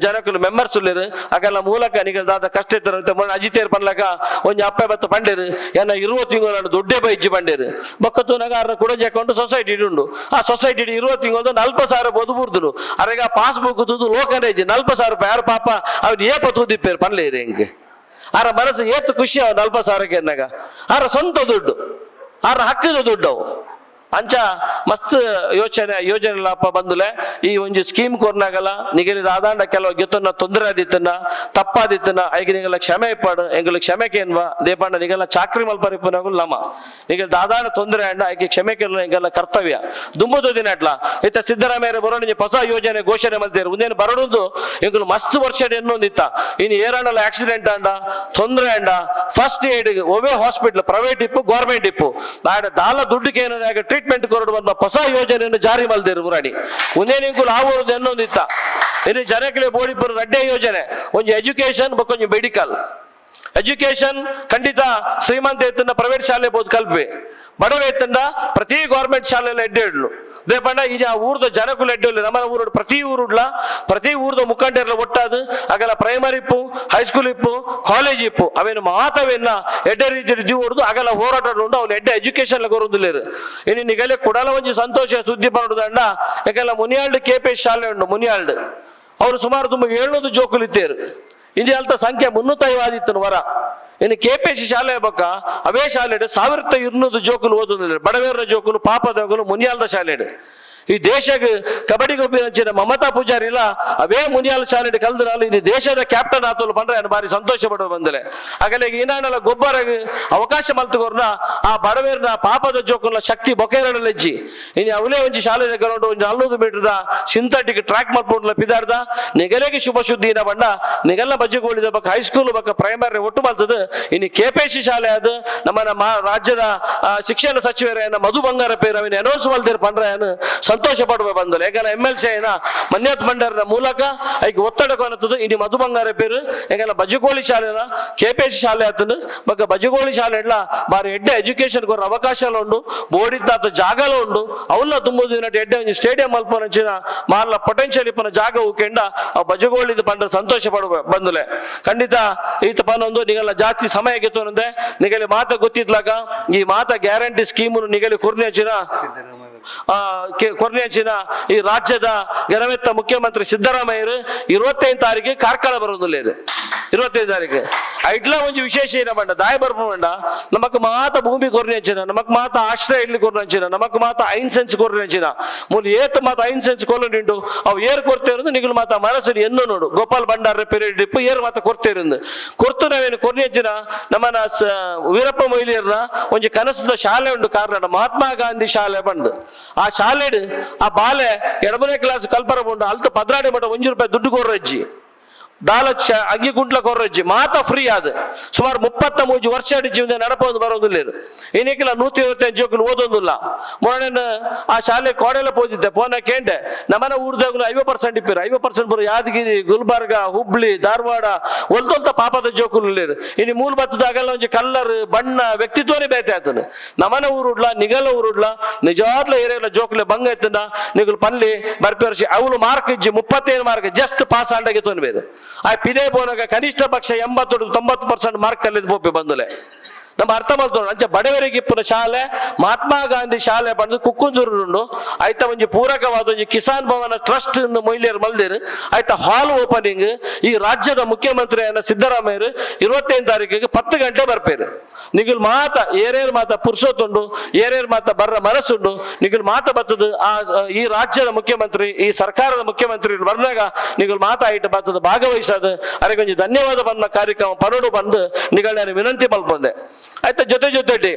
ಜನಕ್ಕಲು ಮೆಂಬರ್ಸ್ ಉಳ್ಳೇರು ಆಗೆಲ್ಲ ಮೂಲಕ ನಿಗದಾದ ಕಷ್ಟ ಇತ್ತು ಅಜಿತೇರ್ ಪನ್ಲಕ ಒಂಜಿ ಅಪ್ಪ ಬತ್ತ ಪಂಡೇರು ಏನ 20 ತಿಂಗಳು ದೊಡ್ಡ ಬೈಜಿ ಪಂಡೇರು ಬೊಕ್ಕತ್ತು ನಗಾರ ಕೂಡ ಜಾಕೊಂಡು ಸೊಸೈಟಿ ಉಂಡು ಆ ಸೊಸೈಟಿ 20 ತಿಂಗಳು 40,000 ಬೋದು ಬುರ್ದುನು ಅರೆಗ ಪಾಸ್ಬುಕ್ ತೂದು ಲೋಕನೇಜ್ 40,000 ರೂಪಾಯಿ ಯಾರು ಪಾಪ ಅವ್ನು ಏಪ ತೂದಿಪ್ಪೇರು ಪನ್ಲೇರಿ ಹೆಂಗೆ ಆರ ಮನಸ್ಸು ಏತು ಖುಷಿ ಅವ 40,000ಕ್ಕೆ ಎನ್ನಾಗ ಆರ ಸ್ವಂತ ದುಡ್ಡು ಆರ ಹಕ್ಕದ ದುಡ್ಡು ಅವು ಅಂಚ ಮಸ್ತ್ ಯೋಜನೆ ಲಾಪ ಬಂದುಲೆ ಈ ಒಂಜಿ ಸ್ಕೀಮ್ ಕೊರ್ನಾಗಲ್ಲ ನಿಗಲಿದ ಆದಾಂಡ ಕೆಲವು ಗೆತ್ತನ್ನ ತೊಂದರೆ ಆದಿತ್ತನ್ನ ತಪ್ಪಾದಿತ್ತನ್ನ ಐಗ ನಿಗಲ ಕ್ಷಮೆ ಇಪ್ಪಾಡು ಎಂಗಲು ಕ್ಷಮೆಕೇನ್ವಾ ದೇಪಂಡ ನಿಗಲ ಚಾಕ್ರಿ ಮಲ್ಪರಿಪನಾಗು ಲಮ ನಿಗಲ ದಾದಾಂಡ ತೊಂದರೆ ಅಂಡ ಐಕೆ ಕ್ಷಮೆ ಕೇಳಲು ಎಂಗಲ್ಲ ಕರ್ತವ್ಯ ದುಂಬುದು ದಿನ ಅಟ್ಲ ಇತ್ತ ಸಿದ್ದರಾಮಯ್ಯ ಬರೋಣ ಹೊಸ ಯೋಜನೆ ಘೋಷಣೆ ಮಲ್ತೇರು ಒಂದೇನು ಬರೋದು ಎಂಗಲು ಮಸ್ತ್ ವರ್ಷ ಎನ್ನೊಂದಿತ್ತ ಇನ್ನು ಏರಾಣಲ್ಲ ಆಕ್ಸಿಡೆಂಟ್ ಅಂಡ ತೊಂದರೆ ಅಂಡ ಫಸ್ಟ್ ಏಡ್ ಒವೇ ಹಾಸ್ಪಿಟಲ್ ಪ್ರೈವೇಟ್ ಇಪ್ಪು ಗೌರ್ಮೆಂಟ್ ಇಪ್ಪು ನಾಡ ದಾಲ ದುಡ್ಡಿಗೆ ಏನೋ ಟ್ರೀಟ್ಮೆಂಟ್ ಕೊರಡು ಬಂದ ಹೊಸ ಯೋಜನೆಯನ್ನು ಜಾರಿ ಮಲ್ದೇರು ಮುರಾಡಿ ಒಂದೇ ನಿಂಕುಲು ಆವೋದು ಎನ್ನೊಂದಿತ್ತ ಇನ್ನು ಜನಕ್ಕೆ ಬೋಡಿಪುರ ರಡ್ಡೆ ಯೋಜನೆ ಒಂದು ಎಜುಕೇಶನ್ ಬೊಕ್ಕೊಂದು ಮೆಡಿಕಲ್ ಎಜುಕೇಶನ್ ಖಂಡಿತ ಶ್ರೀಮಂತ ಎತ್ತನ್ನ ಪ್ರೈವೇಟ್ ಶಾಲೆ ಬೋದು ಕಲ್ಪೆ ಬಡವ ಎತ್ತಂಡ ಪ್ರತಿ ಗೌರ್ಮೆಂಟ್ ಶಾಲೆಲ್ಲ ಎಡ್ಡೆ ಇಡ್ಲು ದೇಪಂಡ ಈಗ ಊರ್ದ ಜನಕ್ಕೂ ಎಡ್ಡೆ ನಮ್ಮ ಊರು ಪ್ರತಿ ಊರುಡ್ಲ ಪ್ರತಿ ಊರ್ದ ಮುಖಂಡರ್ಲ ಒಟ್ಟಾದು ಆಗಲ್ಲ ಪ್ರೈಮರಿ ಇಪ್ಪು ಹೈಸ್ಕೂಲ್ ಇಪ್ಪು ಕಾಲೇಜ್ ಇಪ್ಪು ಅವೇನು ಮಾತವೆನ್ನ ಎಡ್ಡೆ ರೀತಿ ಜೀವ ಹೊಡೆದು ಆಗಲ್ಲ ಹೋರಾಟ ಉಂಡು ಅವ್ನು ಎಡ್ಡೆ ಎಜುಕೇಶನ್ ಗೊರುದಿಲ್ಲೇರು ಇನ್ನು ನಿಗಲೆ ಕುಡಲ ಒಂಜಿ ಸಂತೋಷ ಸುದ್ದಿ ಬರೋದಂಡ ಯಾಕೆಲ್ಲ ಮುನಿಯಾಲ್ಡ್ KP ಶಾಲೆ ಉಂಡು ಮುನಿಯಾಲ್ಡ್ ಅವರು ಸುಮಾರು ತುಂಬ 700 ಜೋಕುಲಿತ್ತೇರು ಇಂಡಿ ಅಲ್ತ ಸಂಖ್ಯೆ 350 ವರ ಇನ್ನು KP ಶಾಲೆ ಬಕ್ಕ ಅವೇ ಶಾಲೆ 1200 ಜೋಕುಲು ಓದುದಿಲ್ಲ ಬಡವೇರ ಜೋಕುಲು ಪಾಪದೋಗಲು ಮುನಿಯಾಲ್ದ ಶಾಲೆ ಈ ದೇಶಕ್ಕೆ ಕಬಡ್ಡಿ ಗೊಬ್ಬರ ಮಮತಾ ಪೂಜಾರಿ ಇಲ್ಲ ಅವೇ ಮುನಿಯಾಲ ಶಾಲೆ ಕಲ್ದ್ರಲ್ಲ ಇನ್ನು ದೇಶದ ಕ್ಯಾಪ್ಟನ್ ಆತಲು ಬಂದ್ರೆ ಬಾರಿ ಸಂತೋಷ ಪಡುವ ಬಂದಲೆ ಆಗಲೇ ಈನಾನೆಲ್ಲ ಗೊಬ್ಬರ ಅವಕಾಶ ಮಲ್ತುಗೋರ್ನ ಆ ಬಡವೇರ್ನ ಪಾಪದ ಜೋಕುಲ ಶಕ್ತಿ ಬೊಕೇರಳೆಜ್ಜಿ ಇನ್ನು ಅವಲೇ ಒಂಜಿ ಶಾಲೆ ಗ್ರೌಂಡ್ ಒಂದು 400 ಮೀಟರ್ದ ಸಿಂಥೆಟಿಕ್ ಟ್ರ್ಯಾಕ್ ಮಾಡ್ಕೊಂಡ್ಲ ಪಿದಾಡ್ದ ನಿಗಲೆಗೆ ಶುಭ ಸುದ್ದಿನ ಬಣ್ಣ ನಿಗಲ್ಲ ಬಜ್ಜೆಗೋಳಿದ ಬಕ್ಕ ಹೈಸ್ಕೂಲ್ ಬಕ್ಕ ಪ್ರೈಮರಿ ಒಟ್ಟು ಮಲ್ತದ ಇನ್ನು KPC ಶಾಲೆ ಅದು ನಮ್ಮ ರಾಜ್ಯದ ಶಿಕ್ಷಣ ಸಚಿವರೇನ ಮಧು ಬಂಗಾರ ಪೇರು ಅವನ ಅನೌನ್ಸ್ ಮಲ್ದಿರ್ ಪಂಡ್ರ ಸಂತೋಷ ಪಡುವ ಬಂದಲು ಯಾಕಂದ್ರೆ MLC ಏನ ಮನ್ಯತ್ ಮಂಡರ ಮೂಲಕ ಐಕೆ ಒತ್ತಡ ಕೊನತದು ಇನ್ನು ಮಧು ಬಂಗಾರ ಪೇರು ಯಾಕಂದ್ರೆ ಬಜ್ಜಗೋಳಿ ಶಾಲೆನ KPC ಶಾಲೆ ಆತನು ಬಕ್ಕ ಬಜ್ಜಗೋಳಿ ಶಾಲೆ ಎಲ್ಲ ಬಾರಿ ಎಡ್ಡೆ ಎಜುಕೇಶನ್ ಕೊರ ಅವಕಾಶ ಉಂಡು ಬೋಡಿದ್ದಾತ ಜಾಗಲ ಉಂಡು ಅವಲ್ಲ ತುಂಬುದು ಎಡ್ಡೆ ಒಂದು ಸ್ಟೇಡಿಯಂ ಅಲ್ಪನ ಮಾರ್ಲ ಪೊಟೆನ್ಶಿಯಲ್ ಇಪ್ಪನ ಜಾಗ ಉಕೆಂಡ ಆ ಬಜ್ಜಗೋಳಿದ ಪಂಡ್ರ ಸಂತೋಷ ಪಡುವ ಬಂದಲೆ ಖಂಡಿತ ಈತ ಪನ್ನೊಂದು ನಿಗಲ ಜಾಸ್ತಿ ಸಮಯ ಗೆತ್ತೋನಂದೆ ನಿಗಲಿ ಮಾತ ಗೊತ್ತಿದ್ಲಾಗ ಈ ಮಾತ ಗ್ಯಾರಂಟಿ ಸ್ಕೀಮು ನಿಗಲಿ ಕುರ್ನೇಚಿನ ಕೊರ್ನೆಂಚಿನ ಈ ರಾಜ್ಯದ ಘನವೆತ್ತ ಮುಖ್ಯಮಂತ್ರಿ ಸಿದ್ದರಾಮಯ್ಯರು 25 ತಾರೀಕಿಗೆ ಕಾರ್ಕಳ ಬರೋದಿಲ್ಲ 25 ತಾರೀಕು ಐಟ್ಲ ಒಂದು ವಿಶೇಷ ಏನ ಬಂಡ ದಾಯ ಬರ್ಪಂಡ ನಮಕ್ ಮಾತ ಭೂಮಿ ಕೊರ್ನೆಂಚಿನ ನಮಕ್ ಮಾತ ಆಶ್ರಯ ಇಡ್ಲಿ ಕೊರ್ನೆಂಚಿನ ನಮಕ್ ಮಾತ 5 ಸೆನ್ಸ್ ಕೊರ್ನೆಂಚಿನ ಮೂಲ ಏತ್ ಮಾತ 5 ಸೆನ್ಸ್ ಕೊಲ್ಲುಂಡು ಅವು ಏರ್ ಕೊಡ್ತೇರು ನಿಗುಲು ಮಾತ ಮನಸ್ಸು ಎನ್ನು ನೋಡು ಗೋಪಾಲ್ ಭಂಡಾರ ಪೀರಿಯಡ್ ಡಿಪ್ಪು ಏರ್ ಮಾತ ಕೊಡ್ತೇರು ಕೊರ್ತು ನಾವೇನು ಕೊರ್ನೆಂಚಿನ ನಮ್ಮನ ವೀರಪ್ಪ ಮೊಯ್ಲಿಯರ್ನ ಒಂದು ಕನಸದ ಶಾಲೆ ಉಂಟು ಕಾರಣ ಮಹಾತ್ಮ ಗಾಂಧಿ ಶಾಲೆ ಬಂದು ಆ ಶಾಲೆ ಆ ಬಾಲೆ 2ನೇ ಕ್ಲಾಸ್ ಕಲ್ಪರ ಬಂಡು ಅಲ್ತ ಪದ್ರಾಡಿ ಮಠ 1 ರೂಪಾಯಿ ದುಡ್ಡು ಕೊರ್ರಜ್ಜಿ ದಾಲಕ್ಷ ಅಂಗಿ ಗುಂಟ್ಲ ಕೊರ್ರಜ್ಜಿ ಮಾತ ಫ್ರೀ ಆದ ಸುಮಾರು 33 ವರ್ಷ ಜೀವನ ನಡಪೋದು ಬರೋದಿಲ್ಲ ಇನ್ನಿಕ್ಕಿಲ್ಲ 125 ಜೋಕುಲು ಓದೋದಿಲ್ಲ ಮೊನ್ನೆ ಆ ಶಾಲೆ ಕೋಡೆಲ್ಲ ಹೋದಿದ್ದೆ ಪೋನ ಕೇಂಡೆ ನಮ್ಮನ ಊರ್ದಾಗಲು 50% ಇಪ್ಪಿರು 50% ಬರೋ ಯಾದಗಿರಿ ಗುಲ್ಬರ್ಗ ಹುಬ್ಳಿ ಧಾರವಾಡ ಒಲ್ದೊಲ್ತ ಪಾಪದ ಜೋಕುಲು ಇನ್ನು ಮೂಲ ಬತ್ತದಾಗೆಲ್ಲ ಒಂದು ಕಲ್ಲರ್ ಬಣ್ಣ ವ್ಯಕ್ತಿತ್ವನೇ ಬೇತೆ ಆಯ್ತಾನೆ ನಮ್ಮನ ಊರುಡ್ಲ ನಿಗಲ ಊರುಡ್ಲ ನಿಜವಾದ್ಲ ಏರಿಯಲ್ಲ ಜೋಕುಲೆ ಬಂಗ ಎತ್ತಂದ ನಿಗಲು ಪಲ್ಲಿ ಬರ್ಪೇರ್ಸಿ ಅವಳು ಮಾರ್ಕ್ ಇಜ್ಜಿ 35 ಮಾರ್ಕ್ ಜಸ್ಟ್ ಪಾಸ್ ಆಂಡಾಗೆ ತೊಂದ್ ಬೇರೆ ಆ ಪಿದೇ ಬೋನಾಗ ಕನಿಷ್ಠ ಪಕ್ಷ 80-90% ಮಾರ್ಕ್ ಕಲ್ಲಿದ್ ಬೋಪೆ ಬಂದಲೆ ನಮ್ಮ ಅರ್ಥ ಮಾಡ್ತೋಣ ಅಂಚೆ ಬಡವರಿಗೆ ಇಪ್ಪನ ಶಾಲೆ ಮಹಾತ್ಮ ಗಾಂಧಿ ಶಾಲೆ ಬಂದು ಕುಕ್ಕುಂಜೂರು ಆಯ್ತಾ ಒಂಜಿ ಪೂರಕವಾದ ಒಂಜಿ ಕಿಸಾನ್ ಭವನ ಟ್ರಸ್ಟ್ ಮೊಯ್ಲಿಯರ್ ಮಲ್ದಿರು ಆಯ್ತಾ ಹಾಲ್ ಓಪನಿಂಗ್ ಈ ರಾಜ್ಯದ ಮುಖ್ಯಮಂತ್ರಿಯನ್ನ ಸಿದ್ದರಾಮಯ್ಯರು 25 ತಾರೀಕಿಗೆ 10 ಗಂಟೆ ಬರ್ಪೇರು ನಿಗುಲ್ ಮಾತ ಏರೇರು ಮಾತ ಪುರ್ಸೋತುಂಡು ಏರೇರು ಮಾತ ಬರ್ರ ಮನಸ್ಸುಂಡು ನಿಗುಲ್ ಮಾತ ಬರ್ತದ ಈ ರಾಜ್ಯದ ಮುಖ್ಯಮಂತ್ರಿ ಈ ಸರ್ಕಾರದ ಮುಖ್ಯಮಂತ್ರಿ ಬರ್ನಾಗ ನಿಗುಲ್ ಮಾತ ಆಯ್ತು ಬರ್ತದ ಭಾಗವಹಿಸೋದು ಅದಕ್ಕೆ ಒಂದು ಧನ್ಯವಾದ ಬಂದ ಕಾರ್ಯಕ್ರಮ ಪರಡು ಬಂದು ನಿಗಳ ನಾನು ವಿನಂತಿ ಮಲ್ಪಂದೆ ಆಯ್ತಾ ಜೊತೆ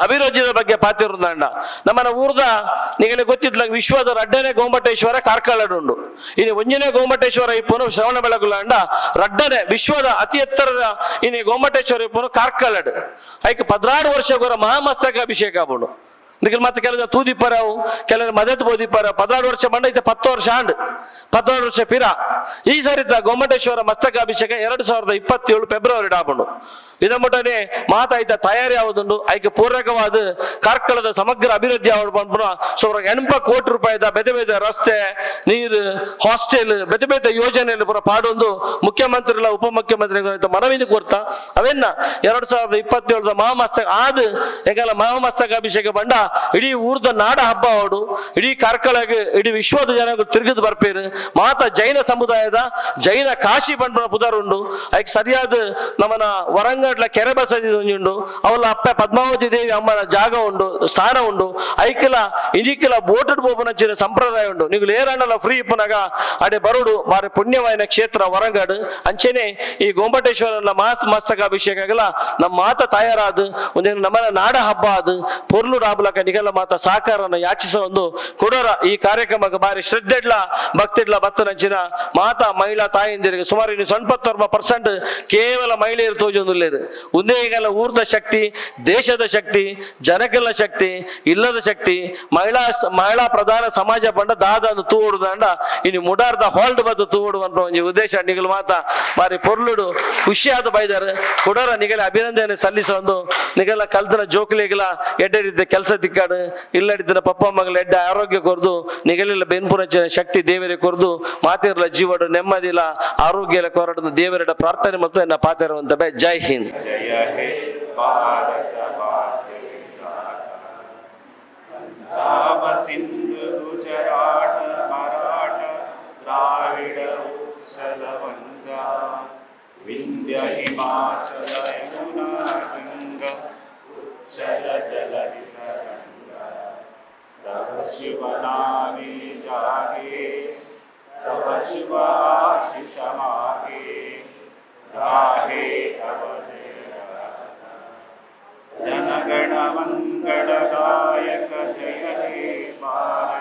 ಅಭಿವೃದ್ಧಿಯ ಬಗ್ಗೆ ಪಾತಿರುಂದಂಡ ನಮ್ಮನ ಊರ್ದ ನಿಮಗೆ ಗೊತ್ತಿದ್ಲ ವಿಶ್ವದ 2ನೇ ಗೋಮಟೇಶ್ವರ ಕಾರ್ಕಳಡುಂಡು ಇನ್ನು 1ನೇ ಗೋಮಟೇಶ್ವರ ಇಪ್ಪನು ಶ್ರವಣ ಬೆಳಗುಲಾಂಡ 2ನೇ ವಿಶ್ವದ ಅತಿ ಎತ್ತರದ ಇನ್ನು ಗೋಮಟೇಶ್ವರ ಇಪ್ಪನು ಕಾರ್ಕಳಡ್ ಐಕ್ 16 ವರ್ಷ ಗೋರ ಮಹಾಮಸ್ತಕ ಅಭಿಷೇಕ ಆಗ್ಬೋದು ನಿಖಿಲ್ ಮತ್ತೆ ಕೆಲವು ತೂದಿಪ್ಪರವು ಕೆಲವರು ಮದತ್ ಬೋದಿಪ್ಪರ 16 ವರ್ಷ ಮಂಡ ಇತ್ತೆ 10 ವರ್ಷ ಆಂಡ್ 16 ವರ್ಷ ಪಿರ ಈ ಸರಿತ ಗೋಮಟೇಶ್ವರ ಮಸ್ತಕ ಅಭಿಷೇಕ 2027 ಫೆಬ್ರವರಿ ಡಾಬುಂಡು ಇದಮ್ಮಟನೆ ಮಾತಾಯ್ತ ತಯಾರಿ ಆಗುದುಂಡು ಐಕೆ ಪೂರಕವಾದ ಕಾರ್ಕಳದ ಸಮಗ್ರ ಅಭಿವೃದ್ಧಿ ಆಗುವ ಸುಮಾರು 80 ಕೋಟಿ ರೂಪಾಯಿದ ಬೇತೆ ರಸ್ತೆ ನೀರು ಹಾಸ್ಟೆಲ್ ಬೇತೆ ಯೋಜನೆಯಲ್ಲಿ ಪೂರ ಪಾಡೊಂದು ಮುಖ್ಯಮಂತ್ರಿಗಳ ಉಪಮುಖ್ಯಮಂತ್ರಿಗಳ ಮನವಿನ ಕೊಡ್ತಾ ಅವೆನ್ನ 2027 ಮಹಾಮಸ್ತಕ ಆದ ಹೆಂಗಲ್ಲ ಮಹಾಮಸ್ತಕ ಅಭಿಷೇಕ ಬಂಡ ಇಡೀ ಊರ್ದ ನಾಡ ಹಬ್ಬ ಅವಡು ಇಡೀ ಕಾರ್ಕಳಗೆ ಇಡೀ ವಿಶ್ವದ ಜನಗಳು ತಿರುಗಿದು ಬರ್ಪೇರು ಮಾತ ಜೈನ ಸಮುದಾಯದ ಜೈನ ಕಾಶಿ ಬಂಡ ಪುದರ್ ಉಂಡು ಐಕ್ ಸರಿಯಾದ ನಮ್ಮನ ವರಂಗಡ್ಲ ಕೆರೆ ಬಸದಿದು ಅವಳ ಅಪ್ಪ ಪದ್ಮಾವತಿ ದೇವಿ ಅಮ್ಮನ ಜಾಗ ಉಂಡು ಸ್ಥಾನ ಉಂಡು ಐಕಿಲ ಇದಿಕ್ಕಿಲ ಬೋಟಡ್ ಬೋಪನಚ್ಚಿನ ಸಂಪ್ರದಾಯ ಉಂಡು ನೀವು ಏರಣ್ಣಲ ಫ್ರೀ ಇಪ್ಪನಾಗ ಅಡೆ ಬರುಡು ಮಾರೆ ಪುಣ್ಯವಾಯಿನ ಕ್ಷೇತ್ರ ವರಂಗಡ್ ಅಂಚೆನೆ ಈ ಗೋಮಟೇಶ್ವರ ಮಸ್ತಕ ಅಭಿಷೇಕ ಆಗಲ್ಲ ನಮ್ಮ ಮಾತ ತಯಾರಾದ ಒಂದೇನು ನಮ್ಮನ ನಾಡ ಹಬ್ಬ ಅದು ಪೊರ್ಲು ರಾಬಲಕ ನಿಗಲ ಮಾತ ಸಹಕಾರನ ಯಾಚಿಸ ಒಂದು ಕೊಡೋರ ಈ ಕಾರ್ಯಕ್ರಮಕ್ಕೆ ಬಾರಿ ಶ್ರದ್ಧೆಡ್ಲ ಭಕ್ತಿಡ್ಲ ಬತ್ತನಂಚಿನ ಮಾತಾ ಮಹಿಳಾ ತಾಯಂದಿರಿಗೆ ಸುಮಾರು ಇನ್ನು 90% ಕೇವಲ ಮಹಿಳೆಯರು ತೋಜೊಂದುಲ್ಲೇರು ಒಂದೇ ಈಗಲ್ಲ ಊರ್ದ ಶಕ್ತಿ ದೇಶದ ಶಕ್ತಿ ಜನಕ್ಕೆಲ್ಲ ಶಕ್ತಿ ಇಲ್ಲದ ಶಕ್ತಿ ಮಹಿಳಾ ಪ್ರಧಾನ ಸಮಾಜ ಬಂಡ ದಾದ ತೂಡುದಂಡ ಇನ್ನು ಮುಡಾರ್ದ ಹೋಲ್ಡ್ ಬದ್ದು ತೂಡುವಂತ ಒಂದು ಉದ್ದೇಶ ನಿಗಲು ಮಾತ ಬಾರಿ ಪೊರ್ಲುಡು ಖುಷಿಯಾದ ಬೈದಾರೆ ಕೊಡೋರ ನಿಗಲ ಅಭಿನಂದನೆ ಸಲ್ಲಿಸ ಒಂದು ನಿಗಲ ಕಲ್ತನ ಜೋಕ್ಲಿಗಳ ಎಡ್ಡರಿದ್ದ ಕೆಲಸ ತಿಕ್ಕಾಡು ಇಲ್ಲಡಿದ್ದ ಪಪ್ಪ ಮಗಳ ಎಡ್ಡ ಆರೋಗ್ಯ ಕೊರ್ದು ನಿಗಲಿಲ್ಲ ಬೆನ್ಪುರಚನ ಶಕ್ತಿ ದೇವರೇ ಕೊರ್ದು ಮಾತಿರಲ ಜೀವಡು ನೆಮ್ಮದಿಲ್ಲ ಆರೋಗ್ಯ ಕೊರಡು ದೇವರ ಪ್ರಾರ್ಥನೆ ಮತ್ತು ಎನ್ನ ಪಾತಿರುವಂತ ಬೈ ಜೈ ಹಿಂದ್. ಜಯ ಹೇ ಭಾರತ ಪಂಜಾಬ ಸಿಂಧು ಗುಜರಾಟ ಮರಾಠ ದ್ರಾವಿಡ ಉತ್ಸಲ ವಂಗಾ ವಿಂಧ್ಯ ಹಿಮಾಚಲ ಯಮುನಾ ಗಂಗ ಉಚ್ಚಲ ಜಲಧಿತ ಗಂಗಾ ತವ ಶಿವ ನಾಮೇ ಜಾಗೆ ತವ ಶಿವ ಆಶಿಷ ಮಾಗೆ ರಾಹೇ ತವ ಜನಗಣ ಮಂಗಳದಾಯಕ ಜಯ ಹೇ ಭಾರತ